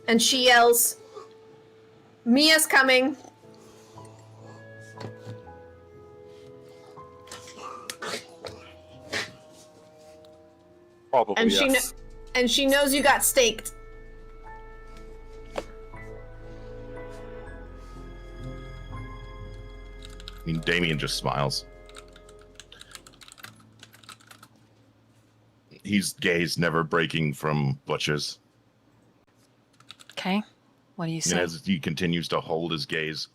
C: And she yells, "Mia's coming!"
B: Probably
C: And
B: yes.
C: she knows you got staked.
E: I mean, Damien just smiles. He's gaze never breaking from Butch's.
F: Okay. What do you
E: And
F: say?
E: as he continues to hold his gaze,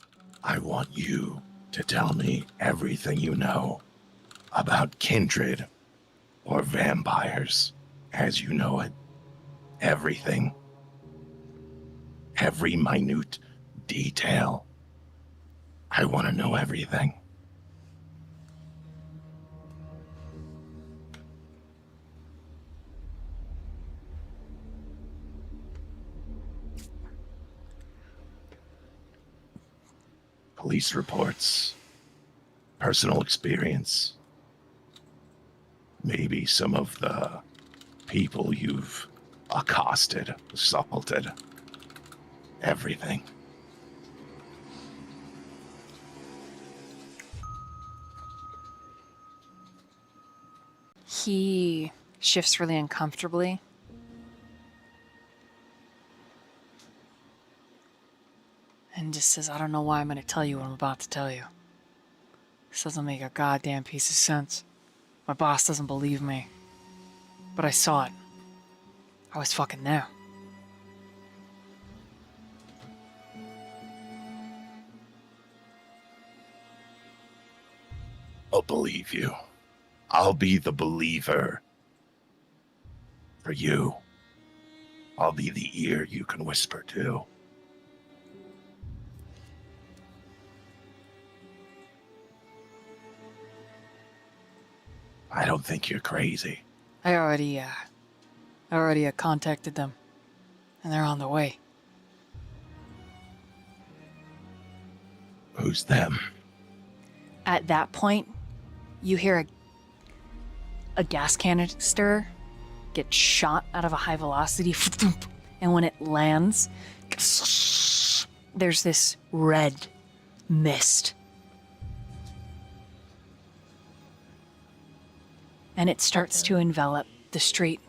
E: I want you to tell me everything you know about Kindred or vampires as you know it. Everything. Every minute detail. I want to know everything. Police reports, personal experience, maybe some of the people you've accosted, assaulted, everything.
A: He shifts really uncomfortably. And just says, I don't know why I'm going to tell you what I'm about to tell you. This doesn't make a goddamn piece of sense. My boss doesn't believe me. But I saw it. I was fucking there.
E: I'll believe you. I'll be the believer. For you. I'll be the ear you can whisper to. I don't think you're crazy.
A: I already contacted them. And they're on the way.
E: Who's them?
A: At that point, you hear a gas canister get shot out of a high velocity, and when it lands, there's this red mist. And it starts to envelop the street.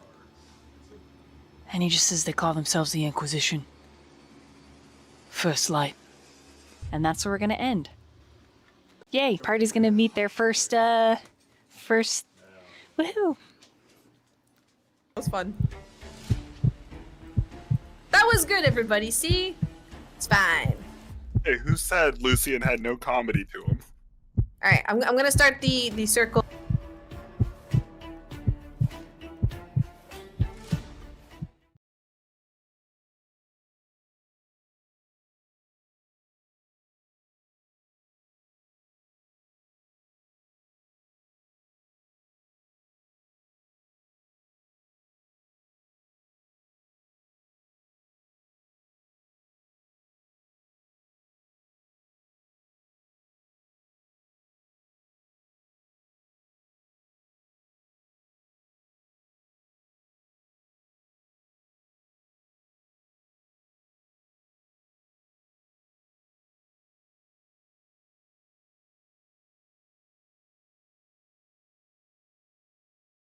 A: And he just says they call themselves the Inquisition. First light. And that's where we're gonna end. Yay, party's gonna meet their first, woohoo.
C: That was fun. That was good, everybody. See? It's fine.
B: Hey, who said Lucian had no comedy to him?
C: All right, I'm gonna start the circle.